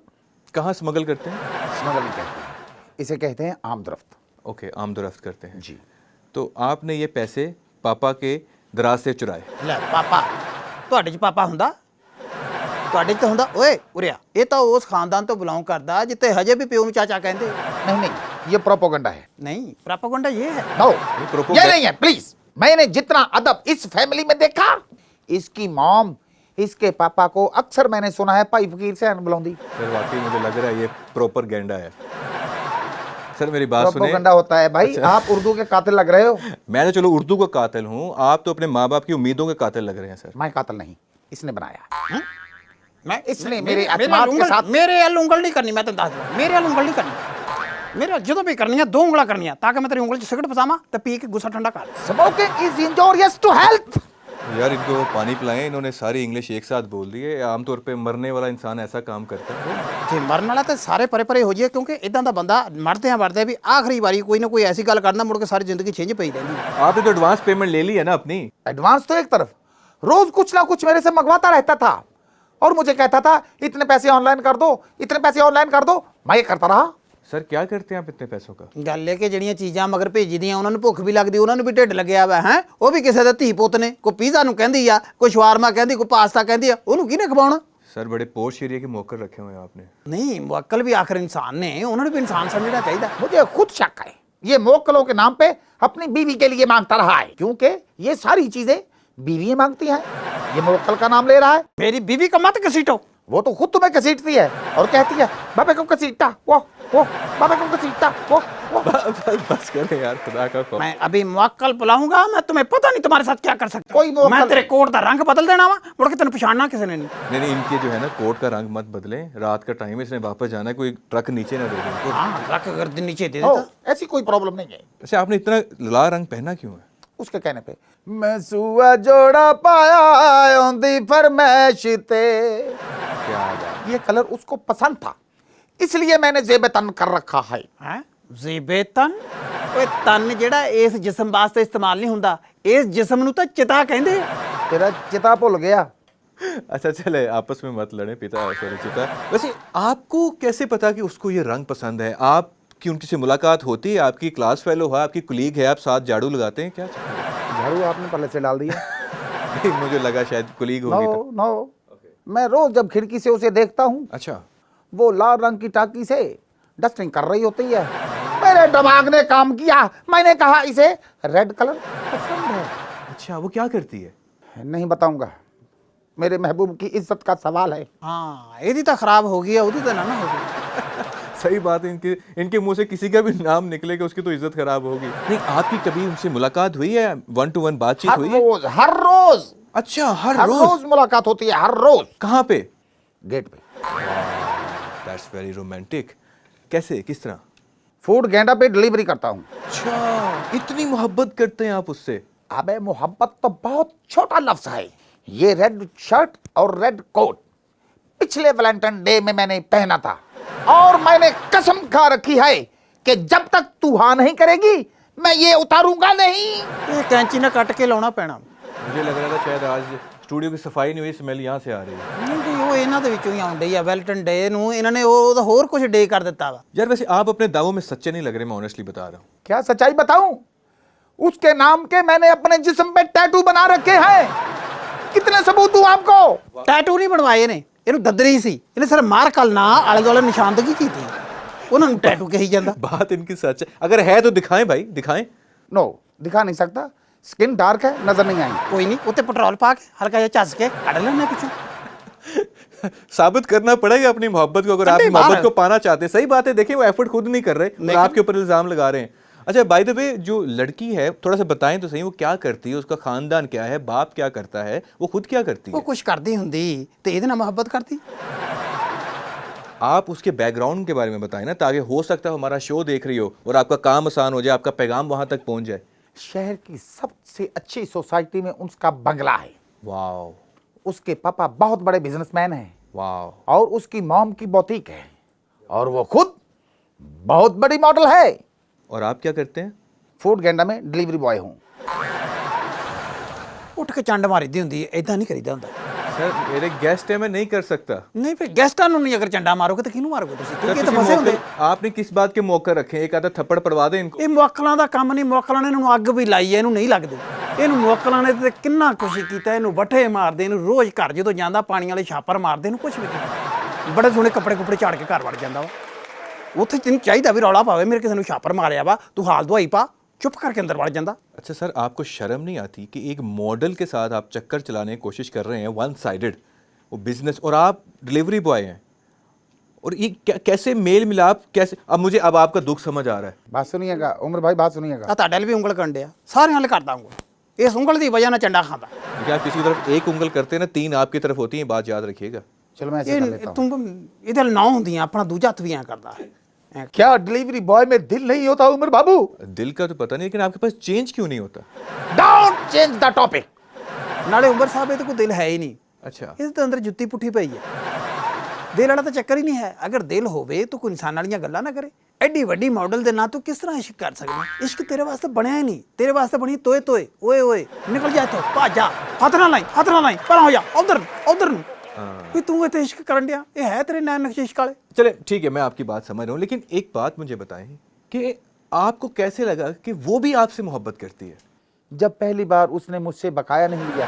कहाँ स्मगल करते हैं? स्मगल नहीं कहते हैं, इसे कहते हैं आमदरफ्त। ओके, आमदरफ्त करते हैं जी। तो आपने ये पैसे पापा के दराज से चुराए? ਲੈ ਪਾਪਾ, ਤੁਹਾਡੇ 'ਚ ਪਾਪਾ ਹੁੰਦਾ? ਤੁਹਾਡੇ 'ਚ ਤਾਂ ਹੁੰਦਾ। ਓਏ ਉਰਿਆ, ਇਹ ਤਾਂ ਉਸ ਖਾਨਦਾਨ ਤੋਂ ਬਿਲੋਂਗ ਕਰਦਾ ਜਿੱਥੇ ਹਜੇ ਵੀ ਪਿਓ ਨੂੰ ਚਾਚਾ ਕਹਿੰਦੇ। नहीं नहीं, ये प्रोपोगंडा है। नहीं प्रोपेगेंडा ये है। नो प्रोपोगंडा- ये नहीं है प्लीज। मैंने जितना अदब इस फैमिली में देखा, इसकी मॉम, इसके पापा को अक्सर मैंने सुना है भाई फकीर से बुलाऊंगी। सर वाकई मुझे लग रहा है ये प्रॉपर गेंडा है। सर मेरी बात सुने। प्रोपोगंडा होता है भाई। अच्छा। आप उर्दू के कातिल लग रहे हो। मैं तो चलो उर्दू का कातिल हूँ, आप तो अपने माँ बाप की उम्मीदों के कातिल लग रहे हैं सर। मैं कातिल नहीं, इसने बनाया। मैं इसने मेरे एतमाद के साथ मेरे अल उंगल नहीं करनी। मैं तो दस दूं, मेरे अल उंगल नहीं करनी। मेरे जो भी करनी है 2 उंगला करनी है ताकि मैं तेरी उंगल 'ਚ सिगरेट फसामा तो पी के गुस्सा ठंडा कर। Smoking is injurious to health. यार इनको पानी पिलाएं, इन्होंने सारी इंग्लिश एक साथ बोल दी है। आमतौर पे मरने वाला इंसान ऐसा काम करता है। ਜੇ ਮਰਨ ਵਾਲਾ ਤਾਂ ਸਾਰੇ ਪਰੇ ਪਰੇ ਹੋ ਜਾਏ, ਕਿਉਂਕਿ ਇਦਾਂ ਦਾ ਬੰਦਾ ਮਰਦੇ ਵੀ ਆਖਰੀ ਵਾਰੀ ਕੋਈ ਨਾ ਕੋਈ ਐਸੀ ਗੱਲ ਕਰਦਾ ਮੁੜ ਕੇ ਸਾਰੀ ਜ਼ਿੰਦਗੀ ਛਿੰਝ ਪਈ ਰਹਿੰਦੀ। आपने तो एडवांस पेमेंट ले ली है ना अपनी। एडवांस तो एक तरफ, रोज कुछ ना कुछ मेरे से मंगवाता रहता था और मुझे कहता था इतने पैसे ऑनलाइन कर दो, इतने पैसे ऑनलाइन कर दो। मैं ये करता रहा। सर क्या करते हैं आप इतने पैसों का? ਗੱਲ ਇਹ ਕਿ ਜਿਹੜੀਆਂ ਚੀਜ਼ਾਂ ਮਗਰ ਭੇਜੀਆਂ ਉਹਨਾਂ ਨੂੰ ਭੁੱਖ ਵੀ ਲੱਗਦੀ, ਉਹਨਾਂ ਨੂੰ ਵੀ ਢਿੱਡ ਲੱਗਿਆ ਵਾ ਹੈ। ਉਹ ਵੀ ਕਿਸੇ ਦਾ ਧੀ ਪੁੱਤ ਨੇ, ਕੋਈ ਪੀਜ਼ਾ ਨੂੰ ਕਹਿੰਦੀ ਆ, ਕੋਈ ਸ਼ਵਾਰਮਾ ਕਹਿੰਦੀ, ਕੋਈ ਪਾਸਤਾ ਕਹਿੰਦੀ ਆ, ਉਹਨੂੰ ਕਿਹਨੇ ਖਵਾਉਣਾ? सर बड़े पोश एरिया के मौकर रखे हुए हैं आपने। ਨਹੀਂ ਮੁਅੱਕਲ ਵੀ ਆਖਰ ਇਨਸਾਨ ਨੇ, ਉਹਨਾਂ ਨੂੰ ਵੀ ਇਨਸਾਨ ਸਮਝਣਾ ਚਾਹੀਦਾ। मुझे खुद शक है ये मोक्कलों के नाम पे अपनी बीवी के लिए मांगता रहा है, क्योंकि ये सारी चीजें बीवी मांगती हैं। ये मोक्कल का नाम ले रहा है। मेरी बीवी का मत घसीटो। वो तो खुद तुम्हें घसीटती है और कहती है बाबे को घसीटा वो बाबे को घसीटा वो बस करें यार, खुदा का खौफ। मैं अभी मुअक्कल बुलाऊंगा, मैं तुम्हें पता नहीं तुम्हारे साथ क्या कर सकता। कोई मुअक्कल मैं तेरे नहीं। कोट का रंग बदल देना वा, मुड़ के तेन पछाड़ना किसी ने नहीं। नहीं, इनके जो है ना कोट का रंग मत बदलें, रात का टाइम है, इसने वापस जाना है, कोई ट्रक नीचे ना दे दे इनको। हाँ, रख कर नीचे दे हो, देता। ऐसी कोई प्रॉब्लम नहीं है। अच्छा, आपने इतना लाल रंग पहना क्यों है? उसके कहने पे मैं सुआ जोड़ा पाया औंदी फरमैश ते, क्या बात। ये कलर उसको पसंद था, इसलिए मैंने जेब तन कर रखा है। है जेबे तन? ओए तन जेड़ा इस जिस्म वास्ते इस्तेमाल नहीं हुंदा, इस जिस्म नु तो चिता कहंदे। तेरा चिता भुल गया। अच्छा चले, आपस में मत लड़े पिता सॉरी चिता। वैसे आपको कैसे पता कि उसको ये रंग पसंद है? आप की उनकी से मुलाकात होती है? आपकी क्लास फेलो है, आपकी कुलीग है, आप साथ झाड़ू लगाते हैं क्या? झाड़ू आपने पहले से डाल दिया। नहीं, मुझे लगा शायद कुलीग होगी। नो नो, मैं रोज जब खिड़की से उसे देखता हूँ, अच्छा, वो लाल रंग की टाकी से डस्टिंग कर रही होती है। मेरे दिमाग ने काम किया, मैंने कहा इसे रेड कलर पसंद है। अच्छा, वो क्या करती है? नहीं बताऊंगा, मेरे महबूब की इज्जत का सवाल है। हाँ, एदी तो खराब हो गई, ओदी तो ना होगी। सही बात है, इनके मुंह से किसी का भी नाम निकलेगा उसकी तो इज्जत खराब होगी। नहीं, आपकी कभी उनसे मुलाकात हुई है? 1-to-1 बातचीत हर हुई है? रोज हर रोज अच्छा, हर हर रोज? रोज मुलाकात होती है, हर रोज कहाँ पे? गेट पे। That's very romantic. कैसे, किस तरह? फूड गेंडा पे डिलीवरी करता हूँ। अच्छा, इतनी मोहब्बत करते हैं आप उससे? अबे मोहब्बत तो बहुत छोटा लफ्ज है। ये रेड शर्ट और रेड कोट पिछले वैलेंटाइन डे में मैंने पहना था, और मैंने कसम खा रखी है कि जब तक तू हाँ नहीं करेगी मैं ये उतारूंगा नहीं। ये कैंची ने कट के लाना पैना। मुझे लग रहा था शायद आज स्टूडियो की सफाई नहीं हुई, स्मेल यहाँ से आ रही है। नहीं जी, ਉਹ ਇਹਨਾਂ ਦੇ ਵਿੱਚੋਂ ਹੀ ਆਉਣ ਡਈ ਆ। ਵੈਲਟਨ ਡੇ ਨੂੰ ਇਹਨਾਂ ਨੇ ਉਹਦਾ ਹੋਰ ਕੁਝ ਡੇ ਕਰ ਦਿੱਤਾ ਵਾ। यार वैसे आप अपने दावों में सच्चे नहीं लग रहे, मैं ऑनेस्टली बता रहा हूँ। क्या सच्चाई बताऊं? उसके नाम के मैंने अपने जिस्म पे टैटू बना रखे हैं। कितने सबूत दूं आपको? ਟੈਟੂ ਨਹੀਂ ਬਣਵਾਏ ਨੇ, ਇਹਨੂੰ ਦੱਦਰੀ ਸੀ। ਇਹਨੇ ਸਿਰ ਮਾਰ ਕਲਨਾ ਆਲੇ ਦੁਆਲੇ ਨਿਸ਼ਾਨਦਗੀ ਕੀਤੀ। ਉਹਨਾਂ ਨੂੰ ਟੈਟੂ ਕਹੀ ਜਾਂਦਾ। बात इनकी सच है, अगर है तो दिखाएं भाई, दिखाएं। नो, दिखा नहीं सकता, स्किन डार्क है, नजर नहीं आएंगे। ਕੋਈ ਨਹੀਂ, ਉੱਤੇ ਪੈਟਰੋਲ ਪਾ ਕੇ ਹਲਕਾ ਜਿਹਾ ਝੱਸ ਕੇ ਕੱਢ ਲੈਣਾ ਪਿੱਛੋਂ। साबित करना पड़ेगा अपनी मोहब्बत को, अगर आप नहीं, मोहब्बत बाहर- को पाना चाहते हैं। सही बात है, देखिए वो एफर्ट खुद नहीं कर रहे और आपके ऊपर इल्जाम लगा रहे हैं। अच्छा, बाय द वे, जो लड़की है थोड़ा सा बताएं तो सही, वो क्या करती है, उसका खानदान क्या है, बाप क्या करता है, वो खुद क्या करती ਉਹ है? ਕੁਝ ਕਰਦੀ ਹੁੰਦੀ ਤੇ ਇਹਦੇ ਨਾਲ ਮੁਹੱਬਤ ਕਰਦੀ। आप उसके बैकग्राउंड के बारे में बताएं ना, ताकि हो सकता है हमारा शो देख रही हो और आपका काम आसान हो जाए, आपका पैगाम वहां तक पहुंच जाए। शहर की सबसे अच्छी सोसाइटी में उसका बंगला है। वाओ, उसके पापा बहुत बड़े बिजनेसमैन हैं, वाओ। और उसकी मॉम की बुटीक है, और वो खुद बहुत बड़ी मॉडल है। और आप क्या करते हैं? फूड गेंडा में डिलीवरी बॉय हूँ। ਉੱਠ ਕੇ ਚੰਡ ਮਾਰੀਦੀ ਹੁੰਦੀ ਹੈ, ਇਦਾਂ ਨਹੀਂ ਕਰੀਦਾ ਹੁੰਦਾ। सर मेरे गेस्ट है, मैं नहीं कर सकता। ਨਹੀਂ ਫਿਰ ਗੈਸਟਾਂ ਨੂੰ ਨਹੀਂ ਅਗਰ ਚੰਡਾ ਮਾਰੋਗੇ ਤਾਂ ਕਿਹਨੂੰ ਮਾਰੋਗੇ ਤੁਸੀਂ? सर, ਕਿਉਂਕਿ ਇਹ ਤਾਂ किसी ਫਸੇ ਹੁੰਦੇ। मौके- आपने किस बात के मौके रखे? एक आधा थप्पड़ पड़वा दें इनको। ਇਹ ਮੁਅੱਕਲਾਂ ਦਾ ਕੰਮ ਨਹੀਂ। ਮੁਅੱਕਲਾਂ ਨੇ ਇਹਨੂੰ ਅੱਗ ਵੀ ਲਾਈ ਹੈ, ਇਹਨੂੰ ਨਹੀਂ ਲੱਗਦੀ। ਇਹਨੂੰ ਮੁਅੱਕਲਾਂ ਨੇ ਤੇ ਕਿੰਨਾ ਕੁਛ ਕੀਤਾ, ਇਹਨੂੰ ਵੱਠੇ ਮਾਰਦੇ, ਇਹਨੂੰ ਰੋਜ਼ ਘਰ ਜਦੋਂ ਜਾਂਦਾ ਪਾਣੀ ਵਾਲੇ ਛਾਪਰ ਮਾਰਦੇ, ਇਹਨੂੰ ਕੁਛ ਵੀ ਨਹੀਂ। ਬੜੇ ਸੋਹਣੇ ਕੱਪੜੇ ਕੁਪੜੇ ਝਾੜ ਕੇ ਘਰ ਵੜ ਜਾਂਦਾ ਵਾ। ਉੱਥੇ ਤੈਨੂੰ ਚਾਹੀਦਾ ਵੀ ਰੌਲਾ ਪਾਵੇ, ਮੇਰੇ ਕਿਸੇ ਨੂੰ ਛਾਪਰ ਮਾਰਿਆ ਵਾ, ਤੂੰ ਹਾਲ ਦਵਾਈ ਪਾ, ਚੁੱਪ ਕਰਕੇ ਅੰਦਰ ਵੜ ਜਾਂਦਾ। अच्छा सर, आपको शर्म नहीं आती कि एक मॉडल के साथ आप चक्कर चलाने की कोशिश कर रहे हैं, वन साइडेड, वो बिजनेस, और आप डिलीवरी बॉय हैं, और ये कैसे मेल मिलाप, कैसे? अब आपका दुख समझ आ रहा है। बात सुनिएगा उमर भाई, बात सुनिएगा। ਆ ਤੁਹਾਡੇ ਲਈ ਵੀ ਉਂਗਲ ਕਰਨ ਡਿਆ, ਸਾਰਿਆਂ ਲਈ ਕਰਦਾ ਉਂਗਲ। ਇਸ ਉਂਗਲ ਦੀ ਵਜ੍ਹਾ ਨਾਲ ਚੰਡਾ ਖਾਂਦਾ। देखिए, आप किसी की तरफ एक उंगल करते हैं ना, 3 आपकी तरफ होती हैं, बात याद रखिएगा। चलो मैं ऐसे कर ਇਹ लेता हूँ। ਤੂੰ ਇਹਦੇ ਨਾਲ ਨਾ ਹੁੰਦੀਆਂ, ਆਪਣਾ ਦੂਜਾ ਹੱਥ ਵੀ ਐਂ ਕਰਦਾ ਹੈ। क्या डिलीवरी बॉय में दिल नहीं होता उमर बाबू? दिल का तो पता नहीं, लेकिन आपके पास चेंज क्यों नहीं होता? Don't change the topic. ਨਾਲੇ ਉਮਰ ਸਾਹਿਬ ਇਹਦੇ ਕੋਈ ਦਿਲ ਹੈ ਹੀ ਨਹੀਂ। अच्छा, ਇਹਦੇ ਤਾਂ ਅੰਦਰ ਜੁੱਤੀ ਪੁੱਠੀ ਪਈ ਹੈ। ਦਿਲ ਵਾਲਾ ਤਾਂ ਚੱਕਰ ਹੀ ਨਹੀਂ ਹੈ। ਅਗਰ ਦਿਲ ਹੋਵੇ ਤਾਂ ਕੋਈ ਇਨਸਾਨ ਵਾਲੀਆਂ ਗੱਲਾਂ ਨਾ ਕਰੇ। ਐਡੀ ਵੱਡੀ ਮਾਡਲ ਦੇ ਨਾਂ ਤੂੰ ਕਿਸ ਤਰ੍ਹਾਂ ਇਸ਼ਕ ਕਰ ਸਕਦਾ? ਇਸ਼ਕ ਤੇਰੇ ਵਾਸਤੇ ਬਣਿਆ ਹੀ ਨਹੀਂ। ਤੇਰੇ ਵਾਸਤੇ ਬਣੀ ਤੋਏ ਤੋਏ, ਓਏ ਓਏ, ਨਿਕਲ ਜਾ ਇੱਥੋਂ, ਭੱਜ ਜਾ, ਹੱਥ ਨਾ ਲਾਈ, ਹੱਥ ਨਾ ਲਾਈ, ਪਰਾਂ ਹੋ ਜਾ, ਉਧਰ ਨੂੰ। ਵੀ ਤੂੰ ਇੱਥੇ ਇਸ਼ਕ ਕਰਨ ਡਿਆ, ਇਹ ਹੈ ਤੇਰੇ ਨੈਣ ਨਕਸ਼ ਇਸ਼ਕ ਵਾਲੇ? चले ठीक है, मैं आपकी बात समझ रहा हूँ, लेकिन एक बात मुझे बताएं कि आपको कैसे लगा कि वो भी आपसे मोहब्बत करती है? जब पहली बार उसने मुझसे बकाया नहीं लिया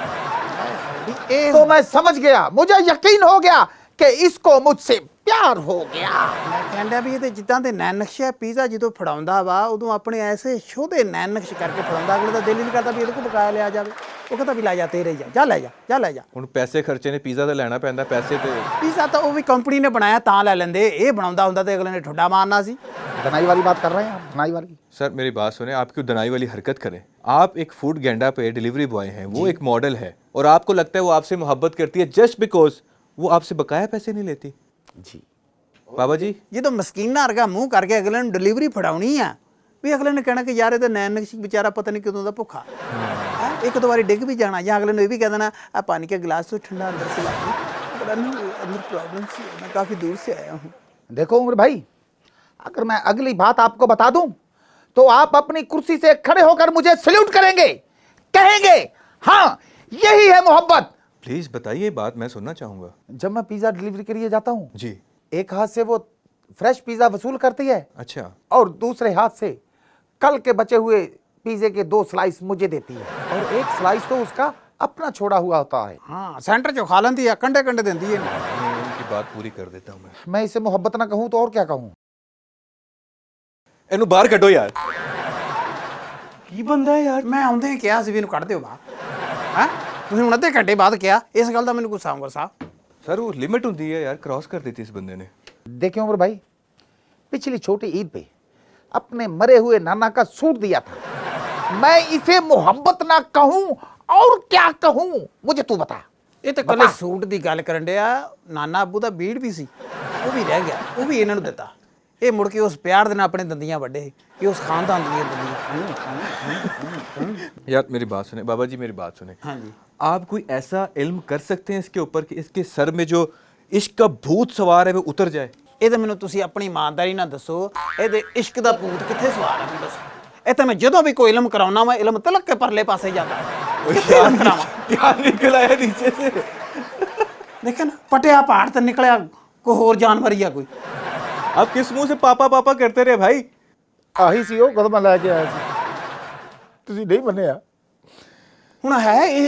ਇਹ तो मैं समझ गया, मुझे यकीन हो गया कि इसको मुझसे प्यार हो गया। ਮੈਂ ਕਹਿੰਦਾ ਵੀ ਇਹਦੇ ਜਿੱਦਾਂ ਦੇ ਨੈਣ ਨਕਸ਼ੇ ਪੀਜ਼ਾ ਜਦੋਂ ਫੜਾਉਂਦਾ ਵਾ, ਉਦੋਂ ਆਪਣੇ ਐਸੇ ਸ਼ੋਧੇ ਨੈਣ ਨਕਸ਼ ਕਰਕੇ ਫੜਾਉਂਦਾ, ਅਗਲੇ ਦਾ ਦਿਲ ਹੀ ਨਹੀਂ ਕਰਦਾ ਵੀ ਇਹਦੇ ਕੋਲ ਬਕਾਇਆ ਲਿਆ ਜਾਵੇ। ਉਹ ਕਹਿੰਦਾ ਵੀ ਲੈ ਜਾ ਤੇਰੇ ਜਾ ਲੈ ਜਾ ਜਾ ਲੈ ਜਾ। ਹੁਣ ਪੈਸੇ ਖਰਚੇ ਨੇ, ਪੀਜ਼ਾ ਤਾਂ ਲੈਣਾ ਪੈਂਦਾ, ਪੈਸੇ ਤੇ ਪੀਜ਼ਾ ਤਾਂ ਉਹ ਵੀ ਕੰਪਨੀ ਨੇ ਬਣਾਇਆ ਤਾਂ ਲੈ ਲੈਂਦੇ, ਇਹ ਬਣਾਉਂਦਾ ਹੁੰਦਾ ਤੇ ਅਗਲੇ ਨੇ ਠੁੱਡਾ ਮਾਰਨਾ ਸੀ। धनाई वाली बात कर रहे हैं आप, धनाई वाली। सर मेरी बात सुने, आप क्यों दनाई वाली हरकत करें? आप एक फूड गेंडा पे डिलीवरी बॉय हैं, वो एक मॉडल है और आपको लगता है वो आपसे मोहब्बत करती है जस्ट बिकॉज वो आपसे बकाया पैसे नहीं लेती। जी बाबा जी ਜਦੋਂ ਮਸਕੀਨਾ ਵਰਗਾ ਮੂੰਹ ਕਰਕੇ ਅਗਲੇ ਨੂੰ ਡਿਲੀਵਰੀ ਫੜਾਉਣੀ ਆ, ਵੀ ਅਗਲੇ ਨੇ ਕਹਿਣਾ ਕਿ ਯਾਰ ਇਹ ਤਾਂ ਨੈਣ ਵਿਚਾਰਾ ਪਤਾ ਨਹੀਂ ਕਦੋਂ ਦਾ ਭੁੱਖਾ ਹੈ, ਇੱਕ ਦੋ ਵਾਰੀ ਡਿੱਗ ਵੀ ਜਾਣਾ, ਜਾਂ ਅਗਲੇ ਨੂੰ ਇਹ ਵੀ ਕਹਿ ਦੇਣਾ ਆ ਪਾਣੀ ਕੇ गिलास तो ठंडा अंदर से ला अंदर प्रॉब्लम सी है, मैं काफ़ी दूर से आया हूँ। देखो उमर भाई, अगर मैं अगली बात आपको बता दूं तो आप अपनी कुर्सी से खड़े होकर मुझे सल्यूट करेंगे, कहेंगे हाँ यही है मोहब्बत। प्लीज बताइए बात, मैं सुनना चाहूंगा। जब मैं पिज्जा डिलीवरी के लिए जाता हूँ, जी एक हाथ से वो फ्रेश पिज्जा वसूल करती है अच्छा, और दूसरे हाथ से कल के बचे हुए पिज्जे के 2 स्लाइस मुझे देती है, और एक स्लाइस तो उसका अपना छोड़ा हुआ होता है। हाँ सेंटर चो खा लेंदी है, कंडे कंडे देंदी है। मैं उनकी बात पूरी कर देता हूँ। मैं इसे मोहब्बत ना कहूँ तो और क्या कहूँ? ਇਹਨੂੰ ਬਾਹਰ ਕੱਢੋ ਯਾਰ। ਕੀ ਬੰਦਾ ਹੈ ਯਾਰ? ਮੈਂ ਆਉਂਦੇ ਹੀ ਕਿਹਾ ਸੀ ਵੀ ਇਹਨੂੰ ਕੱਢ ਦਿਓ ਬਾਹਰ, ਹੈ ਤੁਸੀਂ ਹੁਣ ਅੱਧੇ ਘੰਟੇ ਬਾਅਦ ਕਿਹਾ, ਇਸ ਗੱਲ ਦਾ ਮੈਨੂੰ ਗੁੱਸਾ ਆਉਂਗਾ ਸਾਹਿਬ। सर वो लिमिट होती है यार, क्रॉस कर दी थी इस बंदे ने। देखिए उमर भाई, पिछली छोटी ईद पे अपने मरे हुए नाना का सूट दिया था, मैं इसे मोहब्बत ना कहूं और क्या कहूं, मुझे तू बता। ਇਹ ਤਾਂ ਕੱਲੇ ਸੂਟ ਦੀ ਗੱਲ ਕਰਨ ਡਿਆ, ਨਾਨਾ ਅੱਬੂ ਦਾ ਬੀੜ ਵੀ ਸੀ, ਉਹ ਵੀ ਰਹਿ ਗਿਆ, ਉਹ ਵੀ ਇਹਨਾਂ ਨੂੰ ਦਿੱਤਾ। ਇਹ ਮੁੜ ਕੇ ਉਸ ਪਿਆਰ ਦੇ ਨਾਲ ਆਪਣੇ ਦੰਦੀਆਂ ਵੱਡੇ, ਇਹ ਉਸ ਖਾਨਦਾਨ ਦੀਆਂ ਦੰਦੀਆਂ। यार मेरी बात सुने बाबा जी, मेरी बात सुने। हाँ जी। आप कोई ऐसा इल्म कर सकते हैं इसके ऊपर कि इसके सर में जो इश्क का भूत सवार है वो उतर जाए? ਇਹ ਤਾਂ ਮੈਨੂੰ ਤੁਸੀਂ ਆਪਣੀ ਇਮਾਨਦਾਰੀ ਨਾਲ ਦੱਸੋ, ਇਹਦੇ ਇਸ਼ਕ ਦਾ ਭੂਤ ਕਿੱਥੇ ਸਵਾਰ ਹੈ ਮੈਨੂੰ ਦੱਸੋ। ਇਹ ਤਾਂ ਮੈਂ ਜਦੋਂ ਵੀ ਕੋਈ ਇਲਮ ਕਰਾਉਣਾ ਵਾ, ਇਲਮ ਤਲਕ ਕੇ ਪਰਲੇ ਪਾਸੇ ਜਾਂਦਾ। ਕਿੱਥੇ ਇਲਮ ਕਰਾਵਾਂ? क्या निकल आया नीचे से? ਦੇਖਿਆ ਨਾ, ਪਟਿਆ ਪਹਾੜ ਤੇ ਨਿਕਲਿਆ ਕੋਈ ਹੋਰ ਜਾਨਵਰ ਹੀ ਆ ਕੋਈ। आप किस मुंह से पापा पापा करते रहे भाई? ਆਹੀ ਸੀ ਉਹ ਕਦਮ ਲੈ ਕੇ ਆਇਆ ਸੀ, ਤੁਸੀਂ ਨਹੀਂ ਮੰਨਿਆ। ਹੁਣ ਹੈ ਇਹ